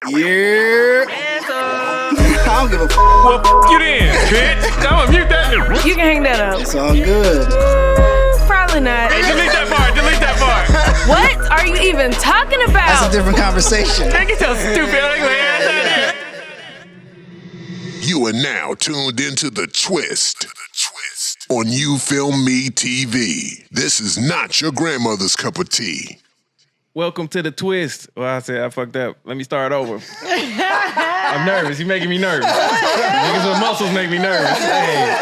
Yeah. I don't give a f. Well, f you then, bitch. I'm gonna mute that. You can hang that up. It's all good. Probably not. Hey, delete that part. Delete that part. What are you even talking about? That's a different conversation. They get so stupid. Like, You are now tuned into The Twist on You Film Me TV. This is not your grandmother's cup of tea. welcome to The Twist. Well, I said I fucked up. Let me start over. I'm nervous. You're making me nervous. Niggas with muscles make me nervous. Hey.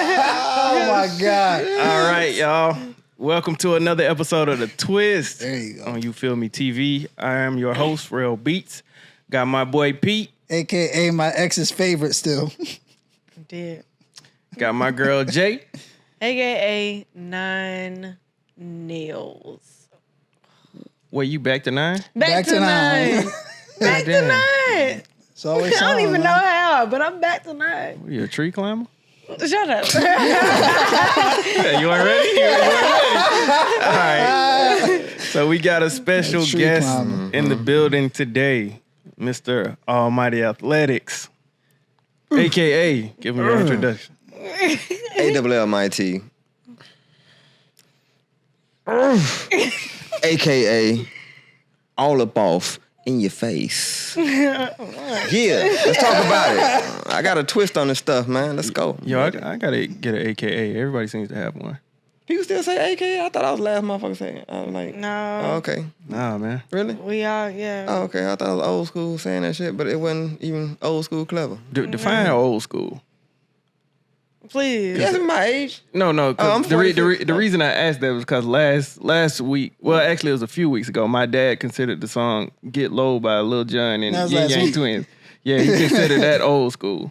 Oh my God. All right, y'all. Welcome to another episode of The Twist. There you go. On You Feel Me TV. I am your host, Rell Beatz. Got my boy Pete. AKA my ex's favorite still. Did. Got my girl Jay. AKA 9 nails. Wait, you back to 9? Back to 9. Back to 9. It's always I don't even know how, but I'm back to 9. What, you a tree climber? Shut up. Yeah, you ain't ready? You ain't ready? All right. So we got a special Tree guest climber. in the building today, Mr. Allmighty Athletics, a.k.a. Give me your introduction. Allmighty. AKA all up off in your face. Yeah, let's talk about it. I got a twist on this stuff, man. Let's go. Yo, I gotta get an a.k.a. Everybody seems to have one. People still say AKA? I thought I was the last motherfucker saying. I was like, No. oh, okay. Nah, man. Really? We all, yeah. Oh, okay. I thought I was old school saying that shit, but it wasn't even old school clever. Define old school. Please. That's my age. No. I'm Cause the 46. reason I asked that was because last week, well, actually it was a few weeks ago, my dad considered the song "Get Low" by Lil Jon and That was Yin last Yang week. Twins. Yeah, he considered that old school,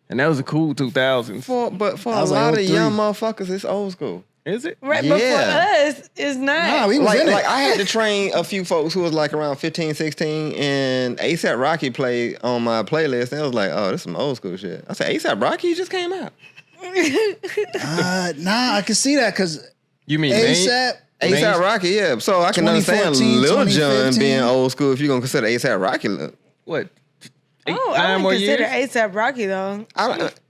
and that was a cool 2000s. But for I a was lot like of 03. young motherfuckers, it's old school. Is it? Right, Yeah. but for us, it's not. Nah, we was in it. Like I had to train a few folks who was like around 15, 16, and A$AP Rocky played on my playlist, and I was like, oh, this is some old school shit. I said, A$AP Rocky just came out. Nah, I can see that because You mean ASAP. A$AP Rocky, yeah. So I can understand 2014, Lil Jon 2015. being old school if you're going to consider A$AP Rocky. What? Oh, I 9 would more consider years? A$AP Rocky, though.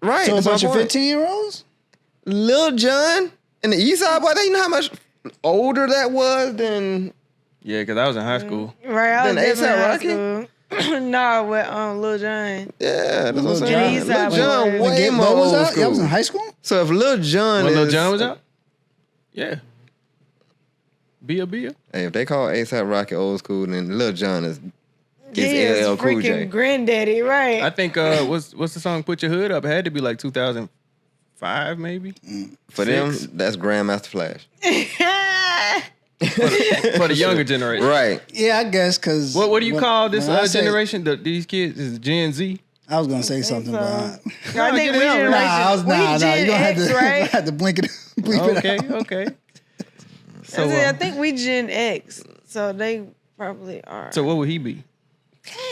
Right. So a that's my bunch of point. 15-year-olds? Lil Jon and the East Side Boy, you know how much older that was than... Yeah, because I was in high school. Right, I was Then A$AP definitely in high school. No, with Lil Jon. Yeah, that's what I'm Lil saying. Jon. Lil Jon Jon was- way more What was old that? school. That was in high school? So if Lil Jon When is... Lil Jon was out? Yeah. Bia. Hey, if they call A$AP Rocky old school, then Lil Jon is He is LL Cool J. freaking granddaddy, right? I think what's the song "Put Your Hood Up"? It had to be like 2005, maybe. For them, that's Grandmaster Flash. For the younger generation. Right. Yeah, I guess because... What do you call this generation? These kids is Gen Z. I was going to say something, but... I think get we it out, generation. Nah, we you're going to X, right? have to blink it, bleep it out. Okay. So, I think we Gen X, so they probably are. so what would he be?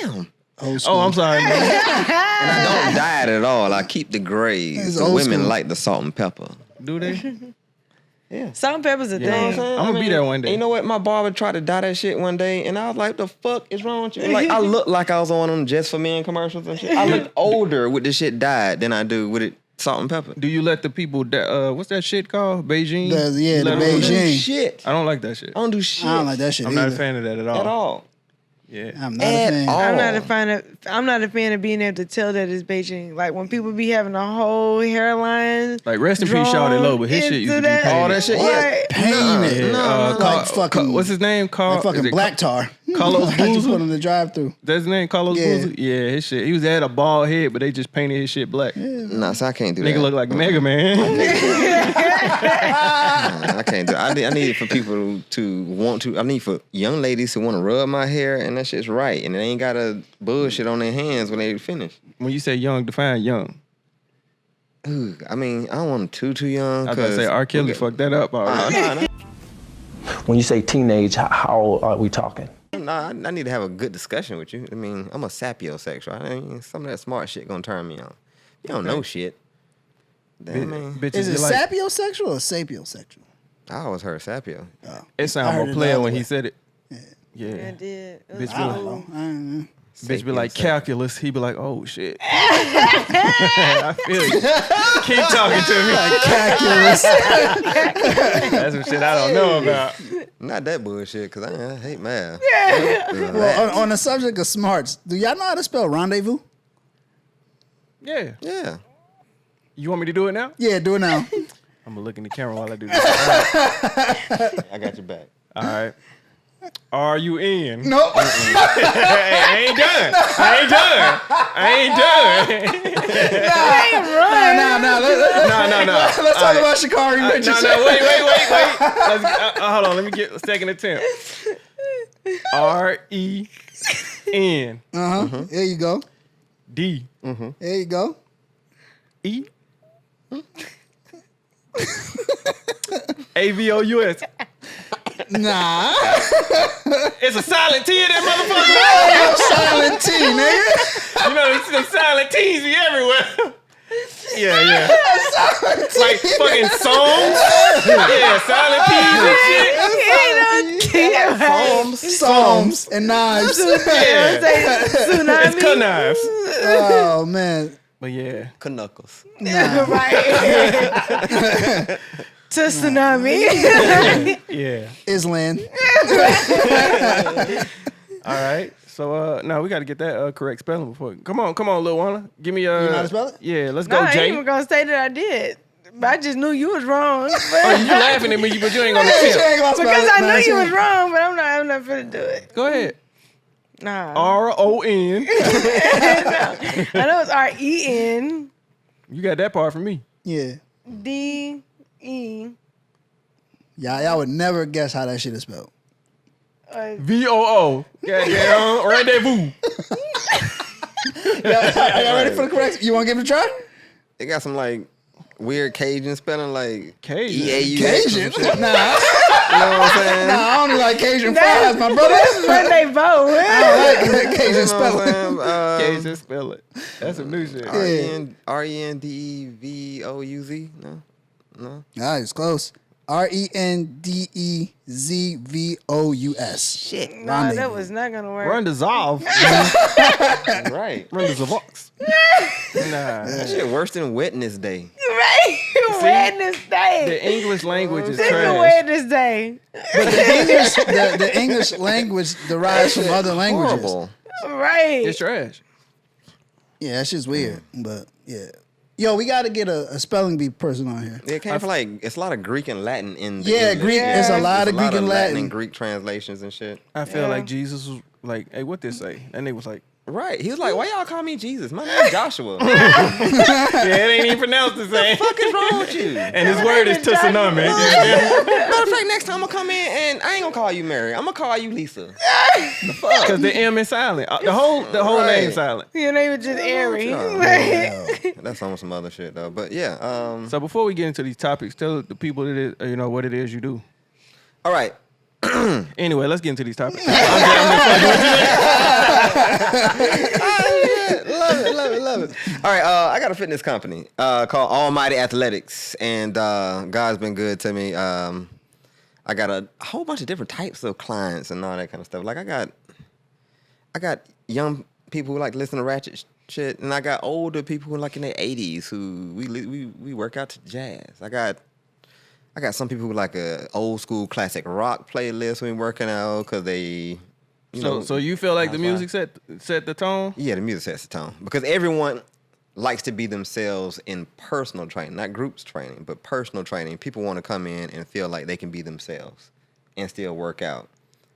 Damn. Old school. Oh, I'm sorry. Man. And I don't diet at all. I keep the grays. It's The old women school. like the salt and pepper. Do they? Yeah. Salt and pepper's a You know what I'm thing. saying? I'm gonna be there one day. And you know what? My barber tried to dye that shit one day, and I was like, "The fuck is wrong with you?" Like, I look like I was on them Just for Men commercials and shit. I look older with this shit dyed than I do with it salt and pepper. Do you let the people? What's that shit called? Beijing. The You let them do that? Beijing. Shit. I don't like that shit. I don't do shit. I don't like that shit I'm not a either. fan of that at all. at all. Yeah. I'm not a At fan. all. I'm not a fan of being able to tell that it's Beijing. Like when people be having a whole hairline. Like rest in peace, Shawty Low, but his shit used to be painted. All that shit. Yeah. Painted. Like fucking... what's his name? Like fucking black tar. Carlos I just Boozer? put on the drive-thru. That's his name, Carlos Yeah. Boozer? Yeah, his shit. He had a bald head, but they just painted his shit black. Nah, so I can't do Nigga that. look like Mega Man. I can't do it. I need it for people to want to. I need for young ladies to want to rub my hair, and that shit's right. And they ain't got to bullshit on their hands when they finish. When you say young, define young. Ooh, I mean, I don't want them too young. I was about to say R. Kelly fucked that up already. When you say teenage, how old are we talking? Nah, I need to have a good discussion with you. I mean, I'm a sapiosexual. I mean, some of that smart shit gonna turn me on. You don't know shit. Damn, man. Bitches, Is it you like, sapiosexual or sapiosexual? I always heard sapio. it I sound heard more it player the when other he way. said it. Yeah. I did. It was Bitch, I don't cool. know. I don't know. Bitch be like calculus. He be like, oh shit. I feel you. Keep talking to me. Calculus. That's some shit I don't know about. Not that bullshit, because I hate math. Well, on the subject of smarts, do y'all know how to spell rendezvous? Yeah. Yeah. You want me to do it now? Yeah, do it now. I'm gonna look in the camera while I do this. I got your back. All right. Are you in? Nope. I ain't done. No. Let's talk about Sha'carrie Richardson. No, wait. Let's, hold on, let me get a second attempt. R-E-N. There you go. D. There you go. E. A-V-O-U-S. Nah. It's a silent T in that Silent T, nigga. motherfucker. You know, the silent T's be everywhere. Yeah. Like fucking songs. Yeah, silent P's and shit. Psalms and knives. Yeah. Tsunami. It's knives. Oh, man. But yeah. Knuckles. Right. To tsunami. Yeah. Island. All right. So now we got to get that correct spelling before. Come on, Lil Wanna. Give me You know how to spell it? Yeah, let's No, go, I ain't Jay. even gonna say that I did. But I just knew you was wrong. Oh, you laughing at me, but you ain't gonna tip. Because I knew you was wrong, but I'm not finna do it. Go ahead. Nah. R-O-N. I know it's R-E-N. You got that part from me. Yeah. D-E. Y'all would never guess how that shit is spelled. V-O-O. Goddamn. Rendezvous. Y'all ready for the correct? You want to give it a try? It got some like weird Cajun spelling, like Cajun? E-A-U-X. Cajun? You know what Nah. I'm saying? Nah, I only like Cajun fries, my brother. This is rendezvous. I don't like Cajun You know what spelling. I'm saying? Cajun, spell it. That's some new shit. R-E-N-D-E-V-O-U-Z? No? Nah, it's close. R-E-N-D-E-Z-V-O-U-S. Shit. Nah, that was not gonna work. Run dissolve. Right. Run disavox. Nah. That shit worse than Wednesday. Right? Wednesday. The English language is This is trash. Wednesday. The English language derives from other languages. Horrible. Right. It's trash. Yeah, that shit's weird, but yeah. Yo, we got to get a spelling bee person on here. It came from like, it's a lot of Greek and Latin in the Yeah, English. Greek. There's a lot of Greek and Latin. and Greek translations and shit. I feel Yeah. like Jesus was like, hey, what this say? That nigga was like, Right. He was like, why y'all call me Jesus? My name's Joshua. yeah, it ain't even pronounced the same. What is wrong with you? And his word is tsunami. Matter of fact, next time I'm gonna come in and I ain't gonna call you Mary. I'm gonna call you Lisa. Because the M is silent. The whole Right. name silent. Your name is just Airy. Oh, Right? That's on some other shit though. But yeah. So before we get into these topics, tell the people that it, what it is you do. All right. Anyway, let's get into these topics. Love it. All right, I got a fitness company called Allmighty Athletics, and God's been good to me. I got a whole bunch of different types of clients and all that kind of stuff. Like I got young people who like to listen to ratchet shit, and I got older people who like in their 80s who we work out to jazz. I got some people who like a old school classic rock playlist when working out because they. So you feel like the music set the tone? Yeah, the music sets the tone. Because everyone likes to be themselves in personal training, not groups training, but personal training. People want to come in and feel like they can be themselves and still work out.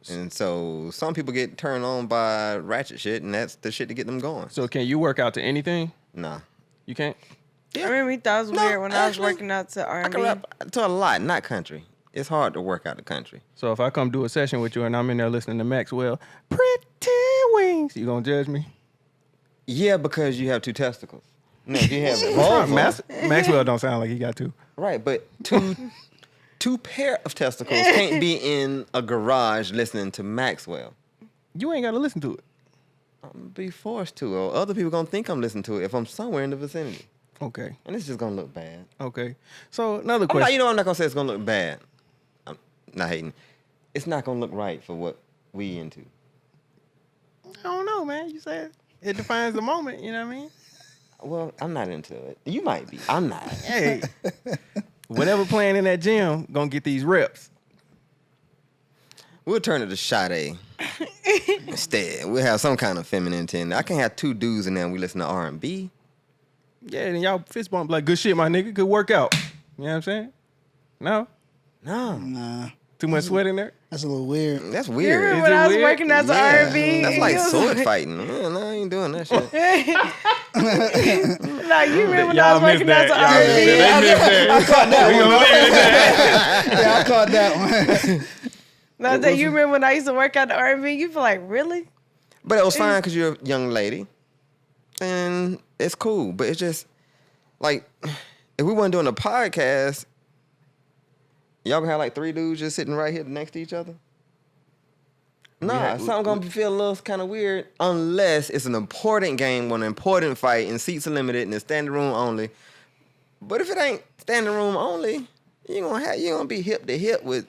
And so some people get turned on by ratchet shit, and that's the shit to get them going. So can you work out to anything? Nah. You can't? I remember you thought it was weird when I was working out to I R&B. can rap to a lot, not country. It's hard to work out the country. So if I come do a session with you and I'm in there listening to Maxwell, Pretty Wings, you gonna judge me? Yeah, because you have two testicles. No, you have vulva. Maxwell don't sound like he got two. Right, but two pair of testicles can't be in a garage listening to Maxwell. You ain't gotta listen to it. I'm gonna be forced to, or other people gonna think I'm listening to it if I'm somewhere in the vicinity, Okay. and it's just gonna look bad. Okay. So another I'm question. not gonna say it's gonna look bad. I'm not hating. It's not gonna look right for what we into? I don't know, man. You said it defines the moment. You know what I mean? Well, I'm not into it. You might be. I'm not. Hey, whatever playing in that gym, gonna get these reps. We'll turn it to Sade instead. We'll have some kind of femininity in there. I can't have two dudes in there and we listen to R&B. Yeah, and y'all fist bump like good shit, my nigga. Good workout. You know what I'm saying? No, No. Nah, too much sweat in there. that's a little weird. That's You weird. remember Is when it I was weird? working as an R&B? That's like You was sword fighting. Man, I ain't doing that shit. Like, you remember when I Y'all was missed working as an that. R&B? They missed that. I caught that We one. gonna leave it at that. Yeah, I caught that one. No, that you remember when I used to work out the R&B? You feel like, really? But it was fine because you're a young lady. And it's cool. But it's just, like, if we weren't doing a podcast, y'all gonna have like 3 dudes just sitting right here next to each other? Nah, something gonna feel a little kind of weird unless it's an important game on an important fight and seats are limited and it's standing room only. But if it ain't standing room only, you gonna be hip to hip with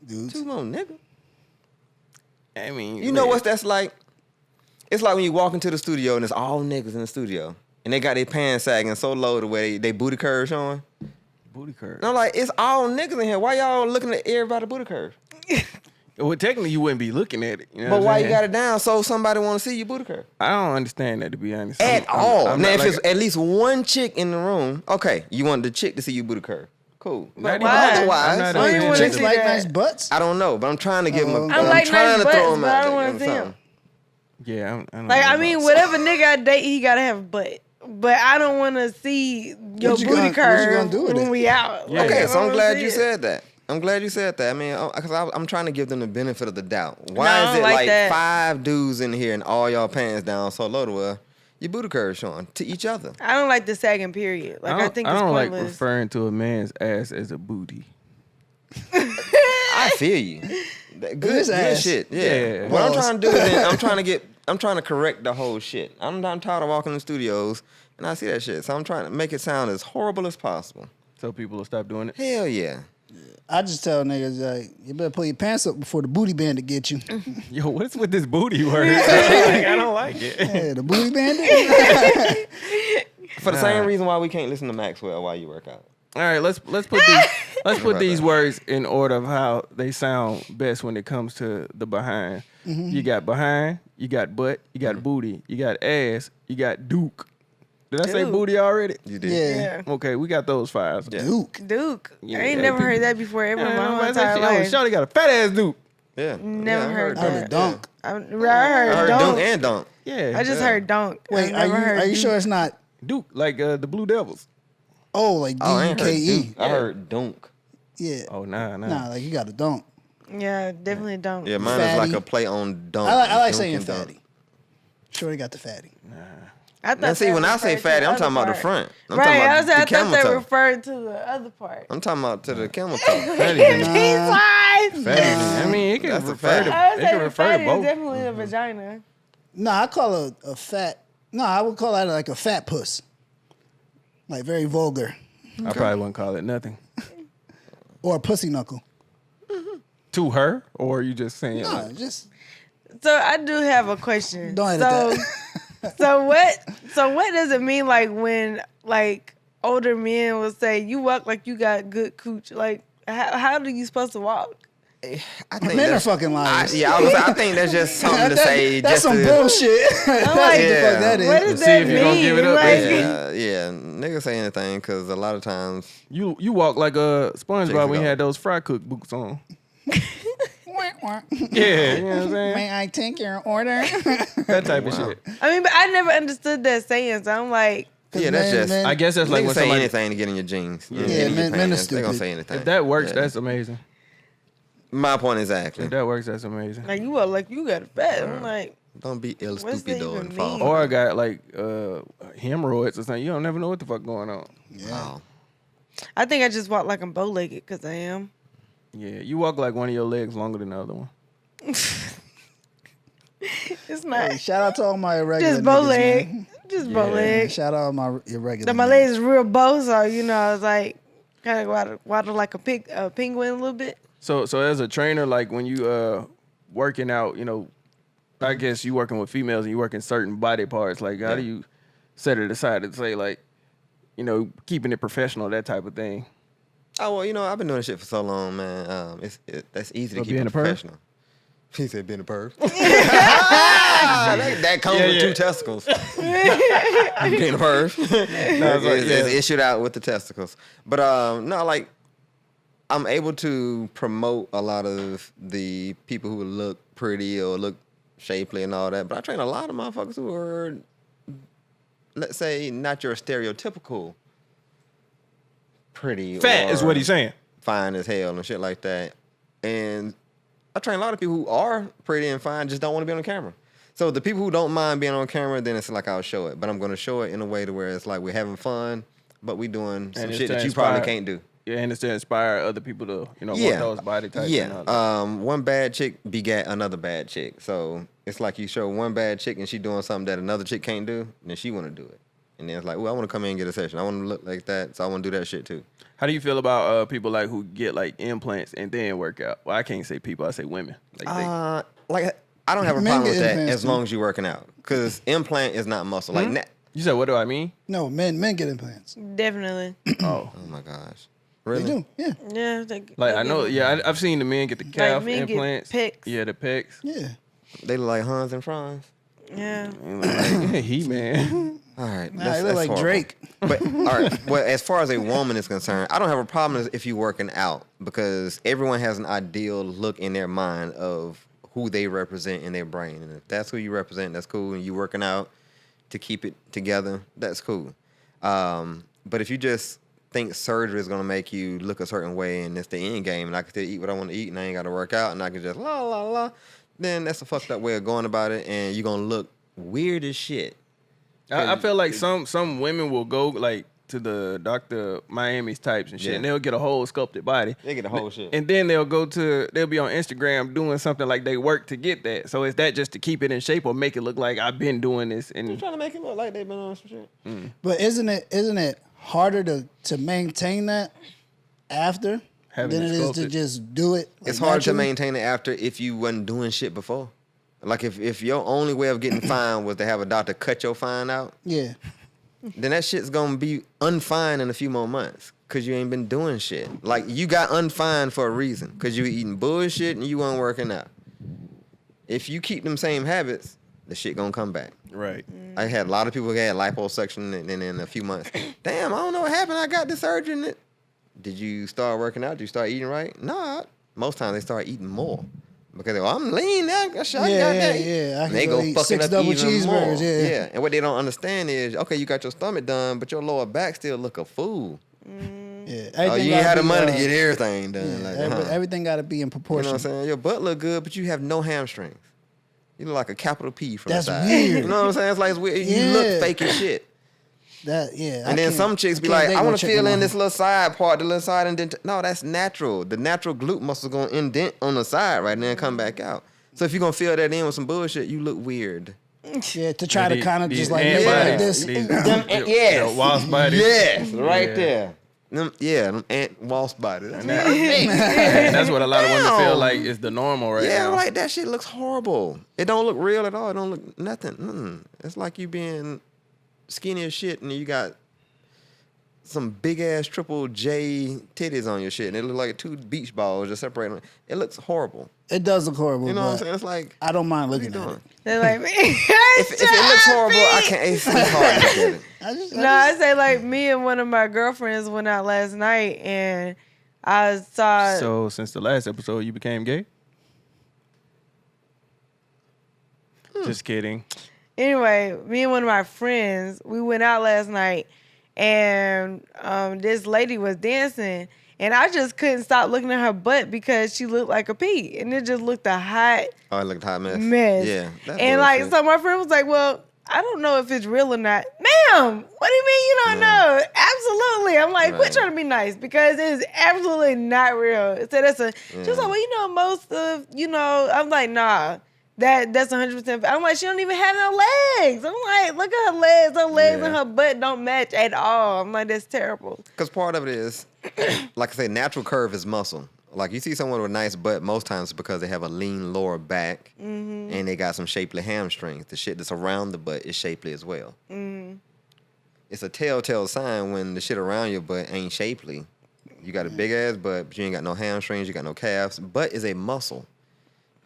Dudes. 2 more niggas. I mean, You know what that's like? It's like when you walk into the studio and it's all niggas in the studio and they got their pants sagging so low the way they booty curve showing. booty curve? And I'm like, it's all niggas in here. Why y'all looking at everybody booty curve? Well, technically, you wouldn't be looking at it. You know But what why I'm you saying? got it down so somebody want to see you booty curve? I don't understand that, to be honest. At all. I'm Now, not if like- it's at least one chick in the room, okay, you want the chick to see you booty curve. Cool. Not why? even- Otherwise, I'm not Why you even wanna Chicks see like that? nice butts. I don't know, but I'm trying to give them. I like trying nice to throw butts, them but I out don't there. wanna Give see 'em 'em. something. Yeah, I don't Like, know I about mean, that. whatever nigga I date, he gotta have a butt. But I don't want to see your What you booty gonna- curve what you gonna do with when it? we out. Yeah. Okay, I so don't I'm wanna glad see you it. said that. I'm glad you said that. I mean, because I'm trying to give them the benefit of the doubt. Why No, I is don't it like like that. 5 dudes in here and all y'all pants down so low to where your booty curve showing to each other? I don't like the sagging period. Like, I think I it's don't like pointless. referring to a man's ass as a booty. I feel you. Good, is good ass. shit. Yeah. Yeah. What I'm Pause. trying to do is I'm trying to correct the whole shit. I'm tired of walking in the studios and I see that shit. So I'm trying to make it sound as horrible as possible. So people will stop doing it. Hell yeah. I just tell niggas like, you better pull your pants up before the booty bandit get you. Yo, what's with this booty word? I don't like it. Yeah, the booty bandit. For the same reason why we can't listen to Maxwell while you work out. All right, let's put these words in order of how they sound best when it comes to the behind. You got behind, you got butt, you got booty, you got ass, you got duke. Did I say Duke. booty already? You did. Yeah. Yeah. Okay, we got those 5. Yeah. Duke. Duke. Yeah, I ain't yeah, never Duke. heard that before ever in my whole entire Oh, life. Shawty got a fat ass duke. Yeah. Never I heard I heard that. dunk. I heard I heard dunk. dunk and dunk. Yeah, I just heard dunk. Wait, I never heard are you Duke. sure it's not? Duke, like the Blue Devils. Oh, like Oh, I ain't heard D-U-K-E. Duke. I heard dunk. Yeah. Oh nah. Nah, like you got to dunk. Yeah, definitely dunk. Yeah, mine Fatty. is like a play on dunk. I like Dunk saying and dunk. fatty. Shorty got the fatty. I thought Now, see, that when I say referred to fatty, the I'm other talking about the part. front. I'm Right, talking about I thought camel that toe. referred to the other part. I'm talking about to the camel toe. Fatty. Peace Fatty. I mean, it can That's a refer fatty. to I would it say can the refer to fatty is both. definitely a vagina. Nah, I call it a fat. No, I would call that like a fat puss. Like very vulgar. I probably wouldn't call it nothing. Or a pussy knuckle. To her, or you just saying Nah, like, just So I do have a question. don't edit that. So what does it mean like when like older men will say you walk like you got good cooch? Like how do you supposed to walk? I think Men are that's- fucking liars. I think that's just something to say. That's just some to, bullshit. That's what like, the yeah. fuck that is. What does see that if mean? you gonna give it up, Like, Yeah, niggas say anything because a lot of times. you walk like a SpongeBob when ago. you had those fry cook boots on. Wah, wah. Yeah, you know what I'm saying? May I take your order? That type of shit. I mean, but I never understood that saying. So I'm like, Yeah, that's just. men- I guess that's like Niggas when say somebody, anything to get in your jeans. Yeah, Get in your men are pants. They gonna stupid. say anything. if that works, Yeah. that's amazing. My point exactly. If that works, that's amazing. like you walk like you got a fat. I'm like, Don't be ill What's that stupido even and fall. mean? Or I got like hemorrhoids or something. You don't never know what the fuck going on. Wow. I think I just walk like I'm bow legged because I am. Yeah, you walk like one of your legs longer than the other one. It's not Hey, shout out to all my irregular just bow niggas, leg, man. just bow leg. Shout out my irregular. My niggas. legs is real bow, so you know, it's like kind of waddle like a penguin a little bit. So as a trainer, like when you working out, I guess you working with females and you working certain body parts. Like, how do you set it aside and say, like, keeping it professional, that type of thing? Oh, well, I've been doing this shit for so long, man. That's easy to keep being it a perv? professional. He said being a perv. that comes with 2 testicles. Being a perv. It's issued out with the testicles. But, I'm able to promote a lot of the people who look pretty or look shapely and all that. But I train a lot of motherfuckers who are, let's say, not your stereotypical pretty Fat or is what he's saying. fine as hell and shit like that. And I train a lot of people who are pretty and fine, just don't want to be on camera. So the people who don't mind being on camera, then it's like I'll show it. But I'm going to show it in a way to where it's like we're having fun, but we doing some shit that you probably can't do. Yeah, and it's to inspire other people to, want those body types. Yeah. One bad chick begat another bad chick. So it's like you show one bad chick and she doing something that another chick can't do, then she want to do it. And then it's like, well, I want to come in and get a session. I want to look like that, so I want to do that shit too. How do you feel about people like who get like implants and then work out? Well, I can't say people, I say women. I don't have a Men problem get with that implants, as too. long as you're working out. Because implant is not muscle. Like You said, what do I mean? No, men get implants. Definitely. Oh. oh my gosh. They Really? do. Yeah. Yeah. Like, I know, I've seen the men get the calf men get implants. pecs. Yeah, the pecs. Yeah. They look like Hans and Franz. Yeah. He, man. All right. Nah, they look like horrible. Drake. But all right, well, as far as a woman is concerned, I don't have a problem if you're working out because everyone has an ideal look in their mind of who they represent in their brain. And if that's who you represent, that's cool. And you working out to keep it together, that's cool. But if you just think surgery is gonna make you look a certain way and it's the end game and I can still eat what I want to eat and I ain't gotta work out and I can just la la la, then that's a fucked up way of going about it and you're gonna look weird as shit. I feel like some women will go like to the Dr. Miami's types and shit, Yeah. and they'll get a whole sculpted body. They get the whole shit. And then they'll be on Instagram doing something like they work to get that. So is that just to keep it in shape or make it look like I've been doing this? You're And trying to make it look like they've been on some shit. But isn't it harder to maintain that after Having than it it is to sculpted. just do it? It's like, hard to naturally? maintain it after if you wasn't doing shit before. Like if your only way of getting fine was to have a doctor cut your fine out, Yeah. then that shit's gonna be unfine in a few more months because you ain't been doing shit. Like you got unfine for a reason because you were eating bullshit and you weren't working out. If you keep them same habits, the shit gonna come back. right. I had a lot of people who had liposuction and then in a few months, damn, I don't know what happened. I got this surgery. And did you start working out? Did you start eating right? Nah. Most times they start eating more. Because they go, I'm lean now. I got Yeah, that. yeah. I And can they go go eat fucking 6 up double even cheeseburgers, more. yeah. And what they don't understand is, okay, you got your stomach done, but your lower back still look a fool. Yeah. Oh, you ain't had the money to get everything done. Yeah, like, everything got to be in you know proportion. what I'm saying? Your butt look good, but you have no hamstrings. You look like a capital P from That's the side. weird. You know what I'm saying? It's like it's weird. You Yeah. look fake as shit. And then some chicks be like, I want to fill in this little side part, the little side indent. No, that's natural. The natural glute muscle going to indent on the side right now and come back out. So if you're going to fill that in with some bullshit, you look weird. Yeah, to try to kind of These just like ant make it like bodies, this. Yes. The wasp bodies. Yes, right Yeah. there. Them ant wasp body. That's And that's what a lot of women feel Damn. like is the normal right yeah, now. right. That shit looks horrible. It don't look real at all. It don't look nothing. It's like you being skinny as shit and you got some big ass triple J titties on your shit and it look like 2 beach balls just separating. It looks horrible. It does look horrible. You know what I'm but saying? It's like, I don't mind what are you looking at doing? it. They're like, If it looks horrible, I can't. It's hard to get it. No, I say like me and one of my girlfriends went out last night and I saw. So since the last episode, you became gay? Just kidding. Anyway, me and one of my friends, we went out last night and this lady was dancing and I just couldn't stop looking at her butt because she looked like a pea and it just looked a hot Oh, it looked a hot mess. mess. Yeah. That's And like, bullshit. so my friend was like, well, I don't know if it's real or not. Ma'am, what do you mean you don't know? Absolutely. I'm like, quit Right. trying to be nice because it's absolutely not real. So that's a, she was Yeah. like, well, most of, I'm like, nah, that's 100%. I'm like, she don't even have no legs. I'm like, look at her legs. Her legs Yeah. and her butt don't match at all. I'm like, that's terrible. Because part of it is, like I say, natural curve is muscle. Like you see someone with a nice butt most times because they have a lean lower back and they got some shapely hamstrings. The shit that's around the butt is shapely as well. It's a telltale sign when the shit around your butt ain't shapely. You got a big ass butt, but you ain't got no hamstrings, you got no calves. Butt is a muscle.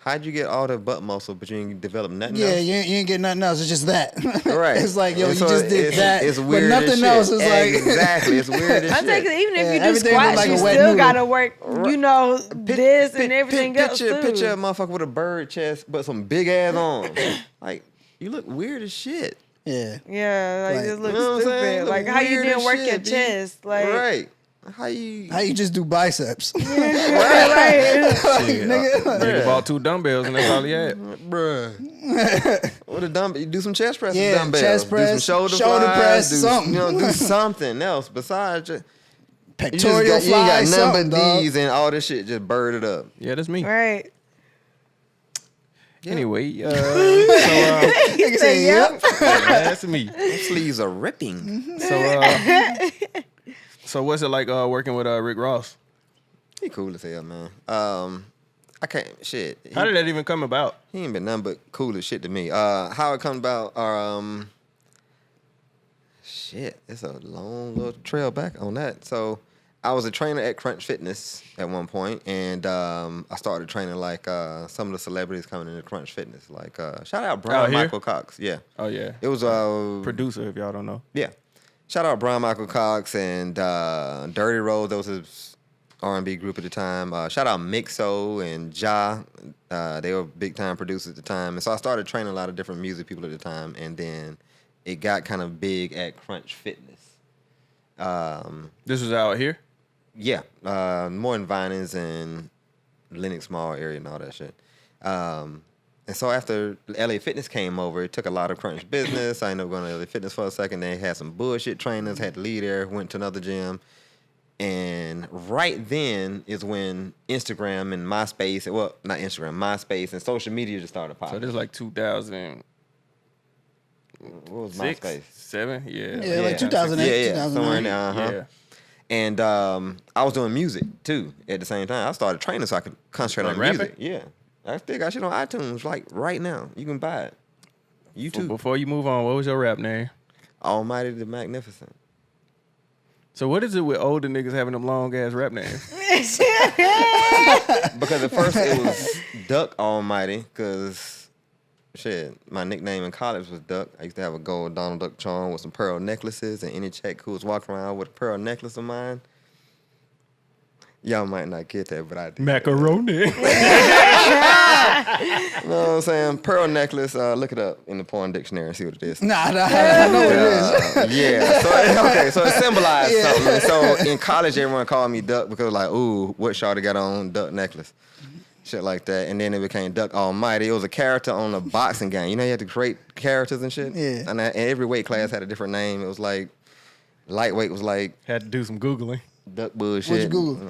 How'd you get all the butt muscle, but you ain't develop nothing else? Yeah, you ain't get nothing else. It's just that. Right. It's like, yo, And you so just did that, it's weird but nothing else is like... Exactly, it's weird as I shit. think even if you do everything look squats, like you a wet still noodle. gotta work, you know, this and everything else too. Picture a motherfucker with a bird chest, but some big ass arms. Like, you look weird as shit. Yeah. Yeah, like Like, this looks you know what I'm saying? stupid. Look Like how you weird didn't as work shit, your dude. chest, like Right. How you just do biceps? right. Shit, nigga. nigga bought 2 dumbbells and that's all he had. bruh. What a dumbbell. You do some chest press with Yeah, dumbbells. chest press, do some shoulder press, flies, do, something. You know, do something else besides just Pectoral you ain't fly, got something, none but dog. these and all this shit just birded up. Yeah, that's me. Right. Anyway, Nigga say, yep. that's me. Those sleeves are ripping. So what's it like working with Rick Ross? He cool as hell, man. I can't shit. How did that even come about? He ain't been nothing but cool as shit to me. How it come about? Shit, it's a long little trail back on that. So I was a trainer at Crunch Fitness at one point, and I started training like some of the celebrities coming into Crunch Fitness. Like shout out Brian here? Michael Cox. Yeah, Oh yeah, it was producer if y'all don't know. yeah. Shout out Brian Michael Cox and Dirty Rose. That was his R&B group at the time. Shout out Mixo and Ja. They were big time producers at the time. And so I started training a lot of different music people at the time. And then it got kind of big at Crunch Fitness. This was out here. Yeah. More in Vinings and Lenox Mall area and all that shit. And so after LA Fitness came over, it took a lot of Crunch business. I ended up going to LA Fitness for a second. They had some bullshit trainers, had to leave there, went to another gym. And right then is when Instagram and MySpace, well, not Instagram, MySpace and social media just started popping. So this is like 2006, What was MySpace? 7, yeah. Yeah, like 2008, Yeah, somewhere in 2009. there, Yeah. And I was doing music, too, at the same time. I started training so I could concentrate Like on rapping? music. Yeah. I still got shit on iTunes, like, right now. You can buy it. YouTube. Before you move on, what was your rap name? Almighty the Magnificent. So what is it with older niggas having them long ass rap names? Because at first it was Duck Almighty, because, shit, my nickname in college was Duck. I used to have a gold Donald Duck charm with some pearl necklaces, and any chick who was walking around with a pearl necklace of mine, y'all might not get that, but I did. Macaroni. You know what I'm saying? Pearl necklace, look it up in the porn dictionary and see what it is. Nah, I know what it is. Yeah. So it symbolized something. So in college, everyone called me Duck because like, ooh, what shawty got on Duck necklace? Shit like that. And then it became Duck Almighty. It was a character on a boxing game. You know, you had to create characters and shit. Yeah. And every weight class had a different name. It was like, lightweight was like Had to do some Googling. Duck bullshit. What'd you Google?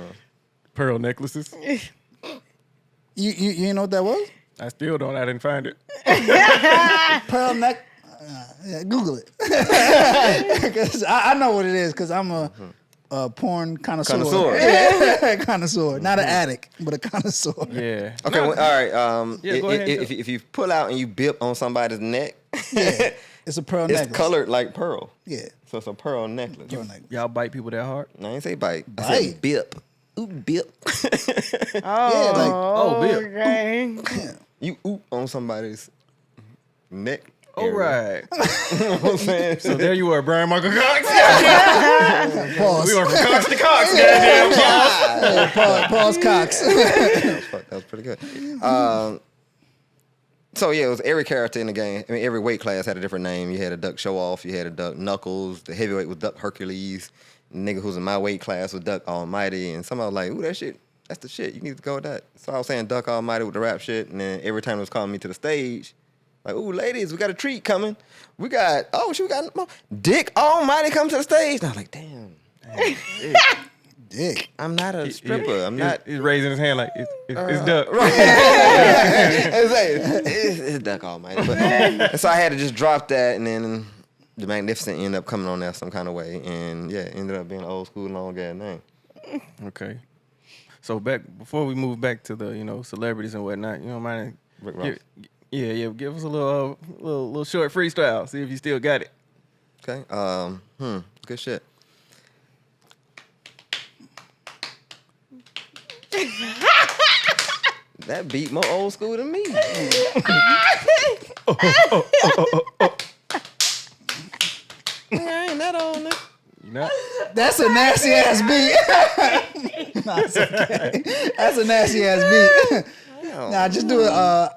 Pearl necklaces. You know what that was? I still don't. I didn't find it. Pearl neck. Yeah, Google it. 'Cause I know what it is because I'm a porn connoisseur. Connoisseur. Yeah. Connoisseur. Not an addict, but a connoisseur. Yeah. Okay, well, all right. Yeah, go ahead. If you pull out and you bip on somebody's neck, Yeah. It's a pearl it's necklace. colored like pearl. Yeah. So it's a pearl necklace. Pearl necklace. Y'all bite people that hard? No, I ain't say bite. I Bite. said bip. Ooh, bip. Yeah, like, Oh, Bill. Okay. You oop on somebody's neck. All area. right. You know what I'm saying? So there you were, Brian Michael Cox. pause. We went from Cox to Cox. Goddamn. Pause Cox. That was pretty good. So yeah, it was every character in the game. I mean, every weight class had a different name. You had a Duck Show Off. You had a Duck Knuckles. The heavyweight was Duck Hercules. The nigga who's in my weight class was Duck Almighty. And somebody was like, ooh, that shit, that's the shit. You need to go with that. So I was saying Duck Almighty with the rap shit. And then every time it was calling me to the stage, like, ooh, ladies, we got a treat coming. We got Dick Almighty come to the stage. And I was like, damn. Dick. I'm not a stripper. I'm not. He's raising his hand like, it's Duck. It's Duck Almighty. But, and so I had to just drop that, and then the Magnificent ended up coming on there some kind of way, and yeah, it ended up being an old school long ass name. Okay. So before we move back to the celebrities and whatnot, mind? Rick Ross. Give us a little short freestyle. See if you still got it. Okay. Good shit. That beat more old school than me. I ain't that old, nigga. You know? That's a nasty ass beat. Nah, it's okay. That's a nasty ass beat. Nah, just do it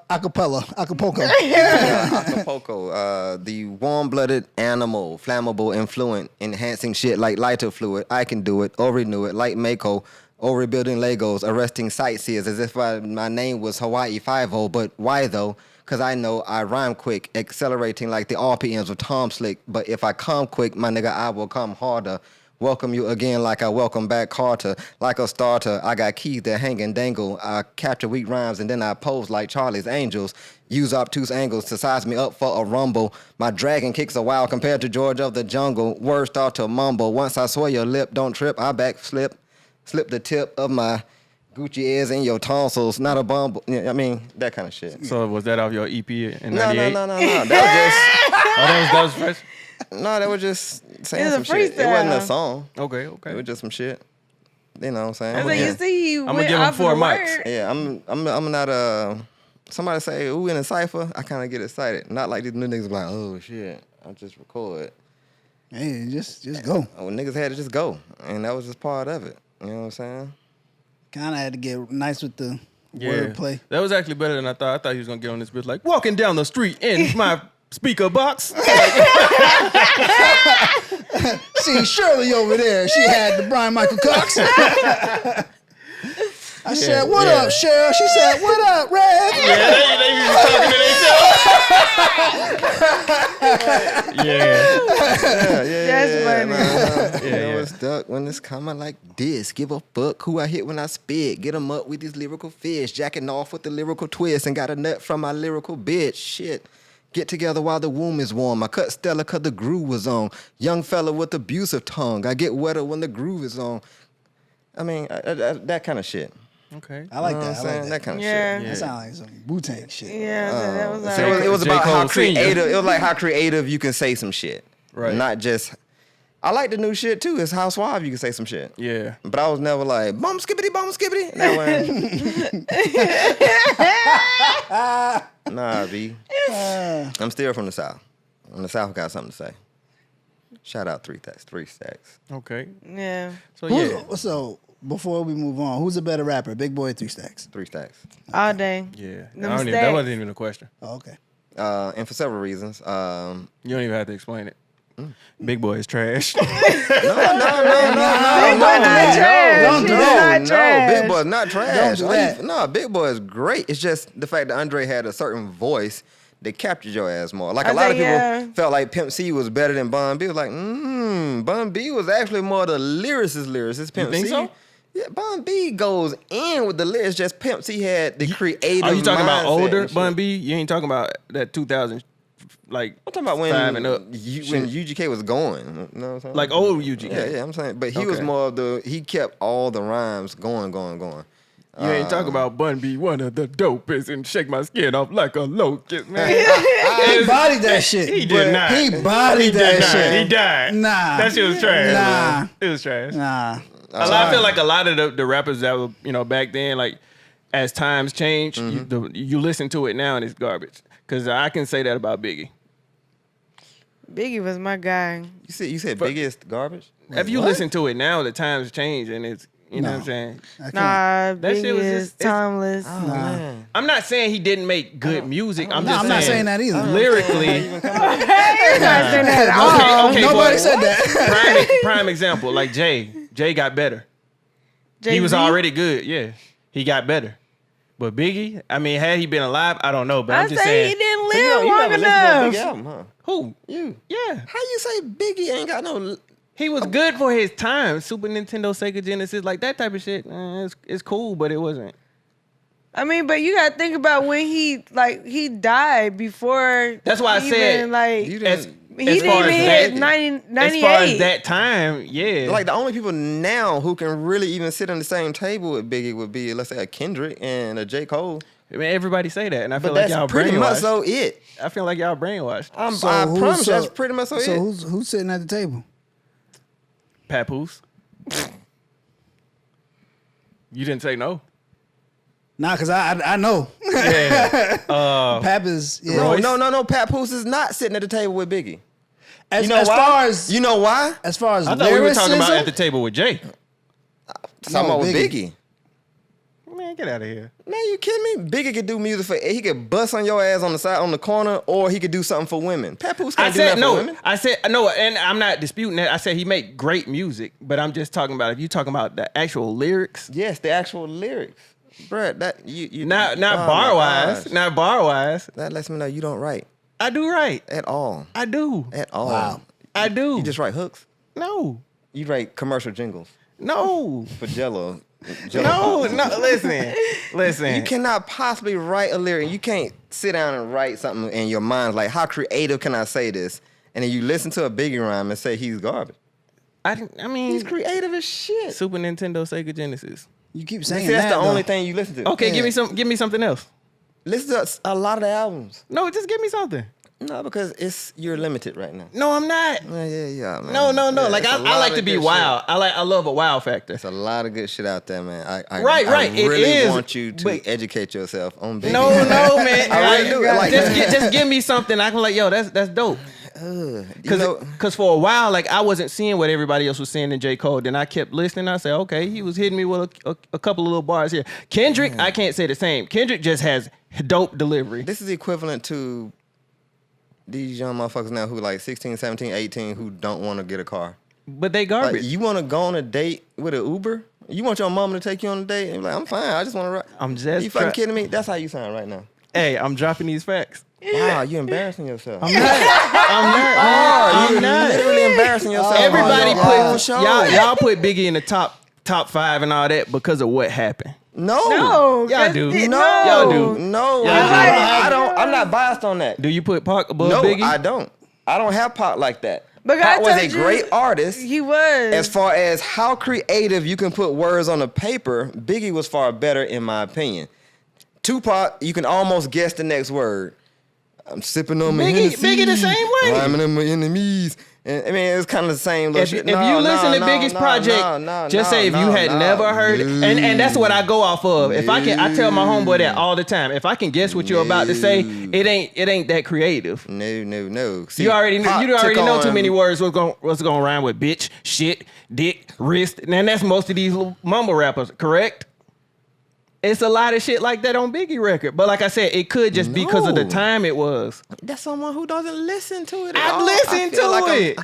acapella, Acapulco. Acapulco, the warm-blooded animal, flammable, influent, enhancing shit like lighter fluid. I can do it, or renew it, like Mako, or rebuilding Legos, arresting sightseers as if my name was Hawaii Five-0. But why though? Cause I know I rhyme quick, accelerating like the RPMs of Tom Slick. But if I come quick, my nigga, I will come harder. Welcome you again like I welcome back Carter. Like a starter, I got keys that hang and dangle. I capture weak rhymes and then I pose like Charlie's Angels. Use obtuse angles to size me up for a rumble. My dragon kicks a while compared to George of the Jungle. Words start to mumble. Once I swear your lip don't trip, I backslip. Slip the tip of my Gucci ears in your tonsils. Not a bumble. Yeah, I mean, that kind of shit. So was that off your EP in No. 98? That was That was fresh? just... No, that was just saying It was some a shit. It wasn't a freestyle. song. Okay. It was just some shit. You know what I'm saying? I was like, you see, he I'ma went give him off 4 of the mics. word. Yeah, I'm not somebody say, ooh, in a cypher, I kind of get excited. Not like these new niggas be like, oh, shit, I'll just record. Hey, just go. Oh, niggas had to just go. And that was just part of it. You know what I'm saying? Kind of had to get nice with the wordplay. That was actually better than I thought. I thought he was gonna get on this bitch like walking down the street in my speaker box. See Shirley over there. She had the Brian Michael Cox. I said, "What up, Cheryl?" She said, "What up, Rev?" That's funny. You know it's stuck when it's coming like this. Give a fuck who I hit when I spit. Get 'em up with these lyrical fish. Jacking off with the lyrical twist. And got a nut from my lyrical bitch. Shit. Get together while the womb is warm. I cut Stella cause the groove was on. Young fella with abusive tongue. I get wetter when the groove is on. I mean, that kind of shit. Okay. I like You know that. what I'm I like saying? that. kind of Yeah. shit. That sounds like some Wu-Tang shit. Yeah, that was So like, it was J. about how Cole Senior. creative. It was like how creative you can say some shit. Right. Not just. I like the new shit too. It's how suave you can say some shit. Yeah. But I was never like bum skippity. That way. Nah, B. I'm still from the South. And the South got something to say. Shout out 3 Stacks. Okay. yeah. So yeah. So before we move on, who's a better rapper, Big Boy or 3 Stacks? 3 Stacks. All day. Yeah. Them That stacks. wasn't even a question. Oh, okay. And for several reasons. You don't even have to explain it. Big Boy is trash. Big Boy not trash. don't do He that. not trash. Big Boy's not trash. Don't do that. No, Big Boy is great. It's just the fact that Andre had a certain voice that captured your ass more. Like a lot of people felt like Pimp C was better than Bun B. Was like, Bun B was actually more the lyricist. Pimp think C. so? Yeah, Bun B goes in with the lyrics. Just Pimp C had the creative. Are you talking about mindset older and shit. Bun B? You ain't talking about that 2000, like I'm talking about when 5 and up. when shit. UGK was going. You know what I'm saying? Like old UGK. Yeah, I'm saying. But he was Okay. more of he kept all the rhymes going. You ain't talking about Bun B, one of the dopest, and shake my skin off like a locust, man. He bodied that shit. He did not. He bodied that shit. He died. Nah. That shit was trash. Nah. It was trash. Nah. I feel like a lot of the rappers that were, back then, like, as times change, you listen to it now and it's garbage. Because I can say that about Biggie. Biggie was my guy. You said biggest garbage? If you listen to it now, the times change and it's, you know what I'm saying? I can't. Nah, That shit Biggie was is just- it's- timeless. Man. I'm not saying he didn't make good music. I'm No, just I'm not saying that either. Lyrically, He's not saying that at all. okay, Nobody but said that. prime example, like Jay. Jay got better. He was Jay-Z? already good, yeah. He got better. But Biggie, I mean, had he been alive, I don't know. But I'm I just say saying. he didn't So live you long never listened to a Big enough. album, huh? Who? You. Yeah. How you say Biggie ain't got no? He was good for his time. Super Nintendo, Sega Genesis, like that type of shit. It's cool, but it wasn't. I mean, but you gotta think about when he died before. That's why I he said even, like You As, didn't. He didn't hit 98. As far as that time, yeah. Like the only people now who can really even sit on the same table with Biggie would be, let's say, a Kendrick and a J. Cole. I mean, everybody say that, and I feel But like y'all that's pretty much brainwashed. so it. I feel like y'all brainwashed. I promise that's pretty much so it. So who's sitting at the table? Papoose. You didn't say no. Nah, cause I know. Yeah. Pap is No. Papoose is not sitting at the table with Biggie. As, You know as why? far as You know why? as far as I thought we were talking about lyricism, at the table with Jay. Talking about with Biggie. Biggie. Man, get out of here. Man, you kidding me? Biggie could do music for. He could bust on your ass on the side, on the corner, or he could do something for women. Papoose can't do that for women. I said no, and I'm not disputing that. I said he make great music, but I'm just talking about if you talking about the actual lyrics. Yes, the actual lyrics, bruh. That you Not oh bar my wise. gosh. Not bar wise. That lets me know you don't write I do right. at all. I do. At all. Wow. I do. You just write hooks. no. You write commercial jingles No. for Jello. No, listen. You cannot possibly write a lyric. You can't sit down and write something in your mind like, how creative can I say this? And then you listen to a Biggie rhyme and say he's garbage. I mean, He's creative as shit. Super Nintendo, Sega Genesis. you keep See, saying that's that. the only though. thing you listen to. Okay, Yeah. give me something else. Listen to a lot of the albums. No, just give me something. No, because you're limited right now. No, I'm not. Yeah, man. No. Yeah, Like it's a I lot like of to be good wild. shit. I love a wow factor. There's a lot of good shit out there, man. I Right. It really is, want you to but- educate yourself on Biggie. No, man. I really do. Like, just give me something. I can like, yo, that's dope. Cause for a while, like I wasn't seeing what everybody else was seeing in J. Cole. Then I kept listening. I said, okay, he was hitting me with a couple of little bars here. Kendrick, I can't say the same. Kendrick just has dope delivery. this is equivalent to these young motherfuckers now who like 16, 17, 18 who don't want to get a car. But they Like, garbage. you want to go on a date with an Uber? You want your mama to take you on a date? And be like, I'm fine. I just want to ride. I'm just You fucking try- kidding me? That's how you sound right now. Hey, I'm dropping these facts. Wow, you embarrassing yourself. I'm not. Literally embarrassing yourself. Everybody on your own put show. y'all put Biggie in the top 5 and all that because of what happened. No. Y'all do. No. Y'all do. No. Y'all do. I don't. I'm not biased on that. Do you put Pac above No, Biggie? I don't. I don't have Pac like that. But Pac I was a told you, great artist. He was. As far as how creative you can put words on a paper, Biggie was far better in my opinion. Tupac, you can almost guess the next word. I'm sipping on my Biggie- Hennessy, Biggie the same way. rhyming on my enemies. And, I mean, it's kind of the same little If you shit. No, listen to no, Biggie's no, project, no, just say if you had never heard it, and that's what I go off of. If I tell my homeboy that all the time. If I can guess what you're about to say, it ain't that creative. No. See, You already Pac know took too on- many words. What's gonna rhyme with bitch, shit, dick, wrist, and that's most of these little mumble rappers. Correct? It's a lot of shit like that on Biggie record, but like I said, it could just be because of the No. time it was. That's someone who doesn't listen to it. At I all. listen feel to like it.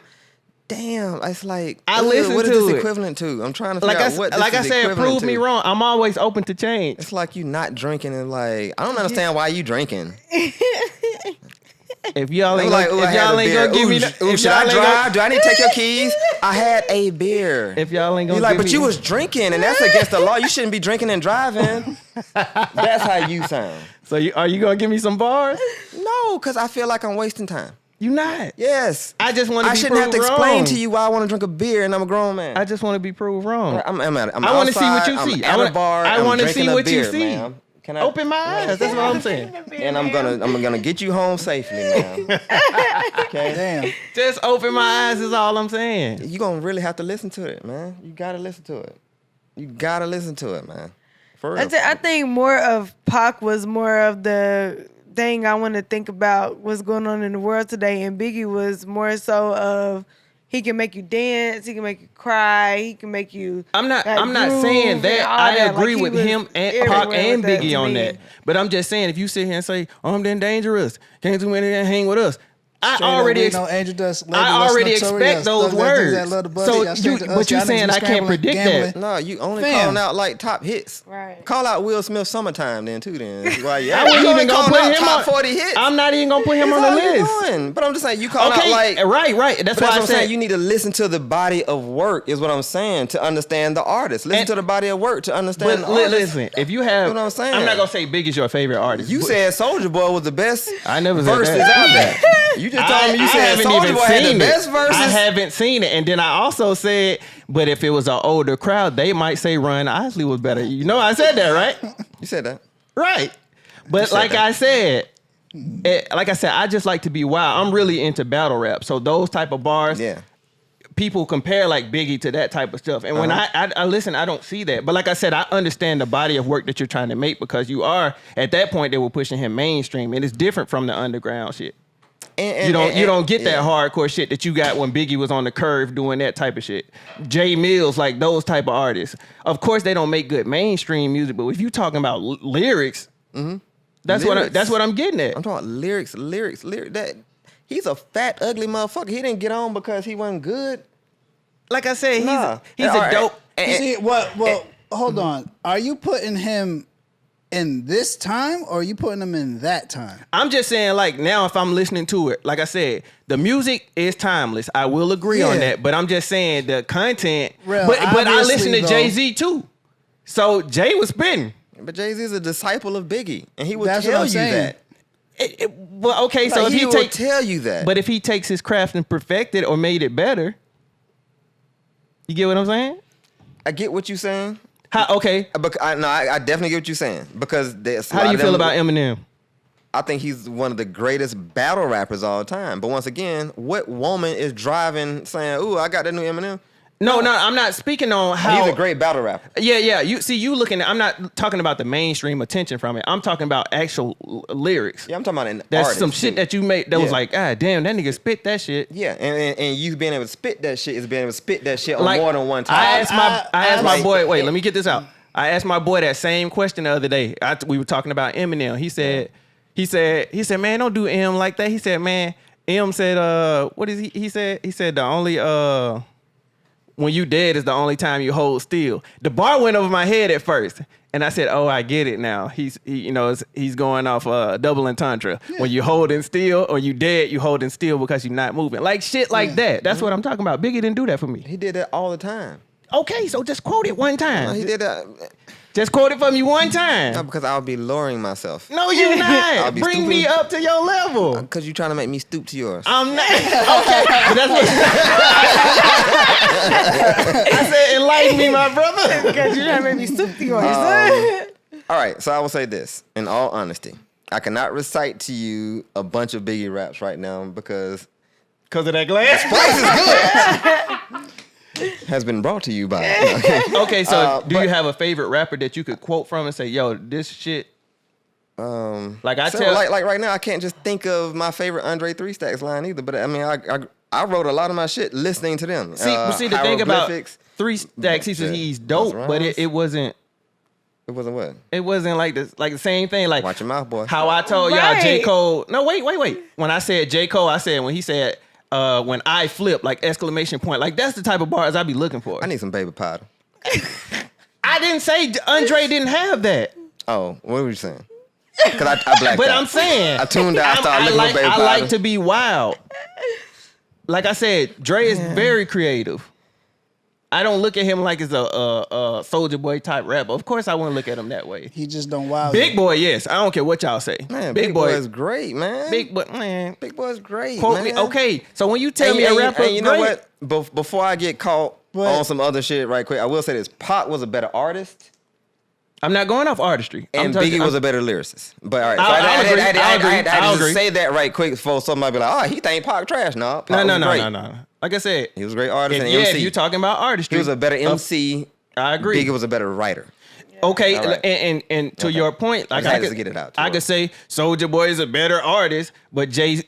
Damn, it's like I listen what is to this it. equivalent to? I'm trying to Like figure out what this I is said, equivalent prove to. me wrong. I'm always open to change. It's like you not drinking and like I don't understand why you drinking. If y'all They ain't like, gonna, ooh, I if had y'all a ain't beer. gonna give me, Ooh, the, ooh, if should I y'all ain't drive? gonna, Do I need to take your keys? I had a beer. if y'all ain't gonna, You like, give but me, you was drinking, and that's against the law. You shouldn't be drinking and driving. That's how you sound. So are you gonna give me some bars? No, because I feel like I'm wasting time. You not. Yes. I just want to I be shouldn't have proved to explain wrong. to you why I want to drink a beer, and I'm a grown man. I just want to be proved wrong. I'm I want to see what you outside, see. I'm at a bar. I I'm want to drinking see a what you beer, see. ma'am. Can I Open my eyes. That's what I'm saying. And I'm gonna get you home safely, ma'am. Okay. Damn. Just open my eyes is all I'm saying. You gonna really have to listen to it, man. You gotta listen to it. You gotta listen to it, man. For real. I think more of Pac was more of the thing I want to think about what's going on in the world today, and Biggie was more so of he can make you dance, he can make you cry, he can make you. I'm not groove saying and that. all I that. agree Like, with he him was and Pac everywhere and with that Biggie to on me. that. But I'm just saying, if you sit here and say, "Oh, I'm then dangerous, can't do anything, hang with us," Angel Dust, I already expect those words. So but you saying I can't predict that? No, you only Fam. calling out like top hits. Right. Call out Will Smith "Summertime" then too. Then why? Yeah, I wasn't you only even gonna calling put out him top on 40 hits. I'm not even gonna put him on That's the all you list. doing. But I'm just saying you calling Okay, out like right. That's But why that's I what I'm said saying. You need to listen to the body of work, is what I'm saying, to understand the artist. Listen And- to the body of work to understand the artist. Listen, if you have, That's what I'm saying. I'm not gonna say Biggie's your favorite artist. You but- said Soulja Boy was the best I never said verses that. out there. You You just told me you said haven't Soulja even Boy had the seen best it. verses. I haven't seen it. And then I also said, but if it was an older crowd, they might say Run Isley was better. You know I said that, right? You said that. Right. But like I said, I just like to be wild. I'm really into battle rap. So those type of bars, people compare like Biggie to that type of stuff. And when I listen, I don't see that. But like I said, I understand the body of work that you're trying to make because you are, at that point, they were pushing him mainstream. And it's different from the underground shit. You don't get that hardcore shit that you got when Biggie was on the curve doing that type of shit. Jay Mills, like those type of artists. Of course, they don't make good mainstream music, but if you talking about lyrics, that's what I'm getting at. I'm talking about lyrics. That he's a fat, ugly motherfucker. He didn't get on because he wasn't good. Like I said, he's a dope. See, hold on. Are you putting him in this time or are you putting him in that time? I'm just saying, like, now if I'm listening to it, like I said, the music is timeless. I will agree on that. But I'm just saying the content. Real, but I listen to Jay-Z too. So Jay was spitting. But Jay-Z is a disciple of Biggie. And he would That's tell what I'm you saying. that. Well, okay, so if he would tell you that. But if he takes his craft and perfected or made it better, you get what I'm saying? I get what you're saying. Okay. I definitely get what you're saying. Because how do you feel about Eminem? I think he's one of the greatest battle rappers of all time. But once again, what woman is driving saying, ooh, I got that new Eminem? No, I'm not speaking on how... He's a great battle rapper. Yeah. You looking at... I'm not talking about the mainstream attention from it. I'm talking about actual lyrics. Yeah, I'm talking about That's some shit that you made that was like, God damn, that nigga spit that shit. Yeah, and you being able to spit that shit is being able to spit that shit on like, more than one time. I asked my boy, wait, let me get this out. I asked my boy that same question the other day. We were talking about Eminem. He said, man, don't do M like that. He said, man, M said, what is he said? He said the only when you dead is the only time you hold still. The bar went over my head at first. And I said, oh, I get it now. He's going off double entendre. Yeah. When you holding still or you dead, you holding still because you're not moving. Like shit like that. That's what I'm talking about. Biggie didn't do that for me. He did that all the time. Okay, so just quote it one time. No, he did that. Just quote it for me one time. No, because I'll be lowering myself. No, you're not. Bring me up to your level. Because you're trying to make me stoop to yours. I'm not. Okay. But that's what I said, enlighten me, my brother. Because you're trying to make me stoop to yours. All right, so I will say this. In all honesty, I cannot recite to you a bunch of Biggie raps right now because of that glass? Price is good. Has been brought to you by. Okay, so do you have a favorite rapper that you could quote from and say, "Yo, this shit"? Like right now, I can't just think of my favorite Andre 3 Stacks line either. But I mean, I wrote a lot of my shit listening to them. See the thing about 3 Stacks, he's dope, but it wasn't. It wasn't what? It wasn't like the same thing. Like watch your mouth, boy. How I told y'all J. Cole. No, wait. When I said J. Cole, I said when he said. When I flip, like exclamation point, like that's the type of bars I be looking for. I need some baby powder. I didn't say Andre didn't have that. Oh, what were you saying? Because I blacked but out. I'm saying I tuned out. I started looking for baby powder. I like to be wild. Like I said, Dre is very creative. I don't look at him like he's a Soulja Boy type rapper. Of course, I wouldn't look at him that way. He just don't wild. Big Boy, yes. I don't care what y'all say. Man, Big Boy is great, man. Big Boy is great. Quote man. Me. Okay, so when you tell me a rapper, you know what? Before I get caught on some other shit, right quick, I will say this: Pac was a better artist. I'm not going off artistry. And Biggie was a better lyricist. But all right, so I had to say that right quick before somebody be like, oh, he think Pac trash. No, Pac was great. No. Like I said, he was a great artist and MC. if you're talking about artistry. He was a better MC. I agree. Biggie was a better writer. Okay, right. and to your point, like I could get it out. I could say Soulja Boy is a better artist, but J.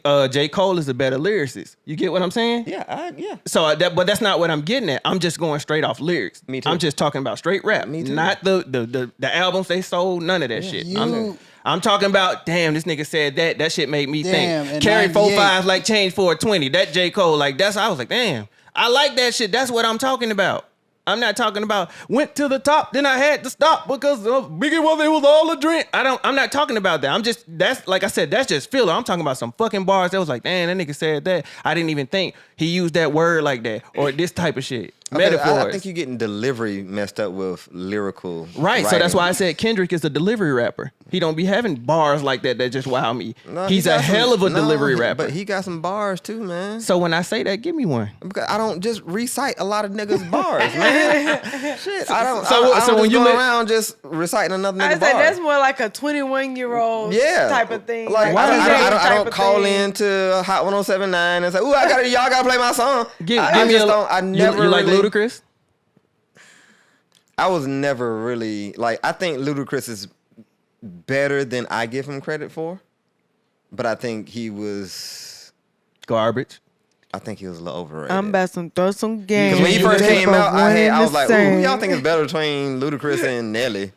Cole is a better lyricist. You get what I'm saying? Yeah, So but that's not what I'm getting at. I'm just going straight off lyrics. Me too. I'm just talking about straight rap. Me too. Not the albums they sold. None of that shit. I'm talking about, damn, this nigga said that. That shit made me think. Carry 4 5s like change for a 20. That J. Cole, like that's. I was like, damn, I like that shit. That's what I'm talking about. I'm not talking about went to the top, then I had to stop because Biggie it was all a drink. I'm not talking about that. That's like I said, that's just filler. I'm talking about some fucking bars that was like, damn, that nigga said that. I didn't even think he used that word like that or this type of shit. metaphors. I think you're getting delivery messed up with lyrical. Right, so that's writing. why I said Kendrick is a delivery rapper. He don't be having bars like that just wow me. No, He's he a got some- hell of a no, delivery he- rapper. But he got some bars too, man. So when I say that, give me one. Because I don't just recite a lot of niggas' bars, man. Shit, I don't. So I don't when just you go let- around just reciting another I nigga said bar. that's more like a 21-year-old type of thing. Like, Why I is that don't call into Hot 107.9 and say, "Ooh, y'all gotta play my song." I me just a, don't. I never you like really, Ludacris? I was never really like. I think Ludacris is better than I give him credit for, but I think he was. Garbage. I think he was a little overrated. I'm about to throw some games. Because when he first came out, I was like, "Ooh, who y'all think think is better between Ludacris and Nelly?"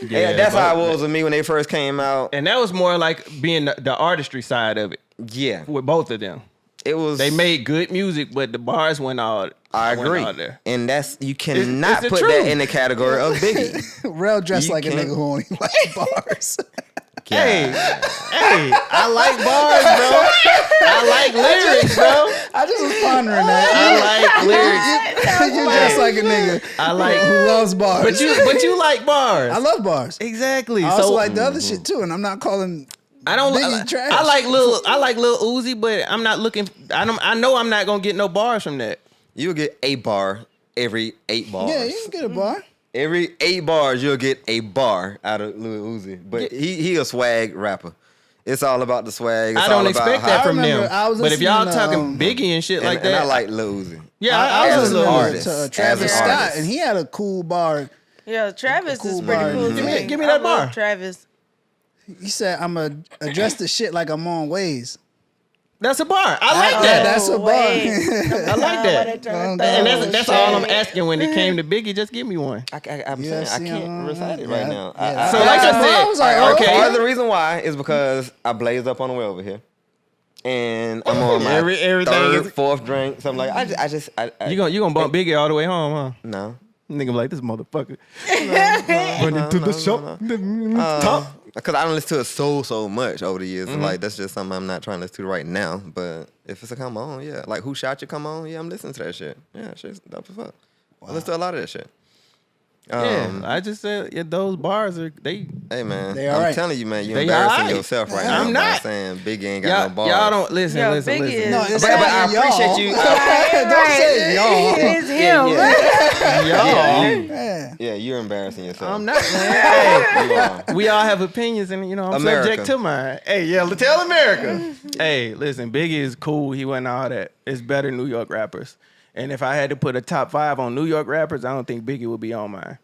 Yeah, That's how it but- was with me when they first came out. And that was more like being the artistry side of it Yeah, with both of them. it was. They made good music, but the bars went all. I went agree, all there. and that's you cannot the put truth. that in the category of Biggie. Rell dressed You like a can't- nigga who only likes bars. Hey, I like bars, bro. I like lyrics, bro. I just was pondering that. I like lyrics. You dressed like a nigga I like, who loves bars. but you like bars. I love bars. Exactly. I also So like the other shit too, and I'm not calling. I don't. Biggie trash. I like Lil Uzi, but I'm not looking. I know I'm not gonna get no bars from that. You'll get a bar every 8 bars. Yeah, you can get a bar. Every 8 bars, you'll get a bar out of Lil Uzi. But he a swag rapper. It's all about the swag. It's I all don't about expect how- that from remember them. I was But if y'all listening to, talking Biggie and shit like and that, I like Lil Uzi. Yeah, I I was was an Lil artist. Uzi. to Travis As an Scott, artist. and he had a cool bar. Yeah, Travis Cool is pretty bar. cool. Give too. me- give me I that love bar. Travis. He said, "I'm gonna address the shit like I'm on Waze." That's a bar. I like Yeah, that. that's a bar. I like that. Oh, And that's shit. all I'm asking when it came to Biggie. Just give me one. I'm Yeah, saying I see, can't recite it yeah, right now. yeah. So like I I said, was like, okay. okay. Part of the reason why is because I blazed up on the way over here. And I'm on my Everything third, is- fourth drink. So I'm like, I just You gonna bump Biggie all the way home, huh? no. Nigga like this motherfucker. Running to the shop. Top. Because I don't listen to it so much over the years. So like that's just something I'm not trying to listen to right now. But if it's a come on, yeah. Like Who Shot You Come On, yeah, I'm listening to that shit. Yeah, shit's dope as fuck. I listen to a lot of that shit. Yeah, I just said those bars are they. Hey man, They I'm alright. telling you, man, you They embarrassing alright. yourself right I'm now by not. saying Biggie ain't got no bars. Y'all don't listen. Yo, listen. Biggie is- No, it's But I not y'all. appreciate you. Don't say y'all. It's him. Y'all. Yeah. Yeah, you're embarrassing yourself. I'm not, man. You are. Hey, we all have opinions, and I'm America. subject to mine. Hey, yeah, tell America. Hey, listen, Biggie is cool. He wasn't all that. It's better New York rappers. And if I had to put a top 5 on New York rappers, I don't think Biggie would be on mine.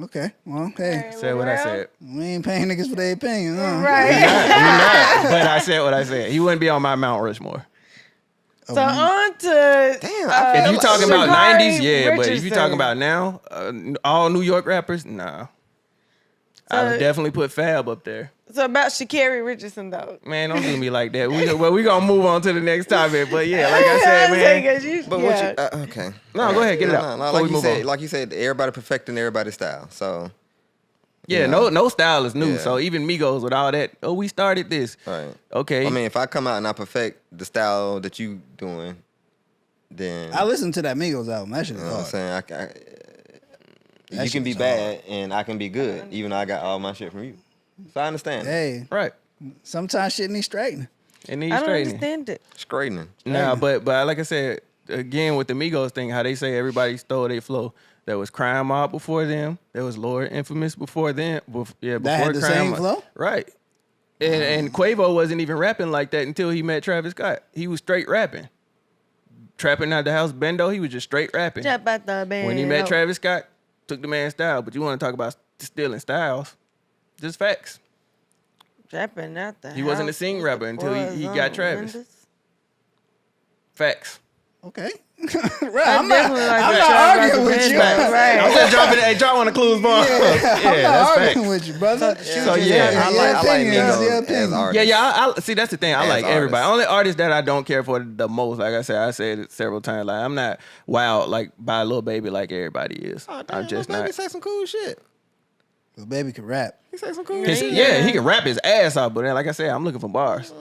Okay. Well, hey, Said what I said. we ain't paying niggas for their opinion. Huh? Right. I'm not, but I said what I said. He wouldn't be on my Mount Rushmore. So on to Damn, If you talking about Sha'carrie 90s, yeah, but if you Richardson. talking about now, all New York rappers, nah. I would So- definitely put Fab up there. So about Sha'carrie Richardson though. Man, don't do me like that. We gonna move on to the next topic. But yeah, like I said, man. But what you okay? No, go ahead, get it out before like we you move said, on. like you said, everybody perfecting everybody's style. So Yeah, know. no style is new. Yeah. So even Migos with all that, we started this. right. Okay. I mean, if I come out and I perfect the style that you doing, then I listened to that Migos album. That shit is you know what I'm hard. saying That you can shit be is bad and I can be good, even though I got all my shit from you. So I understand. Hey, right. sometimes shit needs straightening. It needs I don't straightening. understand it. Straightening. Nah, but like I said, again with the Migos thing, how they say everybody stole their flow. There was Crime Mob before them. There was Lord Infamous before them. Before had the Crime same Mob. flow? Right. And Quavo wasn't even rapping like that until he met Travis Scott. He was straight rapping. Trapping out the house, Bendo, he was just straight rapping. Jump out the band. When he met Travis Scott, took the man's style. But you want to talk about stealing styles? Just facts. Trapping out the He wasn't a house sing with rapper the until he boys got on Travis. windows. Facts. Okay. Right. I'm not definitely like I'm that not Travis arguing with Scott you. band. Right. I'm just dropping. Hey, drop one of Clues bomb. I'm Yeah, not that's arguing facts. with you, brother. So, yeah, I like opinion is your Migos as opinion. artists. Yeah. I see. That's the thing. I As like everybody. artists. Only artist that I don't care for the most, like I said it several times. Like I'm not wild like by Lil Baby like everybody is. Oh, damn, I'm just Lil Baby not. say some cool shit. The baby can rap. He say some cool His- shit. yeah, he can rap his ass off, but then, like I said, I'm looking for bars.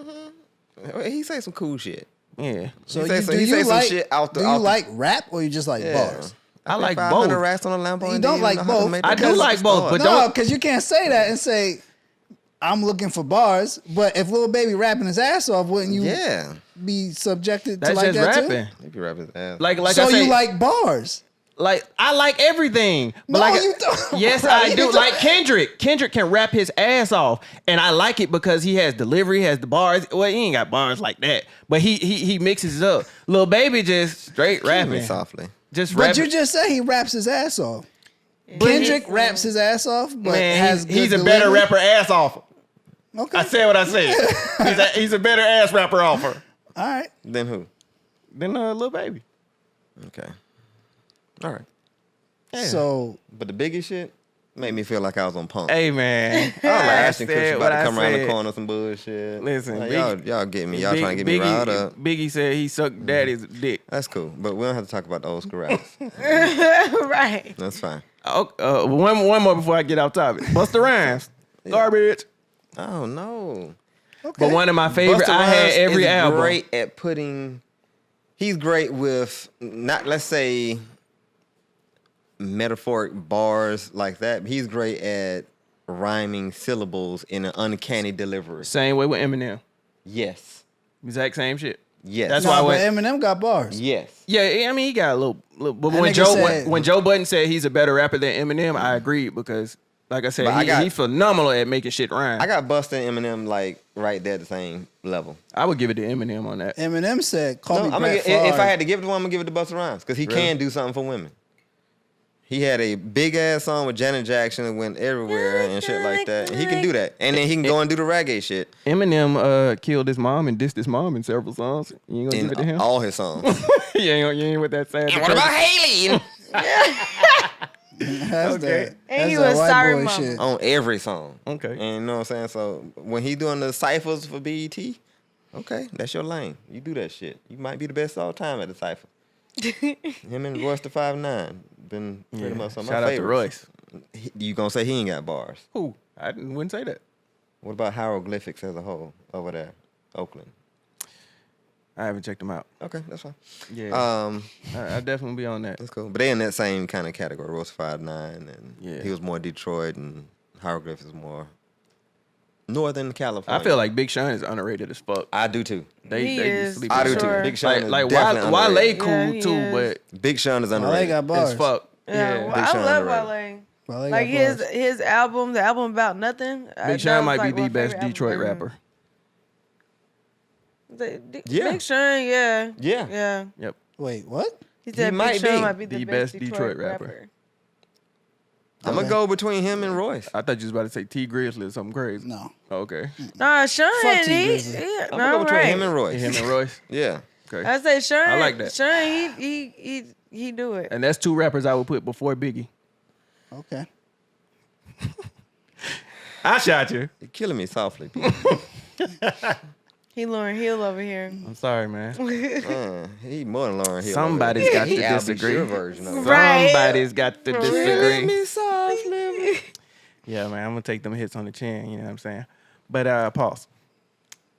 He say some cool shit. Yeah. So He say some- do he you say some like shit out the- do you out the- like rap or you just like bars? I like 500 both. racks on a Lambo. You and don't you like know how to both. make I that do business like both, start. but No, don't. because you can't say that and say I'm looking for bars. But if Lil Baby rapping his ass off, wouldn't you Yeah. be subjected to That's like just that rapping. too? He be rapping his ass. Like So I say, you like bars? like I like everything. But No, like, you don't. Yes, Bro, I you do. don't. Like Kendrick. Kendrick can rap his ass off, and I like it because he has delivery, he has the bars. Well, he ain't got bars like that, but he mixes it up. Lil Baby just straight Kill me rapping, softly. just But rapping. you just said he raps his ass off. Kendrick raps his ass off, but Man, has he's good a better delivery? rapper ass offer. Okay. I said what I said. He's a better ass rapper offer All right. Then who? than Lil Baby. Okay. All right. Yeah. So But the Biggie shit made me feel like I was on pump. Hey man, I was like Ashton said Kutcher what about I to come around the said. corner with some bullshit. Listen, Like, Biggie- y'all get me. Y'all trying to get me riled up. Biggie said he sucked daddy's dick. That's cool. But we don't have to talk about the old school rappers. Right. That's fine. One more before I get off topic. Busta Rhymes, garbage. Oh, no. okay. But one of my favorite. Busta I had Rhymes every is album. great at putting. He's great with not, let's say, metaphoric bars like that. But he's great at rhyming syllables in an uncanny delivery. Same way with Eminem. Yes. Exact same shit. Yes. That's Nah, why I but went. Eminem got bars. Yes. Yeah, I mean he got a little. But That when nigga said- Joe Budden said he's a better rapper than Eminem, I agreed because, like I said, But I got- he's phenomenal at making shit rhyme. I got Busta and Eminem like right there at the same level. I would give it to Eminem on that. Eminem said, "Call No, me I'm gonna Brett get, if Favre." I had to give it to one, I'm gonna give it to Busta Rhymes because he can do something for women. He had a big ass song with Janet Jackson that went everywhere and shit like that. And he can do that, and then he can go and do the reggae shit Eminem killed his mom and dissed his mom in several songs. You ain't gonna give it to in him? all his songs. you ain't with that sad. And what about Haley? That's Okay. And he that was white sorry boy mama. shit. On every song. Okay. And you know what I'm saying? So when he doing the ciphers for BET, okay, that's your lane. You do that shit. You might be the best all time at the cipher. Him and Royce the 5'9" been pretty much some of Shout my out to favorites. Royce. You gonna say he ain't got bars? Who? I wouldn't say that. What about hieroglyphics as a whole over there, Oakland? I haven't checked them out. Okay, that's fine. Yeah. I definitely be on that. That's cool. But they in that same kind of category. Royce 5'9", and Yeah. he was more Detroit, and hieroglyphics is more Northern California. I feel like Big Sean is underrated as fuck. I do too. He is, sleep I on do that. too. Sure. Big Sean is Like definitely Wale underrated. cool Yeah, he too, is. but Big Sean is Wale underrated. got bars. as fuck. Yeah, well, Big I Sean love underrated. Wale. Wale Like got bars. his album, the album about nothing. Big Sean might be the best Detroit rapper. Yeah. Big Sean, yeah. Yeah. Yeah. Yep. Wait, what? He said might Big Sean be might be the best Detroit rapper. rapper. I'm gonna go between him and Royce. I thought you was about to say T Grizzly or something crazy. No. Okay. Nah, Sean, Fuck T. he, Grizzly. yeah, I'm gonna go between him and Royce. Him and Royce. Yeah. Okay. I say Sean. I like that. Sean, he do it. And that's two rappers I would put before Biggie. Okay. I shot you. You're killing me softly, Pete. He Lauryn Hill over here. I'm sorry, man. He more than Lauryn Hill. Somebody's got to He Al B. disagree. Sure version of it. Right. Somebody's got to disagree. me softly. Yeah, man, I'm gonna take them hits on the chin. You know what I'm saying? But pause.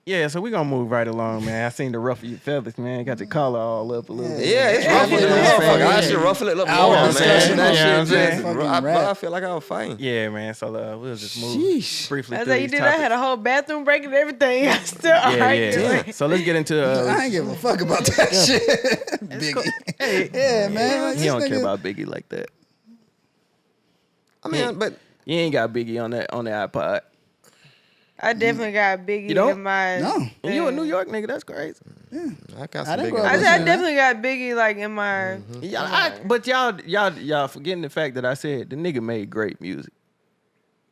Yeah, so we gonna move right along, man. I seen the ruffle your feathers, man. Got the collar all up a little bit. Yeah, it's ruffling. Motherfucker. I should ruffle it up Our more, discussion man. on That shit shit just just. fucking rap. I feel like I was fighting. Yeah, man. So we'll just move Sheesh. briefly I through said you these did. I topics. had a whole bathroom break and everything. I still arguing. So let's get into. I ain't give a fuck about that shit. Biggie. Yeah, man. Like, He this don't care nigga- about Biggie like that. I mean, but You ain't got Biggie on the iPod. I definitely got Biggie You don't? in my. No. And you a New York nigga? That's crazy. I got I some didn't big grow up I eyes. said I listening to that. definitely got Biggie like in my. But y'all forgetting the fact that I said the nigga made great music,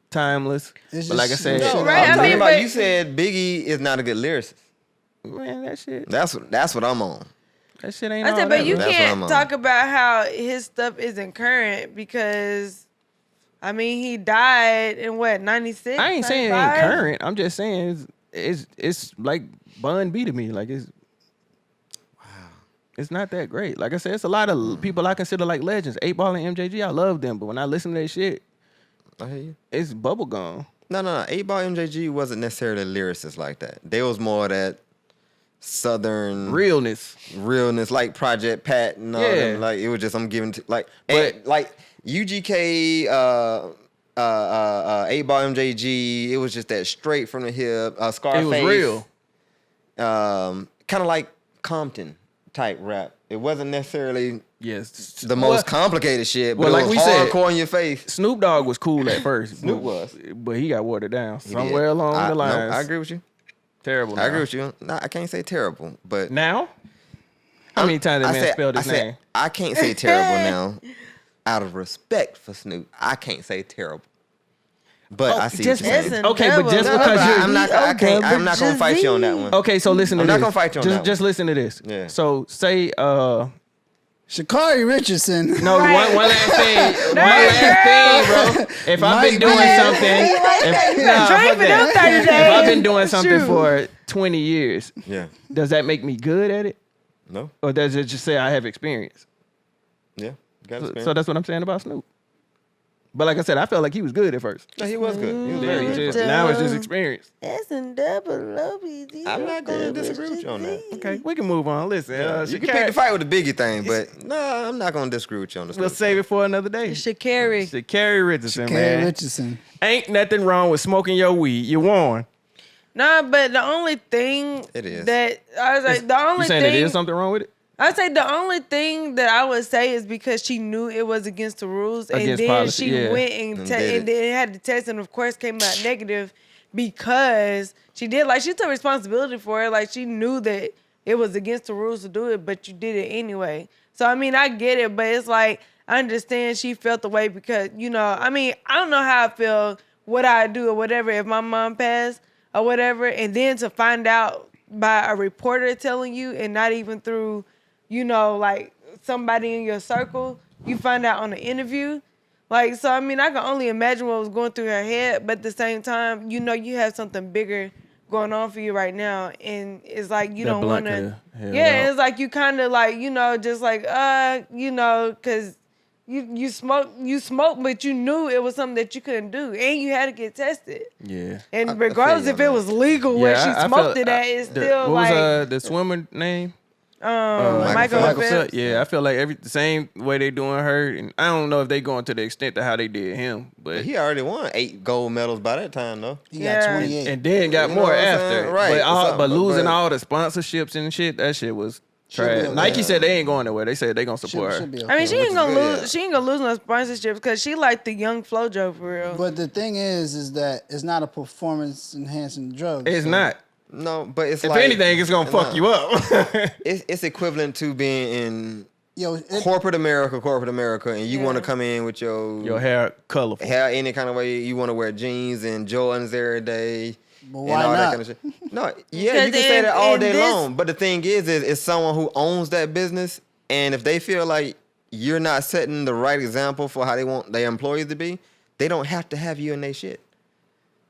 timeless. It's But like I just said, some shit right, I'm I talking mean, about but- you said Biggie is not a good lyricist. man, that shit That's what I'm on. ain't. I all said, that, but you bro. That's what I'm can't on. talk about how his stuff isn't current because, I mean, he died in what 96. I ain't saying it 95? ain't current. I'm just saying it's like Bun B to me. Like it's it's not that great. Like I said, it's a lot of people I consider like legends. 8 Ball and MJG, I love them, but when I listen to their shit, I hear you. it's bubblegum. No. 8 Ball MJG wasn't necessarily a lyricist like that. They was more that Southern realness, like Project Pat and all them. Like it was just I'm giving to like UGK, 8-Ball MJG. It was just that straight from the hip. Scarface. It was real. Kind of like Compton type rap. It wasn't necessarily the most Well, complicated shit, but well, it like was we said, hardcore in your face. Snoop Dogg was cool at first. Snoop was. But he got watered down He somewhere did. along the No, lines. I agree with you. Terrible. I agree with you. No, I can't say terrible, but Now? How many times that man spelled his name? I can't say terrible now. Out of respect for Snoop, I can't say terrible. But I see just what you're saying. listen, Okay, but just No, because but you're... I'm not gonna fight you on that one. Okay, so listen to I'm this. not gonna fight you on that Just one. listen to this. Yeah. So say Sha'carrie Richardson. no, Right. one last thing. One last thing, bro. If I've been doing something, if I've been doing something for 20 years, Yeah. does that make me good at it? No. Or does it just say I have experience? Yeah. Got experience. So that's what I'm saying about Snoop. But like I said, I felt like he was good at first. No, he was good. He was Then very he good. just, now it's just experience. I'm not going to disagree with you on that. Okay, we can move on. Listen, You can pick the fight with the Biggie thing, but no, I'm not going to disagree with you on this. we'll save it for another day. Sha'carrie. Sha'carrie Richardson, Sha'carrie man. Richardson. Ain't nothing wrong with smoking your weed. You won. Nah, but the only thing It is. that I was like, the only You saying thing there is something wrong with it? I'd say the only thing that I would say is because she knew it was against the rules, and Against then policy, she yeah. went and And did and then had the test, and of course came out negative because she did she took responsibility for it. Like she knew that it was against the rules to do it, but you did it anyway. So I mean, I get it, but it's like I understand she felt the way because I mean, I don't know how I feel, what I do or whatever if my mom passed or whatever, and then to find out by a reporter telling you and not even through like somebody in your circle, you find out on the interview. Like, so, I mean, I can only imagine what was going through her head, but at the same time, you have something bigger going on for you right now. And it's like, you don't want to, it's like you kind of like, just like, because you smoke, but you knew it was something that you couldn't do. And you had to get tested. Yeah. And regardless if it was legal where she smoked it at, it's still what like. What was the swimmer name? Michael Phelps. Yeah, I feel like the same way they doing her, and I don't know if they going to the extent to how they did him, but He already won 8 gold medals by that time, though. He got 28. and then got You know more what I'm after. saying? Right. But losing But- all the sponsorships and shit, that shit was trash. be Nike okay. said they ain't going nowhere. They said they gonna support her. Should be okay. I mean, she ain't gonna good, lose. yeah. She ain't gonna lose no sponsorships because she like the young FloJo for real. But the thing is that it's not a performance enhancing drug. It's so- not. No, but it's If like... anything, it's gonna fuck you up. It's equivalent to being in Yo, corporate America, and you want to come in with Your hair colorful. hair any kind of way. You want to wear jeans and Jordans every day. But and why all that not? kind of shit. No, yeah, Because you can say that all in day this- long. But the thing is it's someone who owns that business, and if they feel like you're not setting the right example for how they want their employees to be, they don't have to have you in their shit.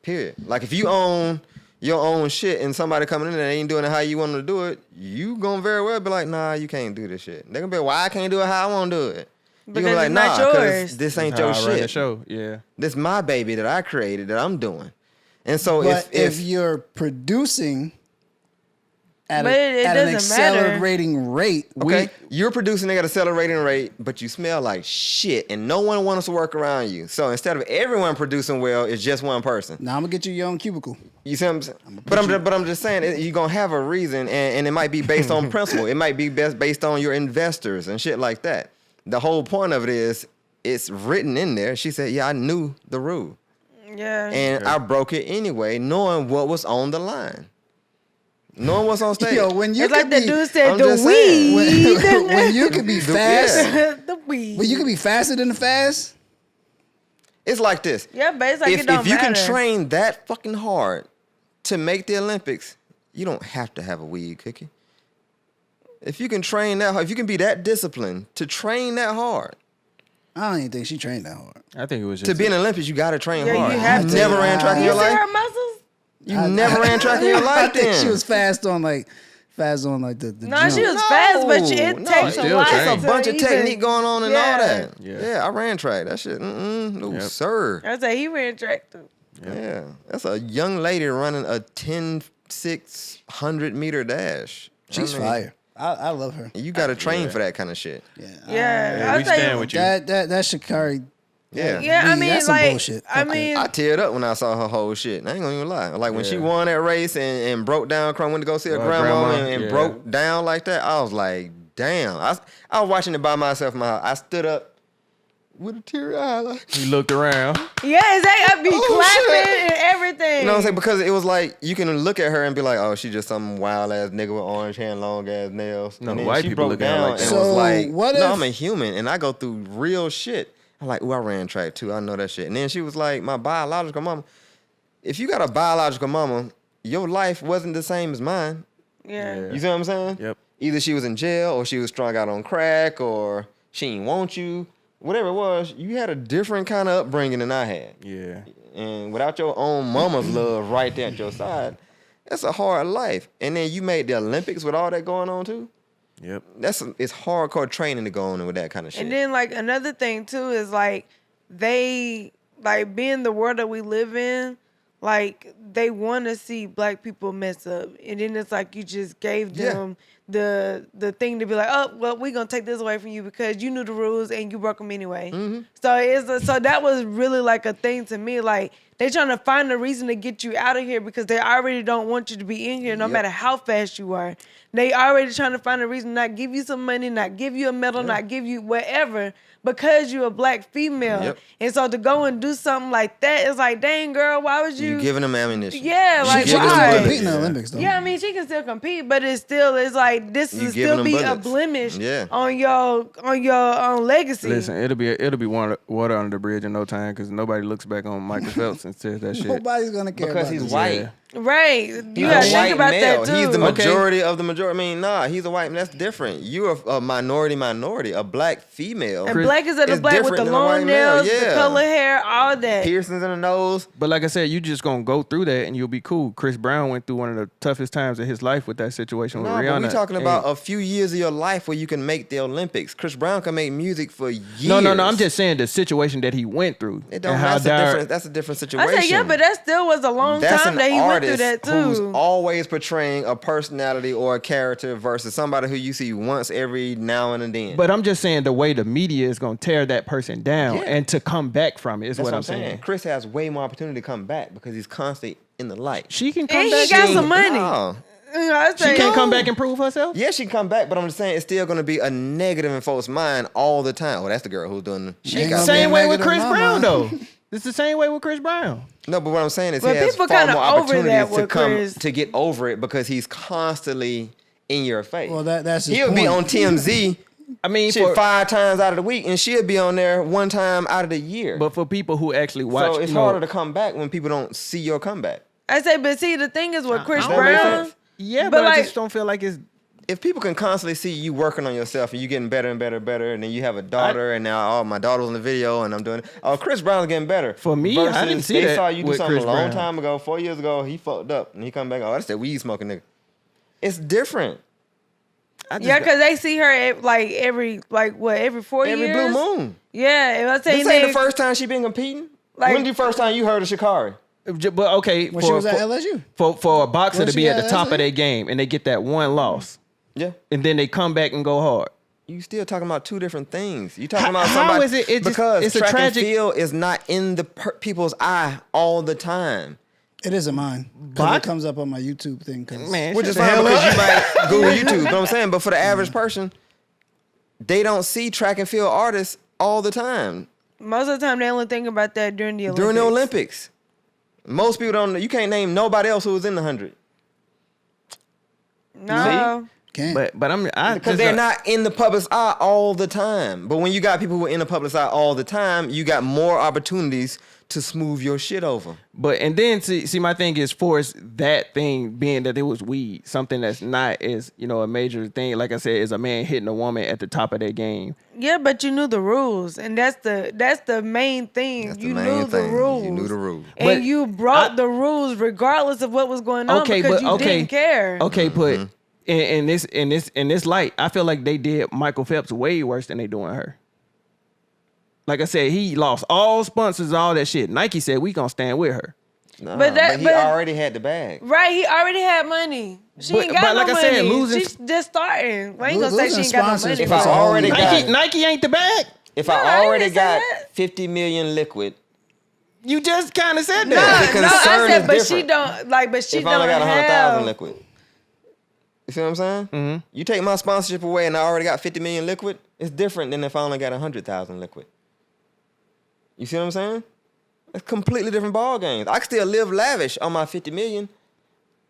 Period. Like if you own your own shit and somebody coming in and they ain't doing it how you want them to do it, you gonna very well be like, nah, you can't do this shit. They're gonna be like, why I can't do it how I want to do it? You're Because gonna be like, it's not nah, yours. because this ain't How your I run the shit. show. Yeah. This my baby that I created that I'm doing. And so But if you're producing at, But it at an doesn't matter. accelerating rate, okay, you're producing at a accelerating rate, but you smell like shit, and no one wants to work around you. So instead of everyone producing well, it's just one person. now I'm gonna get you your own cubicle. You see what I'm saying? But I'm just saying you're gonna have a reason, and it might be based on principle. It might be based on your investors and shit like that. The whole point of it is it's written in there. She said, "Yeah, I knew the rule, Yeah. and I broke it anyway, knowing what was on the line, knowing what's on stage." Yo, when you it's like could the be, dude said, I'm the just saying, weed. when you could be fast, Yeah. The weed. when you could be faster than the fast. It's like this. Yeah, but it's like it don't if you matter. can train that fucking hard to make the Olympics, you don't have to have a weed cookie. If you can train that hard, if you can be that disciplined to train that hard, I don't even think she trained that hard. I think it was just to be in the Olympics, you got to train Yeah, hard. you have to. never ran track in You your see life. her muscles? You never ran track in your I life. think then. she was fast on the No, jump. she was fast, but it No, takes a still lot. trained. It's a bunch to of even- technique going on and all that. Yeah. Yeah, I ran track. That shit, no, sir. I say he ran track too. Yeah, that's a young lady running a 10 600-meter dash. She's fire. I love her. You got to train for that kind of shit. Yeah, we stand with you. That Sha'carrie. Yeah. Yeah, I mean, that's some like, bullshit. I Fuck mean, I teared up when I saw her whole shit. I ain't gonna even lie. Like when she Yeah. won that race and broke down, went to go see her Well, grandma grandma, and yeah. broke down like that. I was like, damn. I was watching it by myself in my house. I stood up with a teary eye. Like, He looked around. yeah, exactly. I'd be clapping shit. and everything. you know what I'm saying? Because it was like you can look at her and be like, oh, she just some wild ass nigga with orange hair and long ass nails. No, and then white she people broke look at her down like and that. was So, like, what no, if- I'm a human and I go through real shit. I'm like, ooh, I ran track too. I know that shit. And then she was like, my biological mama. If you got a biological mama, your life wasn't the same as mine. yeah. You see what I'm saying? Yep. Either she was in jail or she was strung out on crack or she didn't want you. Whatever it was, you had a different kind of upbringing than I had. Yeah. And without your own mama's love right there at your side, that's a hard life. And then you made the Olympics with all that going on too. Yep. It's hardcore training to go on with that kind of shit. And then like another thing too is like they like being the world that we live in, like they want to see black people mess up, and then it's like you just gave them the thing to be like, oh well, we're gonna take this away from you because you knew the rules and you broke them anyway. So that was really like a thing to me. Like they trying to find a reason to get you out of here because they already don't want you to be in here, no matter how fast you are. They already trying to find a reason to not give you some money, not give you a medal, not give you whatever because you're a black female. Yep. And so to go and do something like that, it's like, dang girl, why would you? You giving them ammunition. Yeah, like She can giving still them why? compete in the Yeah. Olympics though. Yeah, I mean she can still compete, but it's like this You will giving still them be a bullets. blemish Yeah. on your legacy. Listen, it'll be water under the bridge in no time because nobody looks back on Michael Phelps and says that shit. Nobody's gonna care Because about he's this. white. Yeah. Right. You He's gotta a think white about male. that too. He's the Okay. majority of the majority. I mean, nah, he's a white man. That's different. You're a minority. A black female. And black is in the black with different the than a white long male. nails, the Yeah. color hair, all that. Piercings in the nose. But like I said, you just gonna go through that and you'll be cool. Chris Brown went through one of the toughest times of his life with that situation with No, Rihanna. but we're talking And- about a few years of your life where you can make the Olympics. Chris Brown can make music for years. No. I'm just saying the situation that he went through. It don't. and how That's a different situation. I say yeah, but that still was a long That's time an that he went artist through that who's too. always portraying a personality or a character versus somebody who you see once every now and then. But I'm just saying the way the media is gonna tear that person down Yeah. and to come back from it is that's what I'm saying. Chris has way more opportunity to come back because he's constantly in the light. She can come And back. he got and- some money. No. You know, I She say, can't come back and prove herself. Yeah, she can come back, but I'm just saying it's still going to be a negative in folks' mind all the time. Oh, that's the girl who's doing. She Ain't got gonna Same be way with negative Chris in my Brown mind. though. It's the same way with Chris Brown. No, but what I'm saying is But he has people far kinda more over opportunities that to with come Chris. to get over it because he's constantly in your face. Well, that's his He'll be point. on TMZ I mean, shit for, 5 times out of the week, and she'll be on there 1 time out of the year. but for people who actually watch, so it's you know, harder to come back when people don't see your comeback. I say, but see, the thing is with Chris I don't make Brown, sense. Yeah, but but I like- just don't feel like it's. If people can constantly see you working on yourself and you getting better and better and better, and then you have a daughter, and now my daughter's in the video, and I'm doing it. Oh, Chris Brown's getting better. For me, I didn't see they that saw you do with something Chris a long Brown. time ago, 4 years ago. He fucked up, and he come back. Oh, that's that weed smoking nigga. It's different. I just yeah, because they see her every 4 years. Every blue moon. Yeah, if I say This ain't the first time she been competing. Like- When the first time you heard of Sha'carrie? But okay, When she was at LSU. for a boxer Was to she be at at the top LSU? of their game and they get that one loss, Yeah. and then they come back and go hard. You still talking about 2 different things. You talking How- about how somebody is it- it just- because it's a track tragic- and field is not in the people's eye all the time. It isn't mine. Because But- it comes up on my YouTube thing. 'Cause Man, Which shut is the fine hell because up. you might Google YouTube. But I'm saying, but for the average person, they don't see track and field artists all the time most of the time they only think about that during the Olympics. during the Olympics. Most people don't. You can't name nobody else who was in the 100 No. Can't. But I because just they're don't- not in the public's eye all the time. But when you got people who are in the public's eye all the time, you got more opportunities to smooth your shit over. But and then see my thing is for that thing being that it was weed, something that's not as a major thing. Like I said, is a man hitting a woman at the top of their game. Yeah, but you knew the rules, and that's the main thing. That's the You main knew the thing. rules. You knew the rules. and But you broke the rules regardless of what was going on because you didn't care. Okay, but in this light, I feel like they did Michael Phelps way worse than they doing her. Like I said, he lost all sponsors, all that shit. Nike said we gonna stand with her. Nah, But he already had the bag. Right, he already had money. She ain't got no like money. I said, losing. She's just starting. We ain't gonna say she Losing ain't got no sponsors money. If I for already all- got, Nike ain't the bag. if No, I I already didn't say got that. 50 million liquid, You just kind of said No, that. The no, I concern said, is but different. she don't like. But she if I don't only got 100,000 have. liquid. You see what I'm saying? Mm-hmm. You take my sponsorship away and I already got 50 million liquid, it's different than if I only got 100,000 liquid. You see what I'm saying? It's completely different ball games. I can still live lavish on my 50 million.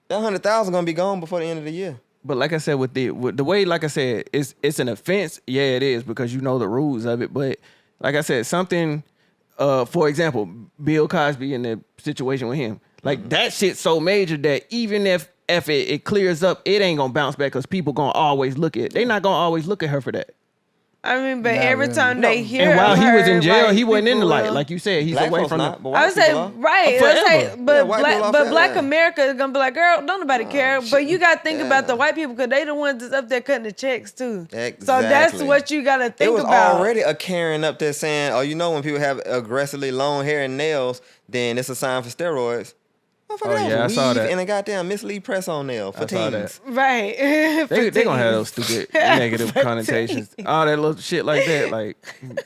That 100,000 gonna be gone before the end of the year. But like I said, with the way, like I said, it's an offense. Yeah, it is because you know the rules of it. But like I said, something, for example, Bill Cosby in the situation with him, like that shit's so major that even if it clears up, it ain't gonna bounce back because people gonna always look at it. They not gonna always look at her for that. I mean, but Not every really. time they hear And while of he was in her, jail, like, he wasn't in the people light. will- Like you said, he's Black away folks from not, the. but I white would say people are. right. I Forever. would say, but Yeah, white people are Black forever. America is gonna be like, girl, don't nobody care. But you gotta think about Yeah. the white people because they the ones that's up there cutting the checks too. Exactly. So that's what you gotta think It was about. already a Karen up there saying, oh, you know when people have aggressively long hair and nails, then it's a sign for steroids. Oh, yeah, I saw that. And a goddamn Miss Lee press-on nail for I saw teens. that. Right. They gonna have those teens. stupid negative For connotations. teens. All that little shit like that. Like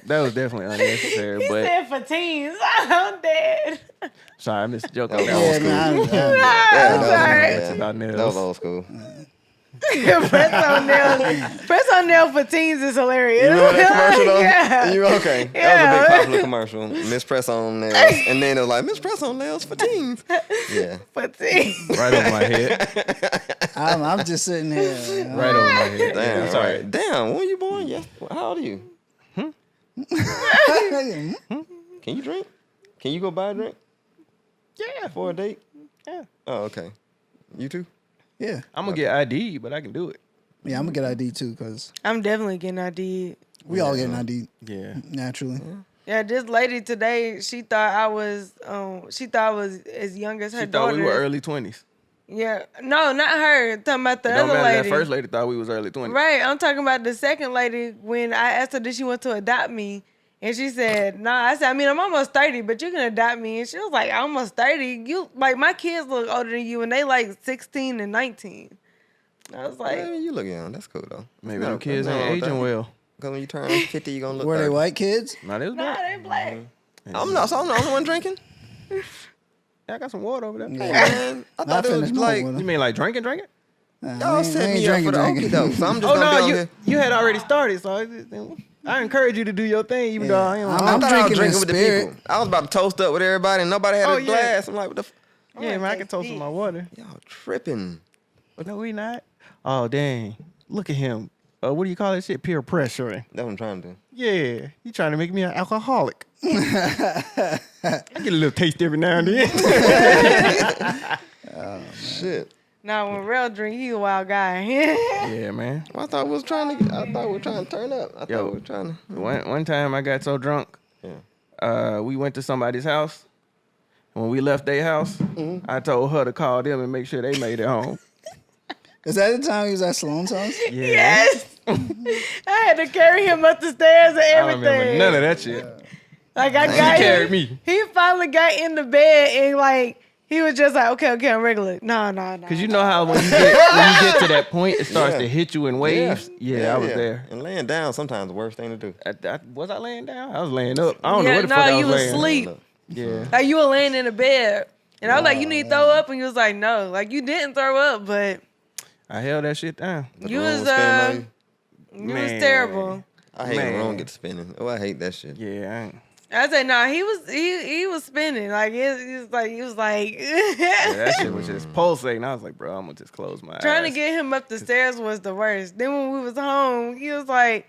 that was definitely unnecessary. He But said for teens. I'm dead. sorry, I missed the joke. That on was that Yeah, old man. school. I'm I'm that sorry. That's about nails. That was old school. Press on nail for teens is hilarious. You remember that commercial though? Yeah. You okay? That was a big popular commercial. Miss Press on nails, and then it was like Miss Press on nails for teens. Yeah. For teens. Right over my head. I'm just sitting here. You know? Right over my head. Damn. Yeah, I'm sorry. Right. Damn. When were you born? Yes. How old are you? Can you drink? Can you go buy a drink Yeah. for a date? Yeah. Oh, okay. You too? Yeah. I'm gonna get ID, but I can do it. Yeah, I'm gonna get ID too, cause I'm definitely getting ID. we all getting ID Yeah. naturally. Yeah, this lady today, she thought I was as young as her She daughter. thought we were early 20s. Yeah, no, not her. Talking about the It don't other matter. lady. That first lady thought we was early 20s. Right, I'm talking about the second lady. When I asked her did she want to adopt me, and she said, "Nah." I said, "I mean, I'm almost 30, but you can adopt me." And she was like, "I'm almost 30. You like my kids look older than you, and they like 16 and 19." I was like, I mean, you look young. That's cool though. Maybe them kids ain't aging well. Because when you turn 50, you're gonna look. Were they 30. white kids? Nah, they was "Nah, black. they black." I'm not. So I'm the only one drinking. Yeah, I got some water over there. Hey, man, I thought it was finished like mine with You mean like drinking? y'all set me up for the okie doke. So I'm just Oh gonna no, be on you here. you had already started, so I encourage you to do your thing, even though I ain't. I'm I thought I was drinking drinking in with the spirit. people. I was about to toast up with everybody, and nobody had Oh, a yeah. glass. I'm like, what the? Yeah, man, I can toast some my water. Y'all tripping? But no, we not. Oh dang! Look at him. What do you call that shit? Peer pressuring. That's what I'm trying to do. Yeah, you trying to make me an alcoholic. I get a little taste every now and then. Shit. Now when Rell drink, he a wild guy. Yeah, man. I thought we were trying to turn up. I thought Yo. we were trying to. One time I got so drunk, we went to somebody's house. When we left their house, I told her to call them and make sure they made it home. Is that the time he was at Sloan's house? Yeah. Yes. I had to carry him up the stairs and I don't everything. remember none of that shit. Like I He got carried him. me. He finally got in the bed and like he was just like, okay, I'm regular. No. Cause you know how when you get to that point, it starts Yeah. to hit you in waves. Yeah, I was there. And laying down sometimes the worst thing to do. Was I laying down? I was laying up. I don't know Yeah, what the no, fuck I was you was laying. asleep. Yeah. Like you were laying in the bed. And I was like, you need to throw up, and you was like, no. Like you didn't throw up, but I held that shit down. you room was was spinning on you was Man. terrible. I hate when the Man. room gets spinning. Oh, I hate that shit. Yeah, I ain't. I said, nah, he was spinning. Like he was like Yeah, that shit was just pulsating. I was like, bro, I'm gonna just close my eyes. trying to get him up the stairs was the worst. Then when we was home, he was like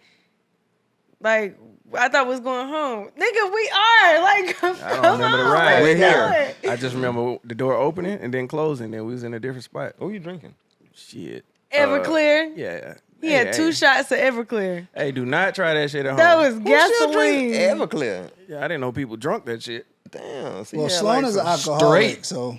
I thought we was going home. Nigga, we are. Like, come I don't remember the on, ride. let's We're do here. it. I just remember the door opening and then closing. Then we was in a different spot. What are you drinking? Shit. Everclear. Yeah. He had 2 shots of Everclear. Hey, do not try that shit at home. That was Who still gasoline. drink Everclear? Yeah, I didn't know people drunk that shit. Damn. See, Well, he had Sloan like is an some alcoholic, straight. so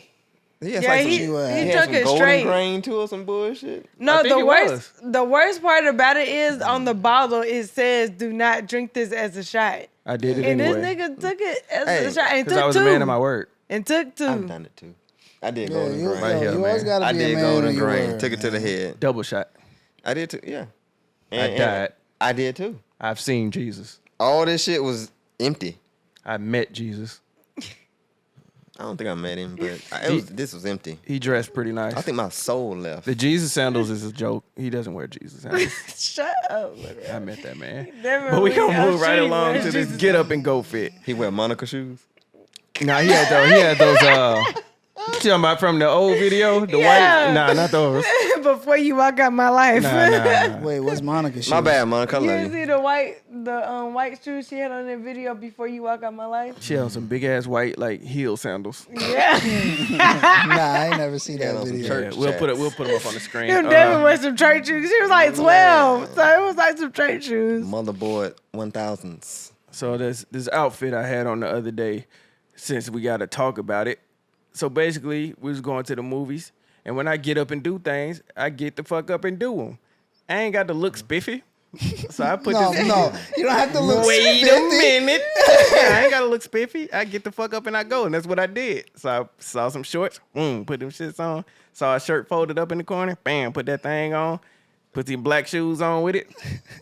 He had Yeah, like some, he he had took some it golden straight. grain to or some bullshit. No, I think the worst part about it is on the bottle it says do not drink this as a shot. I did it And anyway. this nigga took it as Hey, a shot and Because I took was 2. a man of my word. And took 2. I've done it too. I did Yeah, Golden you, Grain. Right here, you always man. gotta I be a did man Golden who you Grain. were, Took it to the man. head. Double shot. I did too. Yeah. I died. I did too. I've seen Jesus. All this shit was empty. I met Jesus. I don't think I met him, but this was empty. He dressed pretty nice. I think my soul left. The Jesus sandals is a joke. He doesn't wear Jesus sandals. Shut up. I met that man. Never But we went gonna out move right street along wearing to this Jesus get up and go fit. He wear Monica shoes. Nah, he had those you talking about from the old video? The Yeah. white? Nah, not those. Before you walk out my life. Nah. Wait, what's Monica's shoes? My bad, Monica. I You love didn't you. see the white shoes she had on that video before you walk out my life? She had some big ass white like heel sandals. Yeah. Nah, I ain't never seen Yeah, that on some video. church. We'll put them up on the screen. You Devin wear some church shoes. She was like 12. So it was like some church shoes. Motherboard 1000s. So this outfit I had on the other day, since we got to talk about it. So basically, we was going to the movies, and when I get up and do things, I get the fuck up and do them. I ain't got to look spiffy. So I put No, this. no, you don't have to look. Wait a 50. minute. I ain't gotta look spiffy. I get the fuck up and I go, and that's what I did. So I saw some shorts, put them shits on. Saw a shirt folded up in the corner, bam, put that thing on. Put some black shoes on with it.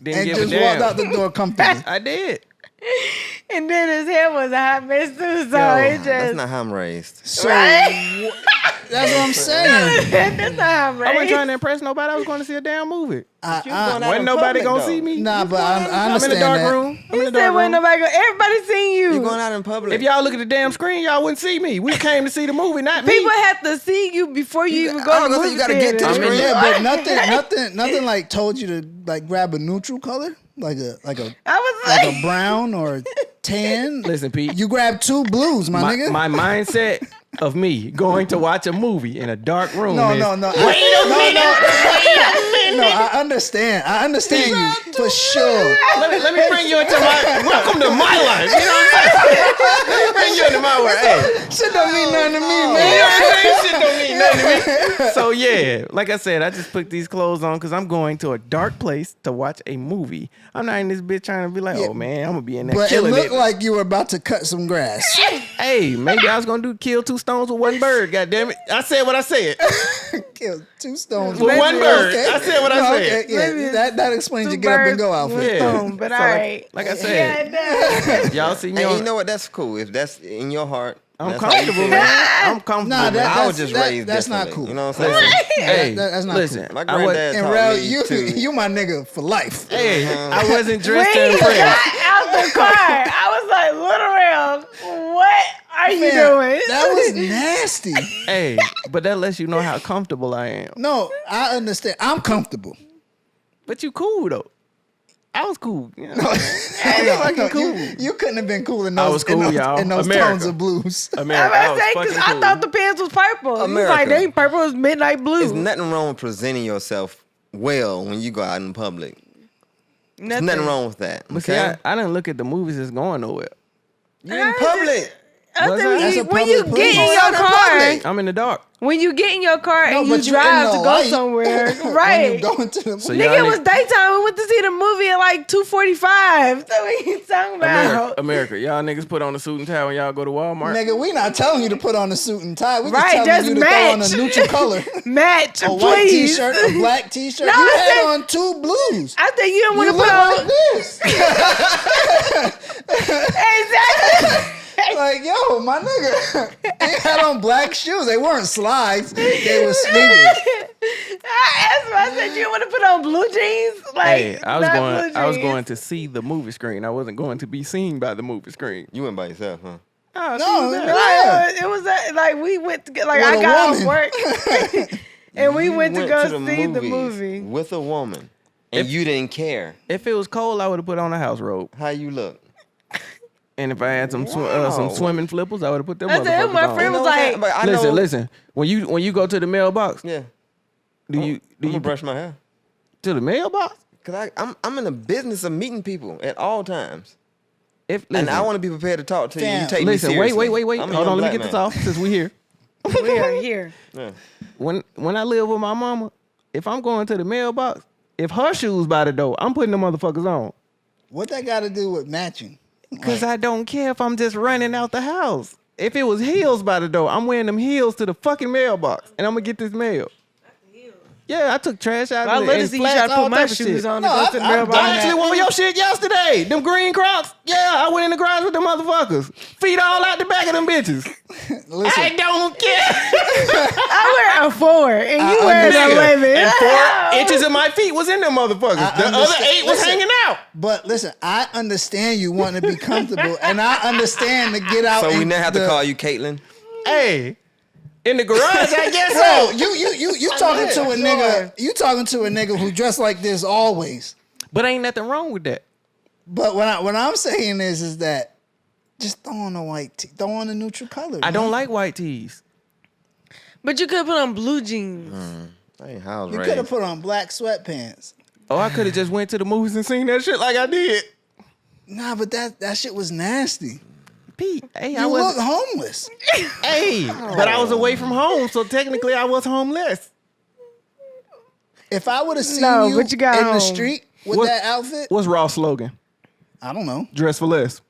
Didn't And give just a damn. walked out the door comfortably. I did. And then his hair was a hot mess too. So Yo, it just. That's not how I'm raised. So Right? that's what I'm saying. That's not how I'm I wasn't raised. trying to impress nobody. I was going to see a damn movie. in Wasn't nobody public, gonna though. see me. Nah, but I I'm in understand the dark that. room. I'm He in the said dark when room. nobody go, everybody seen you. You're going out in public. If y'all look at the damn screen, y'all wouldn't see me. We came to see the movie, not me. People have to see you before you even go to the movie you gotta get to the theater. screen. Yeah, but nothing like told you to like grab a neutral color, like a I was like like, a brown or a tan. Listen, Pete. You grab 2 blues, my nigga. My mindset of me going to watch a movie in a dark room No, is, no. wait a minute. No, I understand. I understand you for sure. Let me bring you into my welcome to my life. You know what I'm saying? Let me bring you into my world. Hey, Shit don't mean nothing to me, you know man. what I'm saying? Shit don't mean nothing to me. So yeah, like I said, I just put these clothes on because I'm going to a dark place to watch a movie. I'm not in this bitch trying to be like, oh man, I'm gonna be in there But it killing looked it. like you were about to cut some grass. Hey, maybe I was gonna kill 2 stones with 1 bird. God damn it! I said what I said. Kill 2 stones With 1 bird. Okay. I said what I No, said. okay, yeah, Maybe that explains two your get up and go birds, outfit. Yeah. Boom, but So all right. like I said, Yeah, y'all see me And on. you know what? That's cool. If that's in your heart, I'm that's how you comfortable, feel. man. I'm comfortable. Nah, man. that- I was just That's- raised that's not differently. cool. You know what I'm saying? Hey, that's not listen. cool. My I was- granddad And taught Rell, me you to. you my nigga for life. Hey, I wasn't dressed to When he impress. got out the car, I was like, Little Rell, what are you Man, doing? that was nasty. Hey, but that lets you know how comfortable I am. No, I understand. I'm comfortable. But you cool though. I was cool. You know? No, fucking no, cool. You couldn't have been cool in I those, was cool, in those, y'all. in those America. tones of blues. America, I I was was saying, fucking because I cool. thought the pants was purple. He was America. like, they ain't purple, it's midnight blue. There's nothing wrong with presenting yourself well when you go out in public. There's nothing wrong with that. But see, Okay? I didn't look at the movies that's going nowhere. You're in public. I Was said, I? That's a when you public get in place. your Out in car, public. I'm in the dark. when you get in your car No, and you but you drive in to the go light. somewhere, When right? you going to the So movie. y'all Nigga, it was niggas- daytime. We went to see the movie at like 2:45. So what you talking about? America, y'all niggas put on a suit and tie when y'all go to Walmart. Nigga, we not telling you to put on a suit and tie. We just Right, telling just you to throw on match. a neutral color. Match, A white please. t-shirt, a black t-shirt. No, you I had said- on 2 blues. I think you don't You want to look put on. like this. Exactly. Like, yo, my nigga. They had on black shoes. They weren't slides. They were sneakers. That's why I said you don't want to put on blue jeans. Like, Hey, I was not going. blue I was jeans. going to see the movie screen. I wasn't going to be seen by the movie screen. You went by yourself, huh? Oh, No, she was there. no. Like, it was like we went to like With I a got off woman. work and we You went to go the see the movies movie. with a woman, and you didn't care If it was cold, I would have put on a house robe. how you look. And if I had some Wow. some swimming flippers, I would have put them I said, motherfuckers my on. friend was You know what I'm like, saying? But I listen, know, listen. When you go to the mailbox, Yeah. do you I'm gonna brush my hair? to the mailbox? Cause I'm in the business of meeting people at all times, If and listen, I want to be prepared to talk to you. Damn. You take listen, me wait, seriously. wait. I'm a Hold young on, let me black get this man. off since we here. we are here. Yeah. When I live with my mama, if I'm going to the mailbox, if her shoes by the door, I'm putting the motherfuckers on. What that got to do with matching? Cause I don't care if I'm just running out the house. if it was heels by the door, I'm wearing them heels to the fucking mailbox, and I'm gonna get this mail. Yeah, I took trash out I of it. love to and see you flats, try to all put my type of shoes shit. on No, to go to the I- mailbox. I actually wore your shit yesterday. Them green Crocs. Yeah, I went in the garage with them motherfuckers. Feet all out the back of them bitches. Listen, I don't care. I wear a 4 and you wear an Nigga, 11. and 4 inches of my feet was in them motherfuckers. The other understand. 8 was Listen. hanging out. but listen, I understand you wanting to be comfortable, and I understand to get out. So we and now have to the- call you Caitlin. Hey, in the garage, I guess Bro, so. you talking to a nigga? You talking to a nigga who dressed like this always? But ain't nothing wrong with that. But what I'm saying is that just throw on a white tee, throw on a neutral color. I man. don't like white tees. But you could put on blue jeans. Hey, how's You Ray? could have put on black sweatpants. Oh, I could have just went to the movies and seen that shit like I did. Nah, but that shit was nasty. Pete, hey, You look homeless. Hey, but I was away from home, so technically I was homeless. If I would have seen No, you but you got in the home. street with What- that outfit, What's Raw's slogan? I don't know. Dress for less.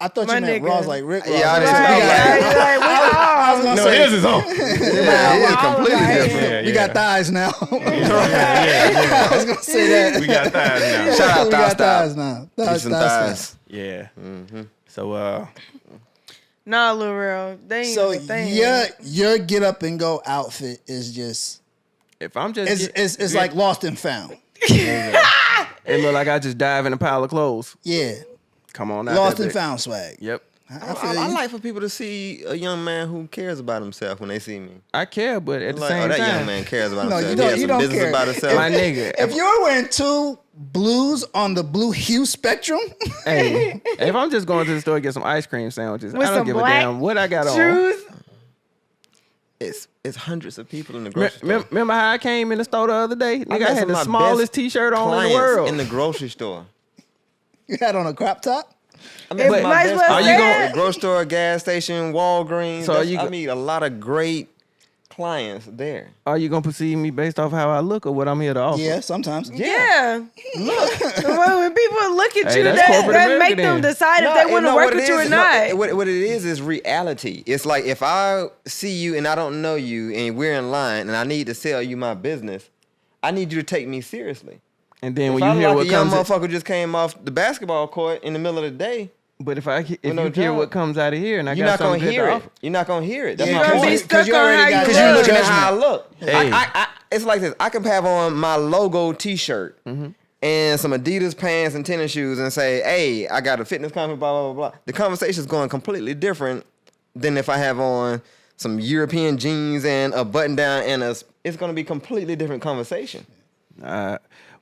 I thought My you meant nigga. Ross like Rick Ross. Yeah, I didn't Right, know. right, I was gonna No, say, his is on. Yeah, it is completely different. we got thighs now. I was gonna say that. We got thighs now. Shout out we Thigh got Style. thighs now. Get Thighs, some thighs, thighs. Yeah. Mm-hmm. So, Nah, Lil Rel. They ain't So no thing. your get up and go outfit is just if I'm just... it's like lost and found. It look like I just dive in a pile of clothes. Yeah, Come on out. lost that and bitch. found swag. Yep. I feel I you. like for people to see a young man who cares about himself when they see me. I care, but at the Like, same that time... young man cares about No, himself. you He don't- has you some don't business care. about himself. My nigga. If you're wearing two blues on the blue hue spectrum, Hey, if I'm just going to the store to get some ice cream sandwiches, With I don't some give a black damn what I got on. shoes. It's hundreds of people in the grocery store. Remember how I came in the store the other day? Nigga, I met had some the of my smallest best T-shirt on in the clients world. in the grocery store. you had on a crop top. I mean, But- my might as best well clients say at it. the grocery store, gas station, Walgreens. So That's- you I go- mean, a lot of great clients there. Are you gonna perceive me based off how I look or what I'm here to offer? Yeah, sometimes. Yeah. Look. when people look at Hey, you, that's that corporate America make them then. decide if they want to work with you or not. What it is reality. It's like if I see you and I don't know you and we're in line and I need to sell you my business, I need you to take me seriously. And then If when I you hear like what a young comes, motherfucker just came off the basketball court in the middle of the day, but if no you hear job. what comes out of here, and I you're got not gonna something good hear to it. offer, You're not gonna hear it. That's You're my gonna be point. stuck you on already how got you Because you're look. looking at judgment. how I look. Hey. It's like this. I can have on my logo T-shirt and some Adidas pants and tennis shoes and say, "Hey, I got a fitness company." Blah blah blah blah. The conversation is going completely different than if I have on some European jeans and a button down and it's going to be completely different conversation.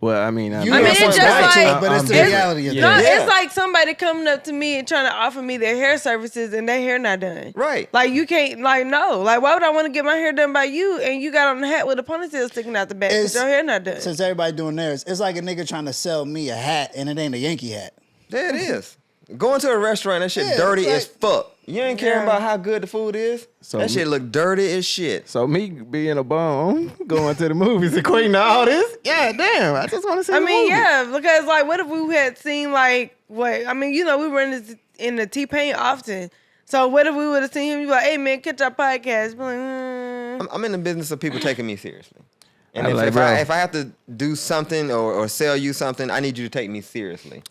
well, I mean, I mean, it's just like but it's the different. reality of Yeah. No, it. Yeah. it's like somebody coming up to me and trying to offer me their hair services and their hair not done. Right. Like you can't, like no, like why would I want to get my hair done by you and you got on the hat with a ponytail sticking out the back because your hair not done. Since everybody doing theirs, it's like a nigga trying to sell me a hat and it ain't a Yankee hat. There it is. Going to a restaurant, that shit Yeah, dirty like- as fuck. You ain't caring about how good the food is. So that shit look dirty as shit. So me being a bum, going to the movies, equating to all this, yeah, damn, I just want to see. I the mean, movie. yeah, because like, what if we had seen like what? I mean, you know, we run in the T-Pain often. So what if we would have seen him? You like, hey man, catch our podcast. Be like, I'm in the business of people taking me seriously. And I'm like, if bro. I have to do something or sell you something, I need you to take me seriously.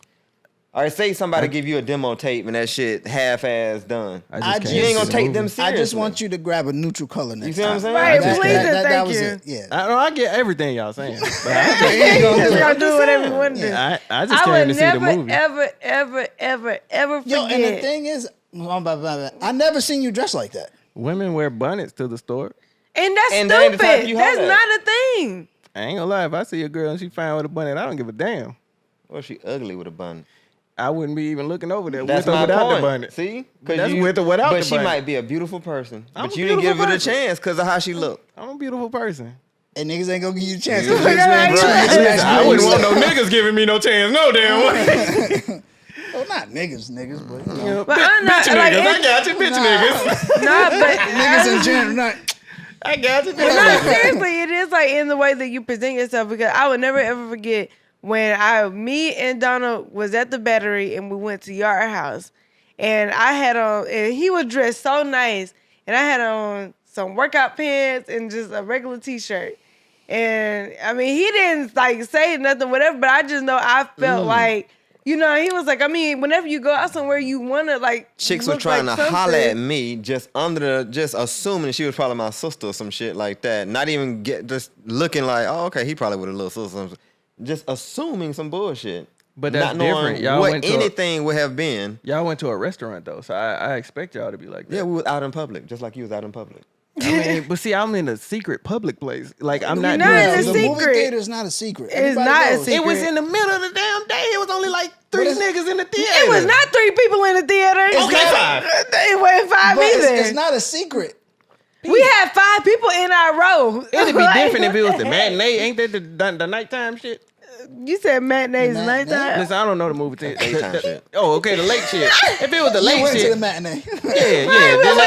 All right, say somebody give you a demo tape and that shit half-ass done. I just You ain't gonna can't see the take them movie. seriously. I just want you to grab a neutral color next You see what I'm time. saying? Right, I just- please and that thank was you. it. Yeah. I get everything y'all saying. But I You ain't gonna do We're it. gonna do whatever we want to do. I just I came would to see the never, movie. ever Yo, forget. and the thing is, I never seen you dressed like that. Women wear bonnets to the store. And that's And that ain't the type stupid. you That's holler at. not a thing. I ain't gonna lie, if I see a girl and she fine with a bonnet, I don't give a damn. Or she ugly with a bun. I wouldn't be even looking over there That's with or my without point. the bonnet. See? That's with or without But the she bonnet. might be a beautiful person. I'm But a you didn't give beautiful her the person. chance because of how she looked. I'm a beautiful person. And niggas ain't gonna give you a chance. Yeah. 'cause you just wearing two Right. mismatched I wouldn't clothes. want no niggas giving me no chance, no damn way. Well, not niggas, but you know. But I'm not Bitch like niggas, I it's, got you, bitch niggas. nah, but Niggas in general, not. I got you, But bitch no, niggas. seriously, it is like in the way that you present yourself because I would never ever forget when me and Donna was at the Battery and we went to Yard House and I had on, and he was dressed so nice, and I had on some workout pants and just a regular t-shirt. And I mean, he didn't like say nothing, whatever, but I just know I felt like, you know, he was like, I mean, whenever you go out somewhere, you want to like. Chicks were trying to holler at me just assuming she was probably my sister or some shit like that. Not even just looking like, oh, okay, he probably with a little sister. Or something. Just assuming some bullshit. But that's not knowing different. Y'all what went to anything would have been. Y'all went to a restaurant though, so I expect y'all to be like that. Yeah, we was out in public, just like you was out in public. I mean, but see, I'm in a secret public place. Like I'm not You're doing not in a some- The movie secret. theater is not a secret. It's Everybody not a knows. secret. It was in the middle of the damn day. It was only like 3 But it's- niggas in the theater. It was not 3 people in the theater. Okay, 5. It wasn't 5 But either. it's not a secret. We had 5 people in our row. It'd be Like, different if it was the matinee. Ain't that the nighttime shit? You said matinees The nighttime. Listen, I don't know the movie. Daytime shit. Oh, okay, the late shit. If it was the You late went to shit, the matinee. yeah. Then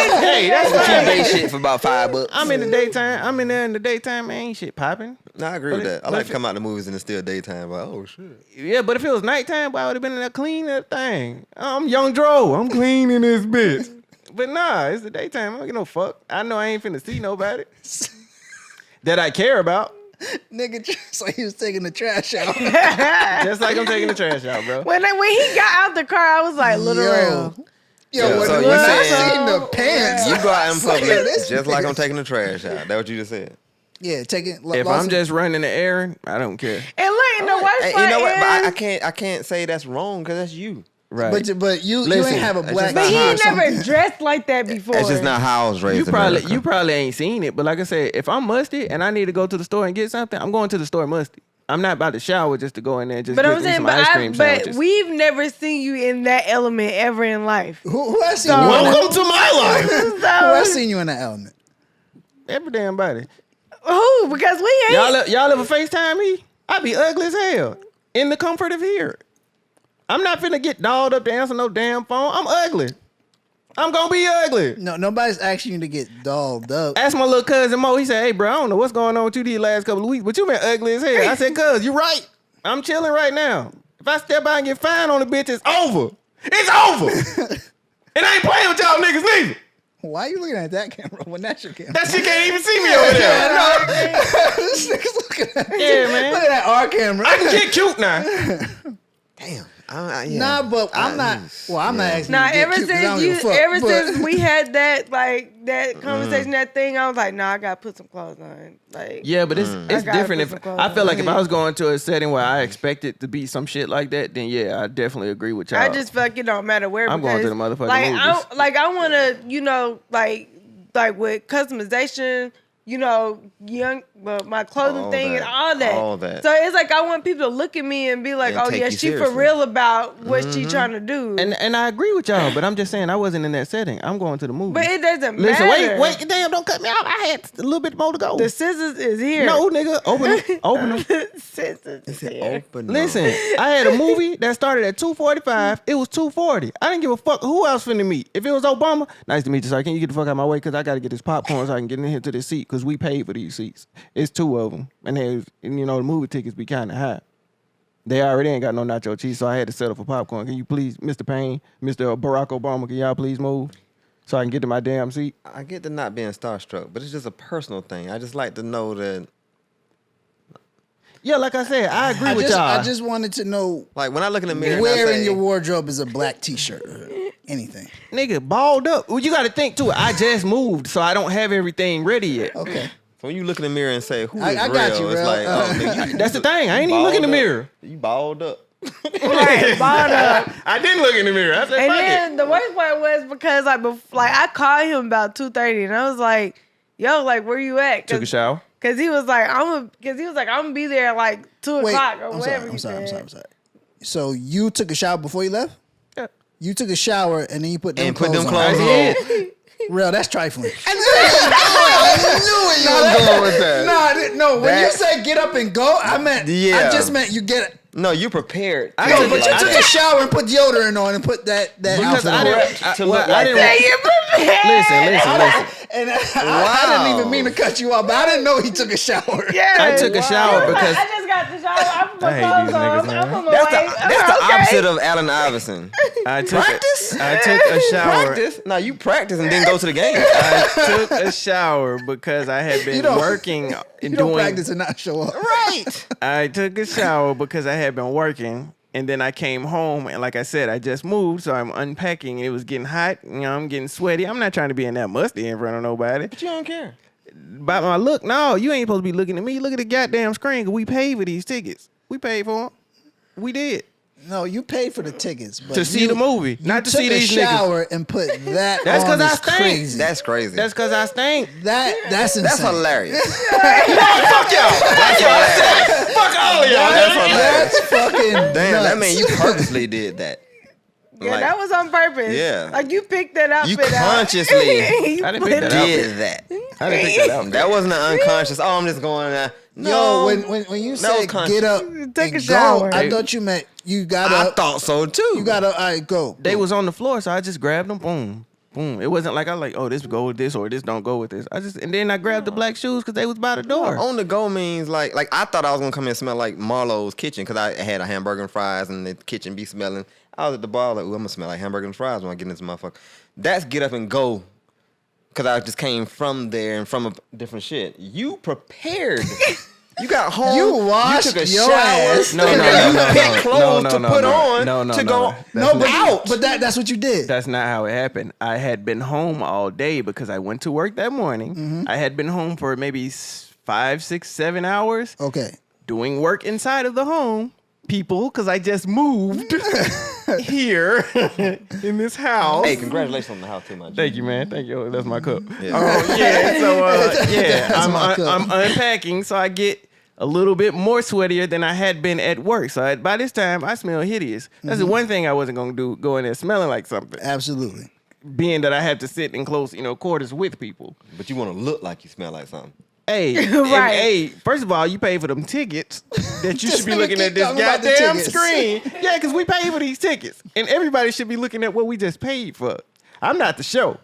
that's Cheap fine. day shit for about $5. I'm in the daytime. I'm in there in the daytime. Man, ain't shit popping. No, I agree with that. I like to come out the movies and it's still daytime. Like, oh shit. Yeah, but if it was nighttime, boy, I would have been in there cleaning that thing. I'm Young Dro. I'm cleaning this bitch. But nah, it's the daytime. I don't give no fuck. I know I ain't finna see nobody that I care about. Nigga, just like he was taking the trash out. Just like I'm taking the trash out, bro. When he got out the car, I was like, Little Rell. Yo, Yeah, when, so when you I saying- seen the pants, You go out in public this just like I'm nigga- taking the trash out. That what you just said? Yeah, taking. If I'm just running the errand, I don't care. And look, and the worst Hey, part you know what? But is, I can't say that's wrong because that's you. Right. but you Listen, ain't have a that's black. just but not he how ain't never dressed like that before. That's just not how I was raised. You probably ain't seen it, but like I said, if I'm musty and I need to go to the store and get something, I'm going to the store musty. I'm not about to shower just to go in there and just But get I'm me saying, some ice cream but sandwiches. we've never seen you in that element ever in life. Who has seen you? In that, Welcome to my life. who has seen you in that element? Every damn body. Who? Because we ain't. Y'all ever FaceTime me? I be ugly as hell in the comfort of here. I'm not finna get dolled up to answer no damn phone. I'm ugly. I'm gonna be ugly. No, nobody's asking you to get dolled up. Ask my little cousin Mo. He said, "Hey, bro, I don't know what's going on with you these last couple of weeks, but you been ugly as hell." I said, "Cuz, you right. I'm chilling right now. If I step out and get fined on the bitch, it's over. It's over. And I ain't playing with y'all niggas neither. Why are you looking at that camera when that's your camera? That shit can't even see me over there. This nigga's looking at. Yeah, man. Look at that our camera. I can get cute now. Damn. Nah, but I'm not. Well, I'm not asking. Nah, you to get ever cute 'cause I don't since give a fuck, but- since we had that conversation, that thing, I was like, nah, I gotta put some clothes on. Like, Yeah, but it's I gotta different. put If some clothes I feel on. like if I was going to a setting where I expected to be some shit like that, then yeah, I definitely agree with y'all. I just feel like it don't matter where. I'm going to the because, motherfucking like, movies. I want to, like with customization, but my clothing All thing that. and all that. All that. So it's like I want people to look at me and be like, And oh take yeah, you she for seriously. real about what she trying to do. and I agree with y'all, but I'm just saying I wasn't in that setting. I'm going to the movie. but it doesn't Listen, matter. wait, damn, don't cut me out. I had a little bit more to go. The scissors is here. No, nigga, open them. Scissors is here. Open Listen, I had a movie that started at 2:45. It was 2:40. I didn't give a fuck who else finna meet. If it was Obama, nice to meet you, sir. Can you get the fuck out of my way? Because I got to get this popcorn so I can get in here to this seat because we paid for these seats. It's 2 of them. And the movie tickets be kind of high. They already ain't got no nacho cheese, so I had to settle for popcorn. Can you please, Mr. Payne, Mr. Barack Obama, can y'all please move so I can get to my damn seat? I get to not being starstruck, but it's just a personal thing. I just like to know that, Yeah, like I said, I agree with y'all. I just wanted to know like, when I look in the mirror, and I where in say, your wardrobe is a black T-shirt. Anything. Nigga, balled up. Well, you got to think, too. I just moved, so I don't have everything ready yet. Okay. So when you look in the mirror and say, "Who is I got real?" you, It's Rell. like, oh, nigga, That's the thing. I ain't even looking in the mirror. You balled up. Right, bought up. I didn't look in the mirror. I said, And fuck then it. the worst part was because I called him about 2:30 and I was like, yo, like where you at? Took a shower. Cause he was like, I'm gonna be there like 2 Wait, o'clock or I'm whatever. sorry. So you took a shower before you left? Yeah. You took a shower and then you put them And put clothes them on. clothes on. Real, that's trifling. I knew where you was going with that. No, when you That- said get up and go, I just meant you get. No, you prepared. I No, took- but you I took a shower and put deodorant on and put that Because outfit I on. didn't. To look I like didn't. Say you prepared. Listen. And I Wow. didn't even mean to cut you off, but I didn't know he took a shower. Yeah. I took a shower because I just got the shower. I put my I hate clothes these on. niggas, I'm man. on my That's way. the opposite of Allen Iverson. I took Practice? I took a shower. Practice? No, you practice and then go to the game. I took a shower because I had been working You and don't doing. practice and not show up. Right. I took a shower because I had been working, and then I came home, and like I said, I just moved, so I'm unpacking, and it was getting hot. I'm getting sweaty. I'm not trying to be in that musty in front of nobody. But you don't care. About my look, no, you ain't supposed to be looking at me. Look at the goddamn screen, because we paid for these tickets. We paid for them. We did. No, you paid for the tickets, but To see the movie, not to see these niggas. Took a niggas. shower and put that That's on 'cause I is stink. crazy. That's crazy. That's because I stink. That's insane. That's hilarious. Fuck y'all. That's hilarious. Fuck all of y'all. That's hilarious. That's fucking Damn, that nuts. mean you purposely did that. Yeah, Like, that was on purpose. Yeah. Like you picked that outfit You consciously You I didn't put pick that it- outfit. did that. I didn't pick that out. That wasn't an unconscious. Oh, I'm just going. No, Yo, when you That said was conscious. get up, Take and a shower. Go, I thought you meant you got I up. thought so too. You got up. All right, go. They was on the floor, so I just grabbed them. Boom, boom. It wasn't like I was like, oh, this go with this or this don't go with this. And then I grabbed the black shoes because they was by the door. On the go means like I thought I was gonna come in and smell like Marlowe's kitchen because I had a hamburger and fries and the kitchen be smelling. I was at the bar like, ooh, I'm gonna smell like hamburger and fries when I get in this motherfucker. That's get up and go because I just came from there and from a different shit. You prepared. You got home. You washed You took a your shower. ass. No, and no, then no, you no, picked no, clothes no, to no, put no. on No, no, to no, go no. No, but out. that's what you did. That's not how it happened. I had been home all day because I went to work that morning. Mm-hmm. I had been home for maybe 5, 6, 7 hours Okay. doing work inside of the home. People, because I just moved here in this house. Hey, congratulations on the house too, my G. Thank you, man. Thank you. That's my cup. Yeah. Oh, yeah. So, yeah, That's my cup. I'm unpacking, so I get a little bit more sweatier than I had been at work. So by this time, I smell hideous. That's the one thing I wasn't going to do, go in there smelling like something. Absolutely. Being that I had to sit in close, quarters with people. But you want to look like you smell like something. Hey, Right. hey, first of all, you pay for them tickets that you This should be nigga looking keep at this talking about the goddamn tickets. screen. Yeah, because we pay for these tickets. And everybody should be looking at what we just paid for. I'm not the show.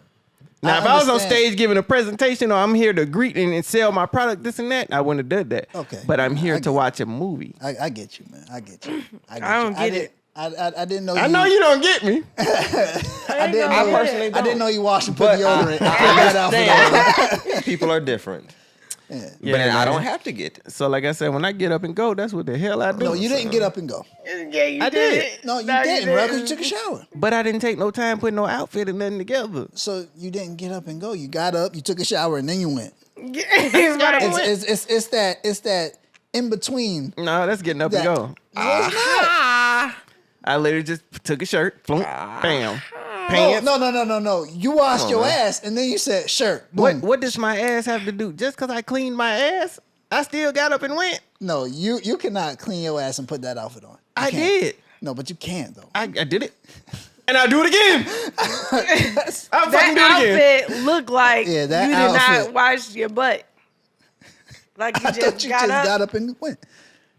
Now, if I was on understand. stage giving a presentation or I'm here to greet and sell my product, this and that, I wouldn't have done that. Okay. But I'm here I to get watch a movie. I get you, man. I get you. I don't get it. I didn't know. I know you don't get me. I didn't I know. personally I don't. didn't know you washed and put But deodorant. I understand. People are different. Yeah. But I man. don't have to get it. So like I said, when I get up and go, that's what the hell I do. No, you didn't get up and go. Yeah, you I did. it. No, you didn't, bro, because you took a didn't. shower. But I didn't take no time putting no outfit and nothing together. So you didn't get up and go. You got up, you took a shower, and then you went. Right. It's that in between. No, that's getting up and That- go. No, it's not. I literally just took a shirt, flunk, bam, pants. No. You washed your ass, and then you said shirt. Boom. What does my ass have to do? Just because I cleaned my ass, I still got up and went. No, you cannot clean your ass and put that outfit on. You I can't. did. No, but you can though. I did it. And I do it again. I fucking do it That again. outfit looked like Yeah, that you did outfit. not wash your butt. Like you I just thought you got just up. got up and went.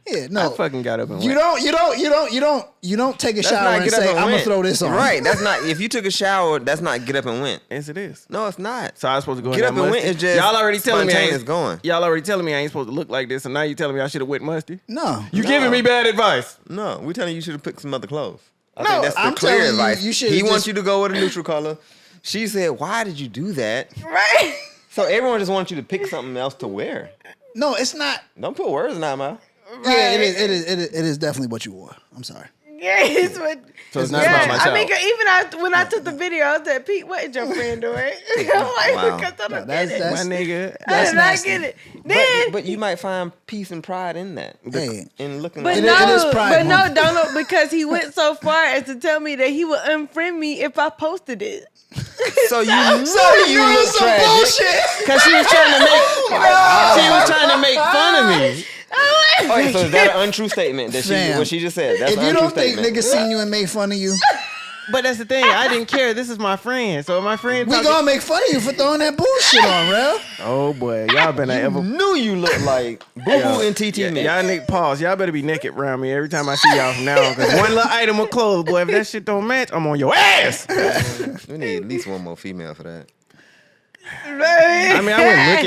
Yeah, no. I fucking got up and You went. don't take a That's shower not and get up say, and I'm gonna went. throw this on. Right. That's not. If you took a shower, that's not get up and went. Yes, it is. No, it's not. So I was supposed to go Get in up that and went musty? is just Y'all already telling me I spontaneous ain't going. Y'all already telling me I ain't supposed to look like this, and now you telling me I should have went musty. No. You giving me bad advice. No, we're telling you should have picked some other clothes. I No, think that's the I'm clear telling you, advice. you should He just- wants you to go with a neutral color. She said, "Why did you do that?" Right. So everyone just wants you to pick something else to wear. No, it's not. Don't put words in my mouth. Yeah, it is definitely what you wore. I'm sorry. Yeah, it's what. So it's not about myself. I mean, when I took the video, I said, "Pete, what is your friend doing?" I'm like, Wow. because I No, don't that's- get it. that's- My nigga. I that's did not nasty. get it. Then, But you might find peace and pride in that. Hey. In looking but like It is no, Pride but no, Month. don't because he went so far as to tell me that he would unfriend me if I posted it. So you know you doing look some tragic. bullshit. Cause she was trying to make fun of me. Oh, wait, so is that an untrue statement that Fam, what she just said? That's If an you untrue don't think statement. niggas seen you and made fun of you, But that's the thing. I didn't care. This is my friend. So my friend. we talking- gonna make fun of you for throwing that bullshit on, Rell. Oh boy, y'all better ever. knew you look like Boo Boo and TT Yeah, mix. y'all nigga, pause. Y'all better be naked around me every time I see y'all from now on. Cause one little item of clothes, boy, if that shit don't match, I'm on your ass. We need at least one more female for that. I mean,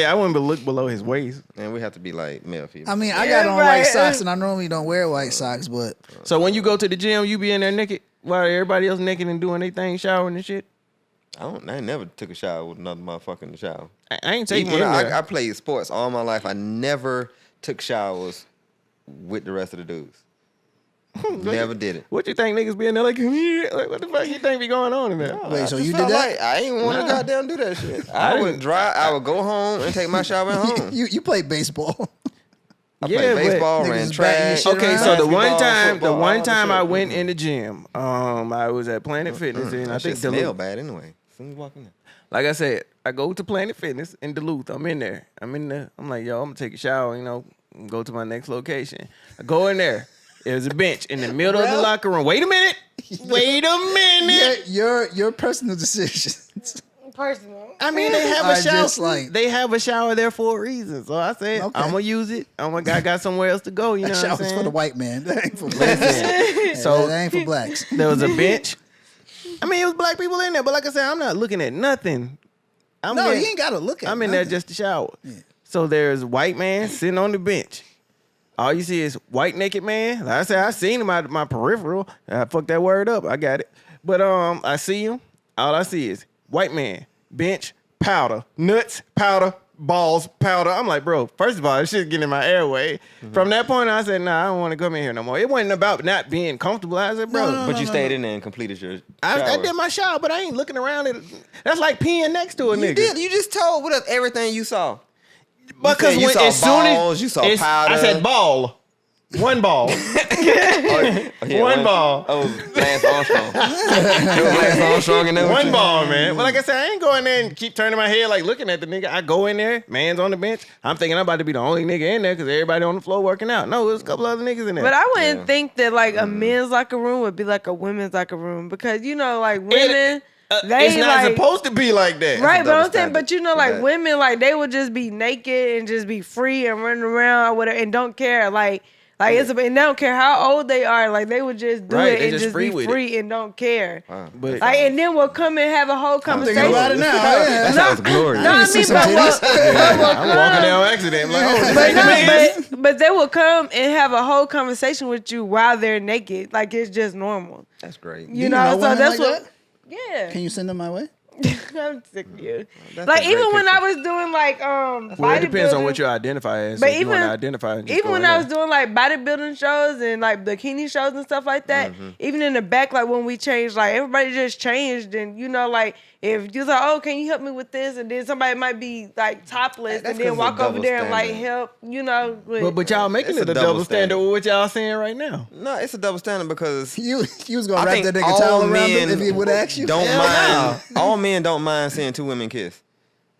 I wouldn't look below his waist. And we have to be like male female. I mean, I Yeah, got on right. white socks, and I normally don't wear white socks, but So when you go to the gym, you be in there naked. while everybody else naked and doing their thing, showering and shit? I never took a shower with another motherfucker in the shower. I ain't taking Even when it. I played sports all my life, I never took showers with the rest of the dudes. Never did it. What you think niggas be in there like, come here? Like, what the fuck you think be going on in there? Wait, so I you just did felt that? like I ain't want to goddamn do that shit. I would go home and take my shower at home. You played baseball. I played baseball, Niggas ran is batting your track. shit Okay, around. so the one basketball, time football, all the I shit. went in the gym, I was at Planet Fitness, and I That think shit smell Duluth. bad anyway. As soon as you walk in there. Like I said, I go to Planet Fitness in Duluth. I'm in there. I'm like, yo, I'm gonna take a shower, and go to my next location. I go in there. There's a bench in the middle of the locker room. Wait a minute. Wait a minute. Your personal decisions. Personal. I mean, they have a I shower. just like- They have a shower there for a reason. So I said, Okay. I'm gonna use it. I got somewhere else to go. You know That what I'm shower's saying? for the white man. That ain't for blacks. So that ain't for blacks. there was a bench. I mean, it was black people in there, but like I said, I'm not looking at nothing. You ain't gotta look at. I'm in there just to shower. So there's a white man sitting on the bench. All you see is white naked man. Like I said, I seen him out of my peripheral. I fucked that word up. I got it. But I see him. All I see is white man, bench, powder, nuts, powder, balls, powder. I'm like, bro, first of all, this shit's getting in my airway. From that point, I said, nah, I don't want to come in here no more. It wasn't about not being comfortable. I said, bro. But you stayed in there and completed your I shower. did my shower, but I ain't looking around it. That's like peeing next to a You nigga. did. You just told what up everything you saw. Because you when, saw as soon balls, as you saw I powder. said ball. One ball. One ball. Oh, Lance Armstrong. It was Lance Armstrong in there. with One you? ball, man. But like I said, I ain't going there and keep turning my head like looking at the nigga. I go in there, man's on the bench. I'm thinking I'm about to be the only nigga in there because everybody on the floor working out. No, there's a couple other niggas in there. But I wouldn't think that like a men's locker room would be like a women's locker room because like women, they it's not like supposed to be like that. right. But double I'm saying, standard but for like that. women, like they would just be naked and just be free and running around or whatever and don't care like and they don't care how old they are. Like they would just do Right, it they and just just free be with free and don't care. But Like and then we'll come and have a whole I'm conversation. thinking about it now. Yeah. That sounds glorious. No, I see mean, some but titties. I'm walking there on accident. I'm like, oh, this But ain't the man. but they will come and have a whole conversation with you while they're naked. Like it's just normal. That's great. You you know, know so women that's like what. that? Yeah, Can you send them my way? I'm sick of you. That's Like a great even when I picture. was doing like Well, it depends on bodybuilding- what you identify as. But So if you want even- to identify, just even go when in I there. was doing like bodybuilding shows and like bikini shows and stuff like that, even in the back, like when we changed, like everybody just changed, and like if you thought, oh, can you help me with this, and then somebody might be like topless, That's and then 'cause walk of over there and like double help, with, But y'all making It's it a a double double standard standard. with what y'all saying right now. No, it's a double standard because You was gonna I wrap think that nigga all towel around him men if he would ask you. don't Hell mind. All men don't mind seeing two women kiss.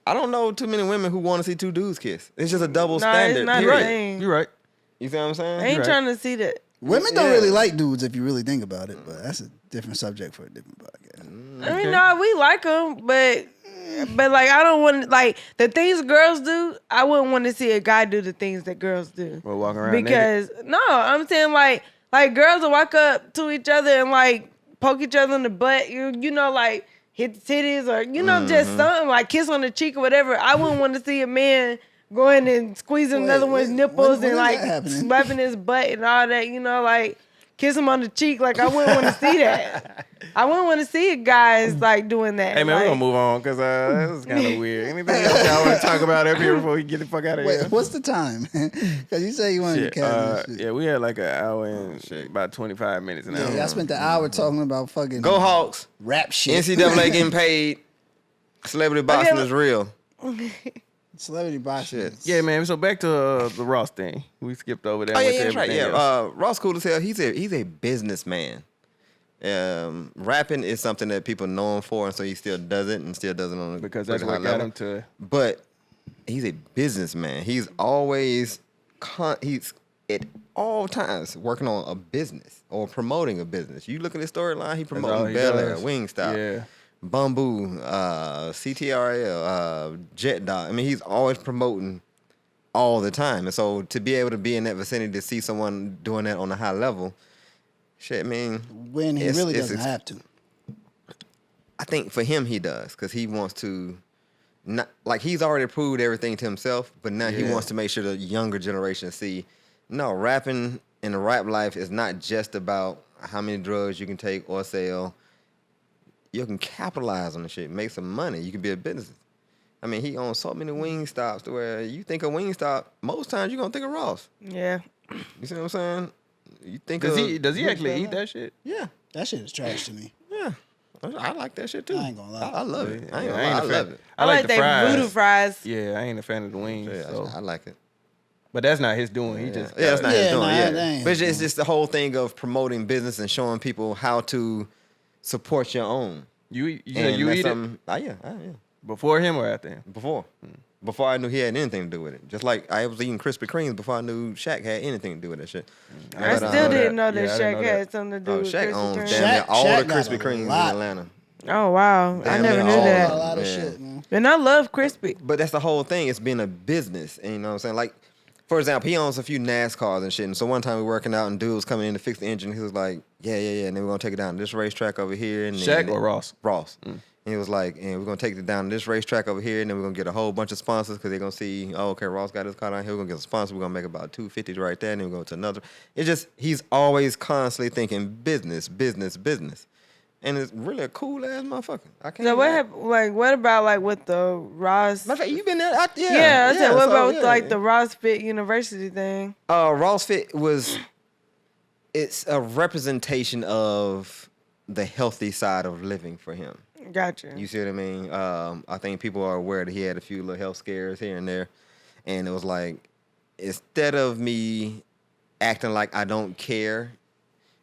I don't know too many women who want to see two dudes kiss. It's just a double Nah, it's standard. not period. a thing. You're right. You see what I'm saying? I ain't right. trying to see that. Women don't Yeah. really like dudes if you really think about it, but that's a different subject for a different podcast. I mean, no, we like them, but like I don't want like the things girls do. I wouldn't want to see a guy do the things that girls do. Well, walking around naked. Because no, I'm saying like girls will walk up to each other and like poke each other in the butt. You know, like hit the titties or just something like kiss on the cheek or whatever. I wouldn't want to see a man going and squeezing another one's nipples when and is like that happening? slapping his butt and all that. Like kiss him on the cheek. Like I wouldn't want to see that. I wouldn't want to see guys like doing that. Hey man, like, we're gonna move on because this is kind of weird. Anything else y'all want to talk about up here before we get the fuck out of here? Wait, what's the time? Because you say you wanted Shit, to catch this shit. yeah, we had like an hour and about 25 minutes an hour. Yeah, I spent the hour talking about fucking Go Hawks. rap shit. NCAA getting paid. Celebrity boxing is real. Celebrity boxing. Yeah, man. So back to the Ross thing. We skipped over that. Oh went yeah, to that's right. everything Yeah, else. Ross cool as hell. He's a businessman. Rapping is something that people know him for, and so he still does it and still does it on a Because that's pretty what high got level. him to. But he's a businessman. He's always he's at all times working on a business or promoting a business. You look at his storyline, he all promoting he Bel Air, does. Wingstop, Yeah. Bamboo, CTRL, Jet Dog. I mean, he's always promoting all the time. And so to be able to be in that vicinity to see someone doing that on a high level, shit, I mean, When he it's- really it's doesn't have to. I think for him he does because he wants to not like he's already proved everything to himself, but now he Yeah. wants to make sure the younger generation see no rapping in the rap life is not just about how many drugs you can take or sell. You can capitalize on the shit, make some money. You can be a business. I mean, he owns so many wing stops to where you think of wing stop, most times you're going to think of Ross. Yeah. You see what I'm saying? You think Does he actually eat that shit? Yeah. That shit is trash to me. Yeah. I like that shit too. I ain't gonna lie. I love it. I a fan. love it. I like the they fries. voodoo fries. Yeah, I ain't a fan of the wings. Yeah, so. I like it. But that's not his doing. He just it's not his doing. nah, Yeah, that ain't but his it's just the whole thing of promoting business and showing people how to support your own. You said you eat it Yeah. before him or after him? Before I knew he had anything to do with it. Just like I was eating Krispy Kremes before I knew Shaq had anything to do with that shit. I still didn't know that Yeah, I didn't Shaq know had that. something to do with Shaq Krispy owns Kreme. damn near all Shaq the got Krispy a Kremes in lot. Atlanta. Oh, wow. I Damn never near knew all A that. lot of Yeah. shit, man. And I love Crispy. But that's the whole thing. It's being a business. And you know what I'm saying? Like, for example, he owns a few NASCARs and shit. And so one time we were working out and dude was coming in to fix the engine. He was like, yeah. And then we're going to take it down to this racetrack over here. And Shaq then, or Ross? Ross. And he was like, and we're going to take it down to this racetrack over here. And then we're going to get a whole bunch of sponsors because they're going to see, oh, okay, Ross got his car down here. We're going to get a sponsor. We're going to make about $250 right there. And then we're going to another. It's just, he's always constantly thinking business. And it's really a cool ass motherfucker. I can't. So what happened? Like, what about like with the Ross? Matter of fact, you been there? Yeah, I said, what so, about with like the Ross Fit University thing? Ross Fit it's a representation of the healthy side of living for him. Gotcha. You see what I mean? I think people are aware that he had a few little health scares here and there. And it was like, instead of me acting like I don't care,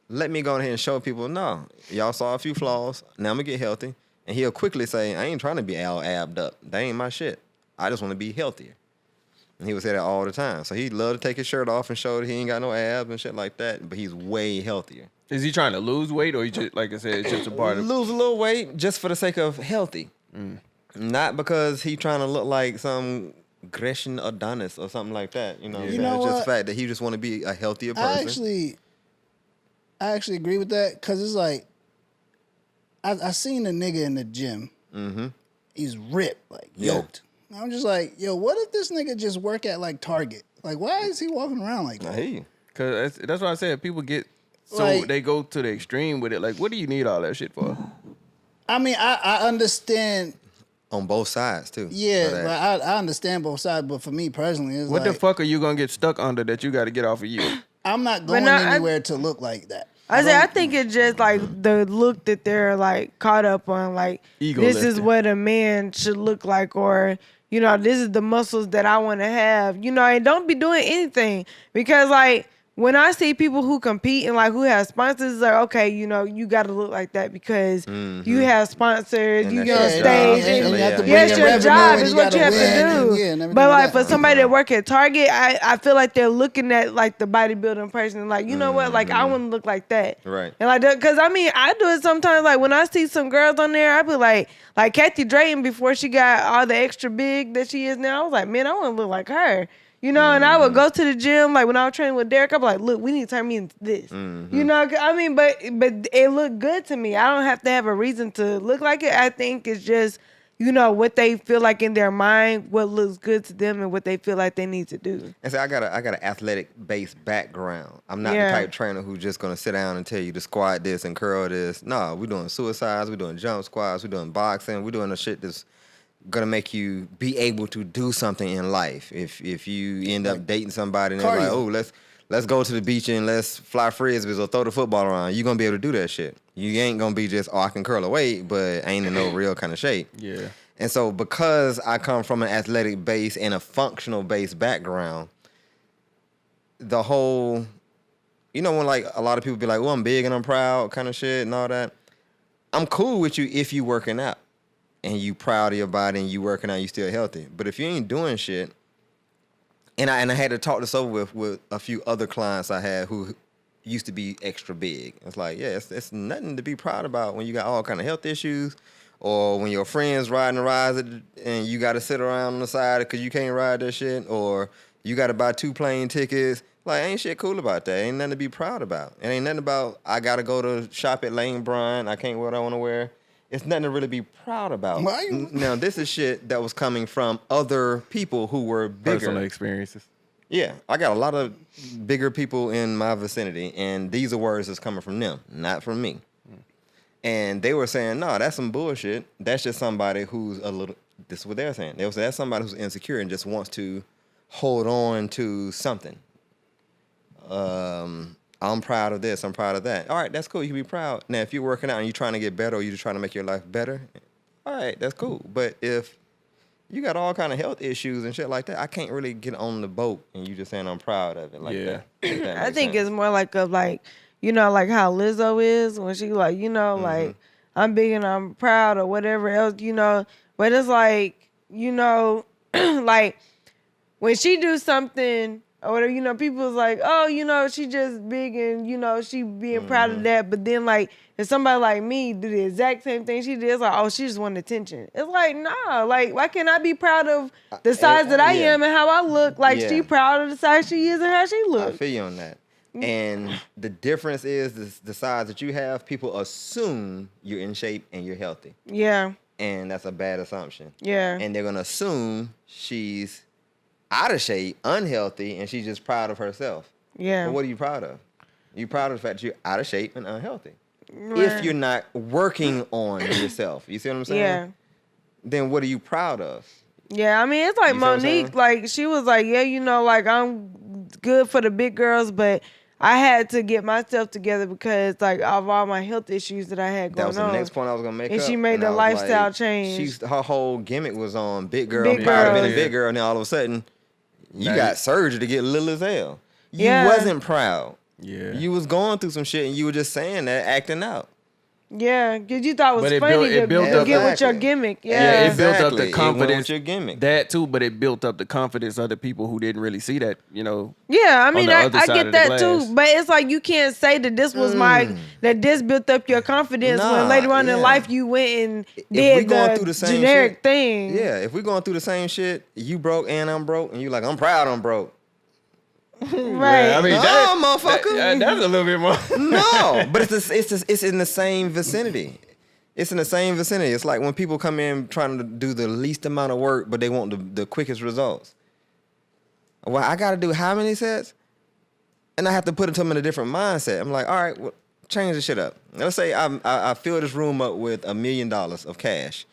let me go ahead and show people, no, y'all saw a few flaws. Now I'm going to get healthy. And he'll quickly say, I ain't trying to be all abbed up. That ain't my shit. I just want to be healthier. And he would say that all the time. So he'd love to take his shirt off and show that he ain't got no abs and shit like that. But he's way healthier. Is he trying to lose weight or he just, like I said, it's just a part of Lose a little weight just for the sake of healthy. Not because he trying to look like some Grecian Adonis or something like that. You know, You know it's just what? the fact that he just want to be a healthier person. I actually agree with that because it's like I seen a nigga in the gym. Mm-hmm. He's ripped, like Yeah. yoked. And I'm just like, yo, what if this nigga just work at like Target? Like, why is he walking around like I that? hear you. Because that's what I said. People get so Like- they go to the extreme with it. Like, what do you need all that shit for? I mean, I understand. On both sides too. Yeah, of that. like, I understand both sides, but for me personally, it's What like the fuck are you gonna get stuck under that you got to get off of you? I'm not going no, I- anywhere to look like that. I think it's just like the look that they're like caught up on. Like, Ego this is lifting. what a man should look like, or, you know, this is the muscles that I want to have, you know, and don't be doing anything because like, when I see people who compete and like who have sponsors, it's like, okay, you know, you got to look like that because you have sponsors, And you that's get on your stage, job. and And you have to bring yes, in your revenue job and is you what you gotta have win to and- do. yeah, and everything But like like that. for somebody that work at Target, I feel like they're looking at like the bodybuilding person, like, you know what, like I want to look like that, Right. And like, because I mean, I do it sometimes. Like when I see some girls on there, I be like Kathy Drayton before she got all the extra big that she is now. I was like, man, I want to look like her. You know, and I would go to the gym, like when I was training with Derek, I'd be like, look, we need to turn me into this. You know, I mean, but it looked good to me. I don't have to have a reason to look like it. I think it's just, you know, what they feel like in their mind, what looks good to them and what they feel like they need to do. And so I got an athletic based background. I'm not the type trainer who's just gonna sit down and tell you to squat this and curl this. No, we're doing suicides, we're doing jump squats, we're doing boxing, we're doing the shit that's gonna make you be able to do something in life. If you end up dating somebody and they're like, oh, let's go to the beach and let's fly frisbees or throw the football around, you're gonna be able to do that shit. You ain't gonna be just, oh, I can curl a weight, but ain't in no real kind of shape. Yeah. And so because I come from an athletic base and a functional based background, the whole, you know, when like a lot of people be like, oh, I'm big and I'm proud kind of shit and all that. I'm cool with you if you working out and you proud of your body and you working out, you still healthy. But if you ain't doing shit, and I had to talk this over with a few other clients I had who used to be extra big. It's like, yeah, it's nothing to be proud about when you got all kind of health issues, or when your friends riding the rides and you got to sit around on the side because you can't ride that shit, or you got to buy 2 plane tickets. Like, ain't shit cool about that. Ain't nothing to be proud about. It ain't nothing about, I got to go to shop at Lane Bryant. I can't wear what I want to wear. It's nothing to really be proud about. Why you- Now, this is shit that was coming from other people who were bigger. Personal experiences. Yeah, I got a lot of bigger people in my vicinity, and these are words that's coming from them, not from me. And they were saying, no, that's some bullshit. That's just somebody who's a little, this is what they're saying. They were saying that's somebody who's insecure and just wants to hold on to something. I'm proud of this, I'm proud of that. All right, that's cool, you can be proud. Now, if you're working out and you're trying to get better or you're just trying to make your life better, all right, that's cool. But if you got all kind of health issues and shit like that, I can't really get on the boat and you just saying I'm proud of it like that. If that I makes think sense. it's more like you know, like how Lizzo is when she like, you know, like I'm big and I'm proud or whatever else, you know. But it's like, you know, like when she do something or whatever, you know, people's like, oh, you know, she just big and, you know, she being proud of that. But then like if somebody like me do the exact same thing she did, it's like, oh, she just wanted attention. It's like, nah, like why can't I be proud of the size that I am and how I look? Like she proud of the size she is and how she look. I feel you on that. And the difference is the size that you have, people assume you're in shape and you're healthy. Yeah. And that's a bad assumption. Yeah. And they're going to assume she's out of shape, unhealthy, and she's just proud of herself. Yeah. But what are you proud of? You're proud of the fact that you're out of shape and unhealthy. Right. If you're not working on yourself, you see what I'm saying? Yeah. Then what are you proud of? Yeah, I mean, it's like You see what I'm Monique, saying? like, she was like, yeah, you know, like, I'm good for the big girls, but I had to get myself together because, like, of all my health issues that I had going on. That was the next point I was going to make And up. she made the I was lifestyle like, change. Her whole gimmick was on big girl, Big I'm proud of being a girls. big girl, and then all of a sudden, you Now got you- surgery to get little as hell. You Yeah. wasn't proud. Yeah. You was going through some shit, and you were just saying that, acting out. Yeah, because you thought it was But it funny built- it built to up- get with your Exactly. gimmick. Yeah, Yeah. it built up Exactly. the It went confidence. with your gimmick. That too, but it built up the confidence of the people who didn't really see that, you know. Yeah, I mean, the I other side get of the that glass. too, but it's like you can't say that this was that this built up your confidence Nah, when later on in yeah. life you went and If we did going the through the same generic shit, thing. Yeah, if we're going through the same shit, you broke and I'm broke, and you like, I'm proud I'm broke. Right. I mean, No, motherfucker. that's a little bit more. No, but it's in the same vicinity. It's in the same vicinity. It's like when people come in trying to do the least amount of work, but they want the quickest results. Well, I got to do how many sets? And I have to put them in a different mindset. I'm like, all right, well, change the shit up. Let's say I fill this room up with $1 million of cash.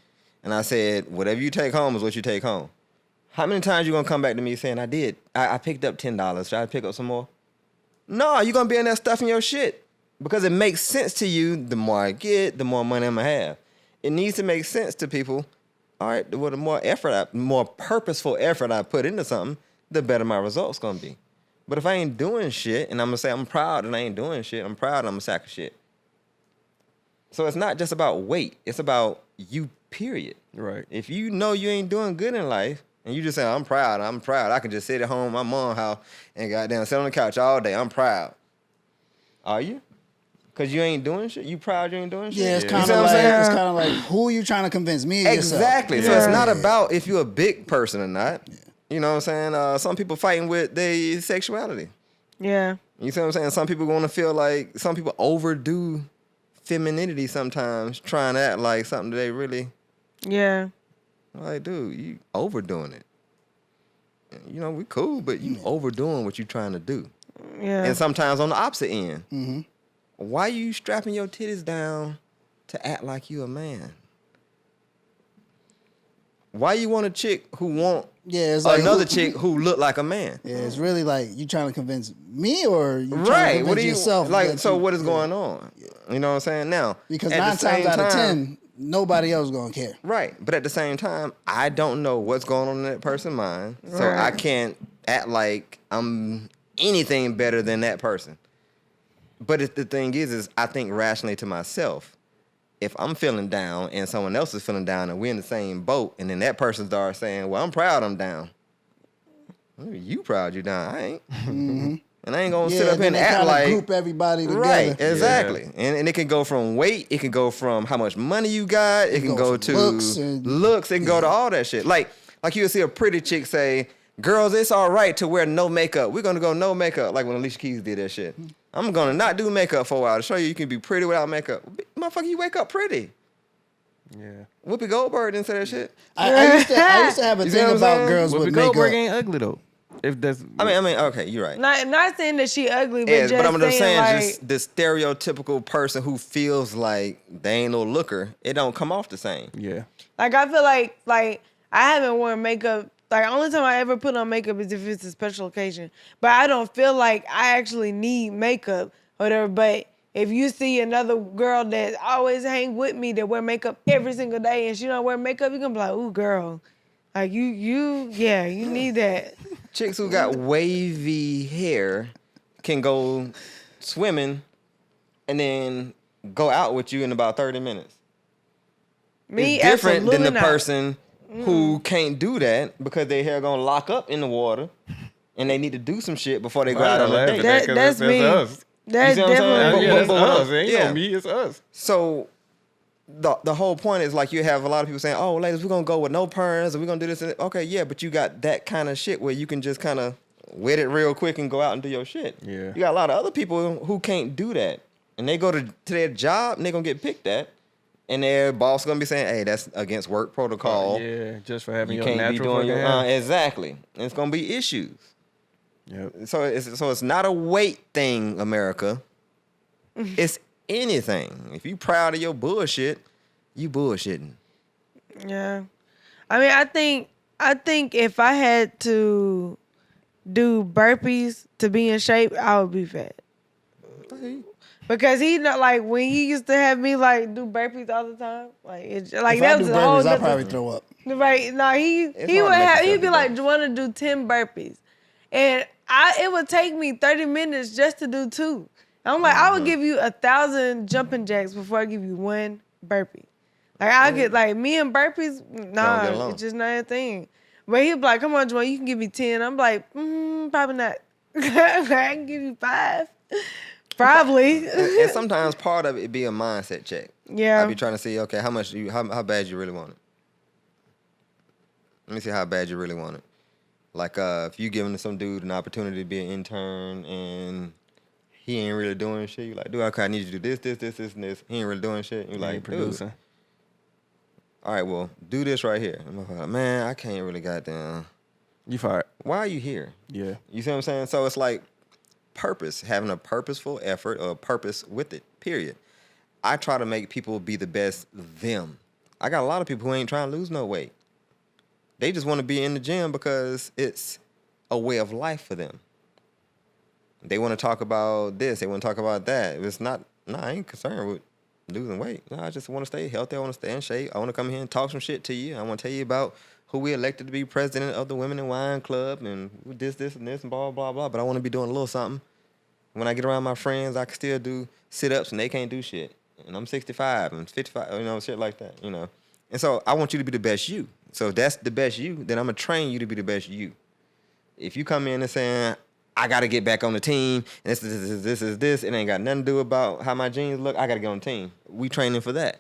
And I said, whatever you take home is what you take home. How many times you going to come back to me saying, I picked up $10. Should I pick up some more? No, you're going to be in there stuffing your shit. Because it makes sense to you, the more I get, the more money I'm going to have. It needs to make sense to people. All right, well, the more purposeful effort I put into something, the better my results going to be. But if I ain't doing shit, and I'm going to say I'm proud and I ain't doing shit, I'm proud and I'm a sack of shit. So it's not just about weight. It's about you, period. Right. If you know you ain't doing good in life, and you just say, I'm proud, I can just sit at home, my mom's house, and goddamn sit on the couch all day, I'm proud. Are you? Because you ain't doing shit? You proud you ain't doing shit? Yeah, it's You kind see of what I'm like saying? it's kind of like who you trying to convince, me or yourself? Exactly. So Yeah. it's not about if you're a big person or not. You know what I'm saying? Some people fighting with their sexuality. Yeah. You see what I'm saying? Some people want to feel like, some people overdo femininity sometimes, trying to act like something that they really, Yeah. like, dude, you overdoing it. You know, we cool, but you overdoing what you trying to do. Yeah. And sometimes on the opposite end. Why you strapping your titties down to act like you a man? Why you want a chick who want Yeah, it's like another chick who look like a man? Yeah, it's really like you trying to convince me or you trying to Right. convince What do you yourself? like? that So you- what is yeah. going on? You know what I'm saying? Now, Because at the 9 times same out of time- 10, nobody else gonna care. Right. But at the same time, I don't know what's going on in that person's mind. So Right. I can't act like I'm anything better than that person. But the thing is I think rationally to myself. If I'm feeling down and someone else is feeling down and we're in the same boat, and then that person starts saying, well, I'm proud I'm down. You proud you down. I ain't. And I ain't going to sit up then and they act kinda like. group everybody together. Right, exactly. And it can go from weight, it can go from how much money you got, it can go go from to looks it can go to all that shit. Like you'll see a pretty chick say, girls, it's all right to wear no makeup. We're going to go no makeup, like when Alicia Keys did that shit. I'm going to not do makeup for a while to show you can be pretty without makeup. Motherfucker, you wake up pretty. Yeah. Whoopi Goldberg didn't say that shit. I used to have a You see thing what I'm about saying? girls Whoopi with Goldberg makeup. ain't ugly though. If that's, I mean, okay, you're right. Not saying that she ugly, but Yeah, just but I'm just saying, like, just the stereotypical person who feels like they ain't no looker, it don't come off the same. yeah. like I feel like I haven't worn makeup. Like, only time I ever put on makeup is if it's a special occasion. But I don't feel like I actually need makeup or whatever. But if you see another girl that always hang with me that wear makeup every single day and she don't wear makeup, you're gonna be like, ooh, girl. Like, you need that. Chicks who got wavy hair can go swimming and then go out with you in about 30 minutes. Me, It's different than absolutely the not. person who can't do that because their hair gonna lock up in the water and they need to do some shit before they go out on a date. That's me. Us. That's You see what I'm saying? definitely Yeah, me. that's us. It ain't Yeah. no me, it's us. So the whole point is like you have a lot of people saying, "Oh, ladies, we're gonna go with no perms and we're gonna do this." Okay, yeah, but you got that kind of shit where you can just kind of wet it real quick and go out and do your shit. Yeah. You got a lot of other people who can't do that, and they go to their job and they are gonna get picked at, and their boss gonna be saying, "Hey, that's against work protocol. Yeah, just for having You your can't be natural doing fucking your hair. exactly." And it's gonna be issues. Yep. So it's not a weight thing, America. It's anything. If you proud of your bullshit, you bullshitting. Yeah. I mean, I think if I had to do burpees to be in shape, I would be fat. Because he not like when he used to have me like do burpees all the time, like it's like If that I was do a whole burpees, I'll different. probably throw up. Right? No, he It's would hard to make have yourself he'd be do like, burpees. "Do you want to do 10 burpees?" And it would take me 30 minutes just to do 2. I'm like, I would give you 1,000 jumping jacks before I give you 1 burpee. Like I get like me and burpees, get nah, along. it's just not a thing. But he'd be like, "Come on, Joanne, you can give me 10." I'm like, probably not. I can give you 5. Probably. And sometimes part of it be a mindset check. Yeah. I be trying to see, okay, how bad you really want it. Let me see how bad you really want it. Like if you giving some dude an opportunity to be an intern and he ain't really doing shit, you like, dude, okay, I need you to do this, and this. He ain't really doing shit. You like, Producer. dude, all right, well, do this right here. I'm like, man, I can't really goddamn. You fired. Why are you here? Yeah. You see what I'm saying? So it's like purpose, having a purposeful effort or a purpose with it, period. I try to make people be the best them. I got a lot of people who ain't trying to lose no weight. They just want to be in the gym because it's a way of life for them. They want to talk about this. They want to talk about that. It's not, I ain't concerned with losing weight. No, I just want to stay healthy. I want to stay in shape. I want to come here and talk some shit to you. I want to tell you about who we elected to be president of the Women in Wine Club and this, and this, and blah, blah, blah. But I want to be doing a little something. When I get around my friends, I can still do sit-ups and they can't do shit. And I'm 65 and 55, shit like that, And so I want you to be the best you. So if that's the best you, then I'm going to train you to be the best you. If you come in and saying, I got to get back on the team, and this is this, it ain't got nothing to do about how my jeans look, I got to get on the team. We training for that.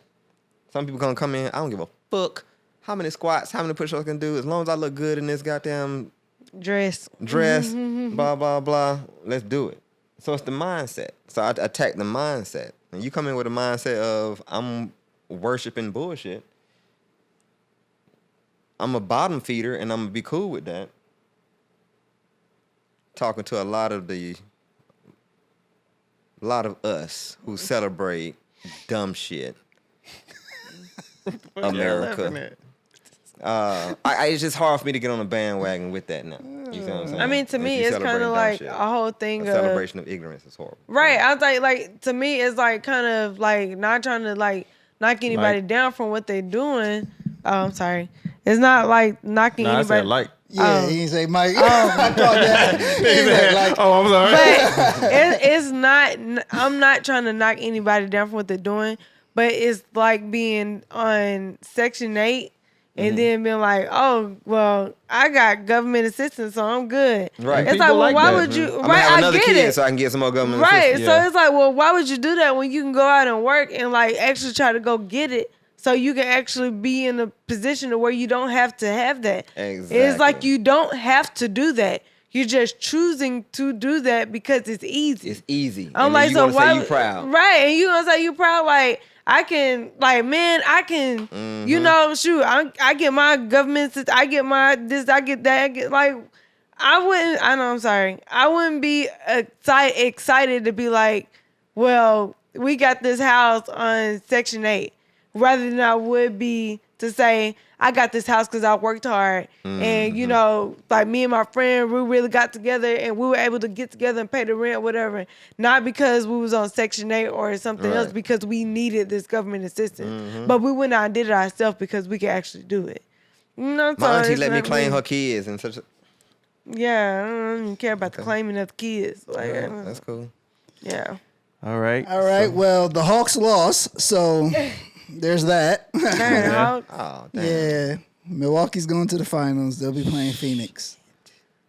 Some people going to come in, I don't give a fuck how many squats, how many push-ups I can do. As long as I look good in this goddamn dress, blah, blah, blah, let's do it. So it's the mindset. So I attack the mindset. And you come in with a mindset of, I'm worshiping bullshit. I'm a bottom feeder, and I'm going to be cool with that. Talking to a lot of us who celebrate dumb shit. America. It's just hard for me to get on a bandwagon with that now. You see what I'm saying? I mean, to If me, you it's kind celebrate of dumb like shit. a whole thing A of celebration of ignorance is horrible. right. I was like to me, it's like kind of like not trying to like knock anybody down from what they're doing. Oh, I'm sorry. It's not like knocking I anybody. said like. Yeah, he didn't say Mike. I thought that. He said, like, Oh, I'm sorry. But it's not. I'm not trying to knock anybody down for what they're doing. But it's like being on Section 8 and then being like, oh, well, I got government assistance, so I'm good. Right. It's People like, well, like why that. would you? I'm gonna Right, have I another get kid it. so I can get some more government Right. assistance. So it's like, well, why would you do that when you can go out and work and like actually try to go get it so you can actually be in a position to where you don't have to have that. Exactly. It's like you don't have to do that. You're just choosing to do that because it's easy. It's easy. I'm And like, you so gonna why? say you proud. Right. And you gonna say you proud. Like, I can, like, man, I can, shoot, I get my government, I get my this, I get that, I get, like, I'm sorry. I wouldn't be excited to be like, well, we got this house on Section 8, rather than I would be to say, I got this house because I worked hard. And, you know, like me and my friend, we really got together and we were able to get together and pay the rent or whatever. Not because we was on Section 8 or something else, because we needed this government assistance. But we went out and did it ourselves because we could actually do it. You know, My auntie let me claim her kids and such. Yeah, I don't even care about the claiming of the kids. Like, That's cool. yeah. All right. All right. Well, the Hawks lost, so there's that. Darn, Oh, damn. Yeah, Milwaukee's going to the finals. They'll be playing Phoenix.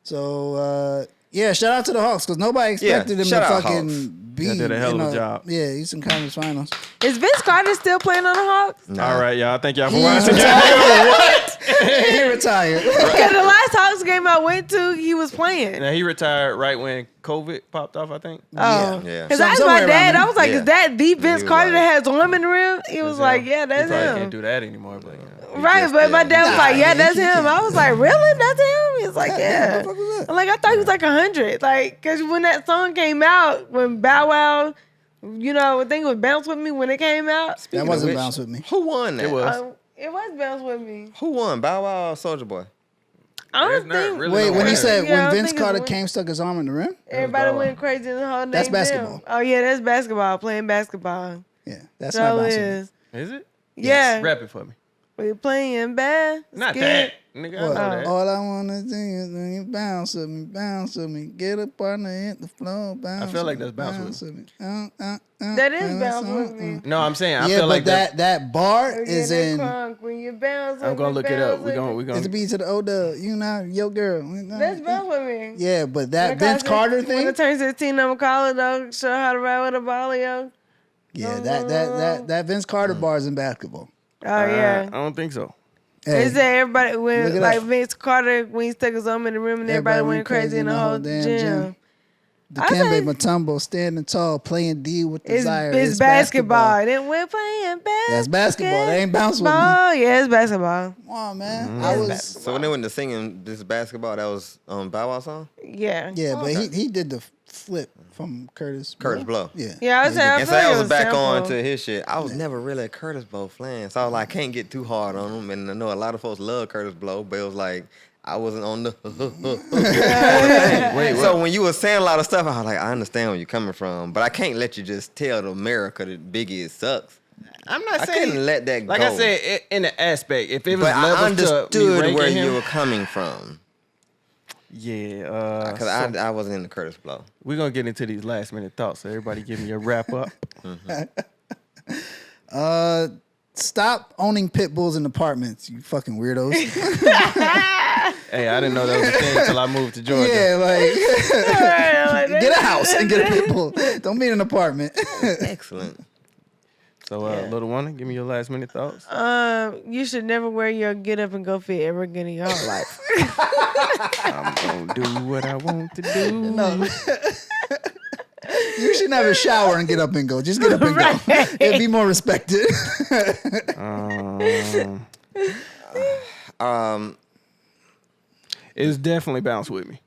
So, yeah, shout out to the Hawks because nobody expected them to shout out fucking Hawks. be. They did a hell of a job. Yeah, Eastern Conference Finals. Is Vince Carter still playing on the Hawks? All right, y'all. Thank y'all for He's watching. retired. He retired. Because the last Hawks game I went to, he was playing. Now he retired right when COVID popped off, I think. Oh, Yeah. because I asked my Somewhere around dad. there. I was like, Yeah. "Is that the Vince was Carter like- that has arm in the rim?" He was like, "Yeah, He that's probably him." can't do that anymore, but Right, just- but my yeah. dad was like, "Yeah, Nah, that's he him." can't. I was like, "Really? That's him?" He was like, What "Yeah." the fuck was that? I'm like, I thought he was like 100. Like, because when that song came out, when Bow Wow, you know, I think it was Bounce With Me when it came out. Speaking That of wasn't which, Bounce With Me. Who won that? It was. It was Bounce With Me. Who won? Bow Wow or Soulja Boy? I There's don't not think. really Wait, no when he winner. said Yeah, I when don't Vince think it's Carter one. came, stuck his arm in the rim? Everybody Bow Wow. went crazy in the whole That's name basketball. Oh, yeah, that's basketball, playing basketball. Yeah, that's not So Bounce With Me. is. Is it? Yeah. Rap it for me. We playing bad. Not skid. that. Nigga, I What? know that. All I wanna do is when you bounce with me, get up on the hit the floor, bounce. feel like with that's me, Bounce With me. That is Bounce With Me. No, I'm saying I Yeah, feel but like that bar is in. When you bounce I'm gonna look it up. We It's the gonna. beat to the older, you know, yo girl. That's Bounce With Me. Yeah, but that When Vince Carter When thing. it turns 16, I'm gonna call it though. Show how to ride with a ball, yo. Yeah, that Vince Carter bar is in basketball. Oh yeah. I don't think so. Hey, They said everybody Look when it like up. Vince Carter when he stuck his arm in the rim and everybody went crazy in the whole damn gym. Dikembe Mutombo standing tall, playing D with desire. It's basketball. Then we're playing basketball. That's basketball. That ain't Bounce With Me. Oh yeah, it's basketball. Come on, man. Mm-hmm. I was. So when they went to singing this basketball, that was Bow Wow song? Yeah. Yeah, but he did the flip from Curtis. Curtis Blow. Yeah. Yeah, I was saying. And so that was back on to. to his shit. I was never really a Curtis Blow fan, so I was like, I can't get too hard on him. And I know a lot of folks love Curtis Blow, but it was like I wasn't on the Wait, So when you were saying a lot of stuff, I was like, I understand where you're coming from, but I can't let you just tell to America that Biggie sucks. I'm not I saying. couldn't let that Like go. I said, in the aspect, if it was But I levels to me understood ranking where him, you were coming from. Yeah, Because I wasn't into Curtis Blow. we're gonna get into these last minute thoughts. So everybody, give me a wrap up. Stop owning pit bulls in apartments, you fucking weirdos. Hey, I didn't know that was a thing until I moved to Georgia. Yeah, like Get get a house and get a pit bull. Don't be in an apartment. Excellent. So, little one, give me your last minute thoughts. You should never wear your get up and go fit ever again in your whole life. I'm gonna do what I want to do. You should never shower and get up and go. Just get up and go. It'd be more respected. It's definitely Bounce With Me.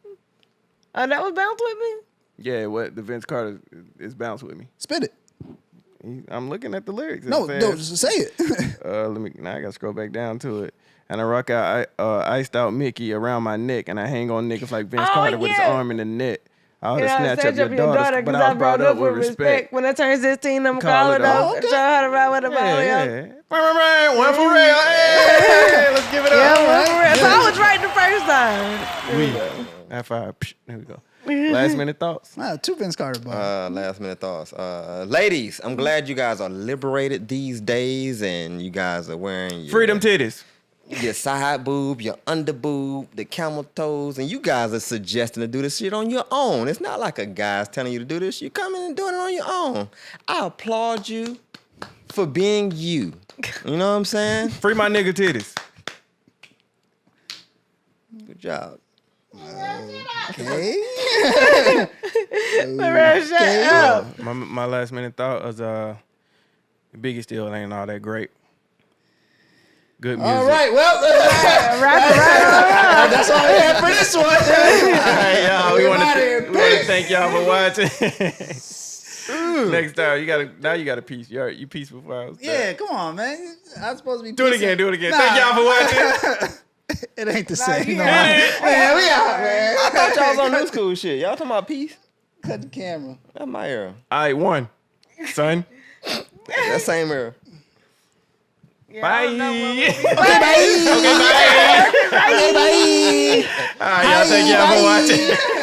Oh, that was Bounce With Me? Yeah, what the Vince Carter is Bounce With Me. Spit it. I'm looking at the lyrics. It No, says, no, just say it. Now I gotta scroll back down to it. And I rock out iced out Mickey around my neck, and I hang on niggas like Vince Carter with his yeah. arm in the net. I ought to And I snatch up your daughter, but because I was brought up with respect. When I turn 16, I'm Call call it it up. off. Show how to ride with a ball, Yeah, yo. yeah. One for real. Hey, let's give it Yeah, up. well, for real. So I was right the first time. High five. There we go. Last minute thoughts. Two Vince Carter bars. Last minute thoughts. Ladies, I'm glad you guys are liberated these days and you guys are wearing your Freedom titties. your side boob, your under boob, the camel toes, and you guys are suggesting to do this shit on your own. It's not like a guy's telling you to do this. You come in and doing it on your own. I applaud you for being you. You know what I'm saying? Free my nigga titties. Good job. Okay. Shut up. My last minute thought was Biggie still ain't all that great. Good music. All right, well, Right. that's all we have for this one. All right, y'all. We want Everybody, to thank y'all for watching. Next time, you got a piece. You piece before I was done. Yeah, come on, man. I'm supposed to be. Do it again. Nah. Thank y'all for watching. It ain't the same. you No, got man, we out, man. I thought y'all was on new school shit. Y'all talking about peace? Cut the camera. That's my era. All right, one. Son. That same era. Yeah, Bye. I don't know what we- Okay, bye. Okay, bye. Okay, bye. All right, y'all. Thank y'all for watching.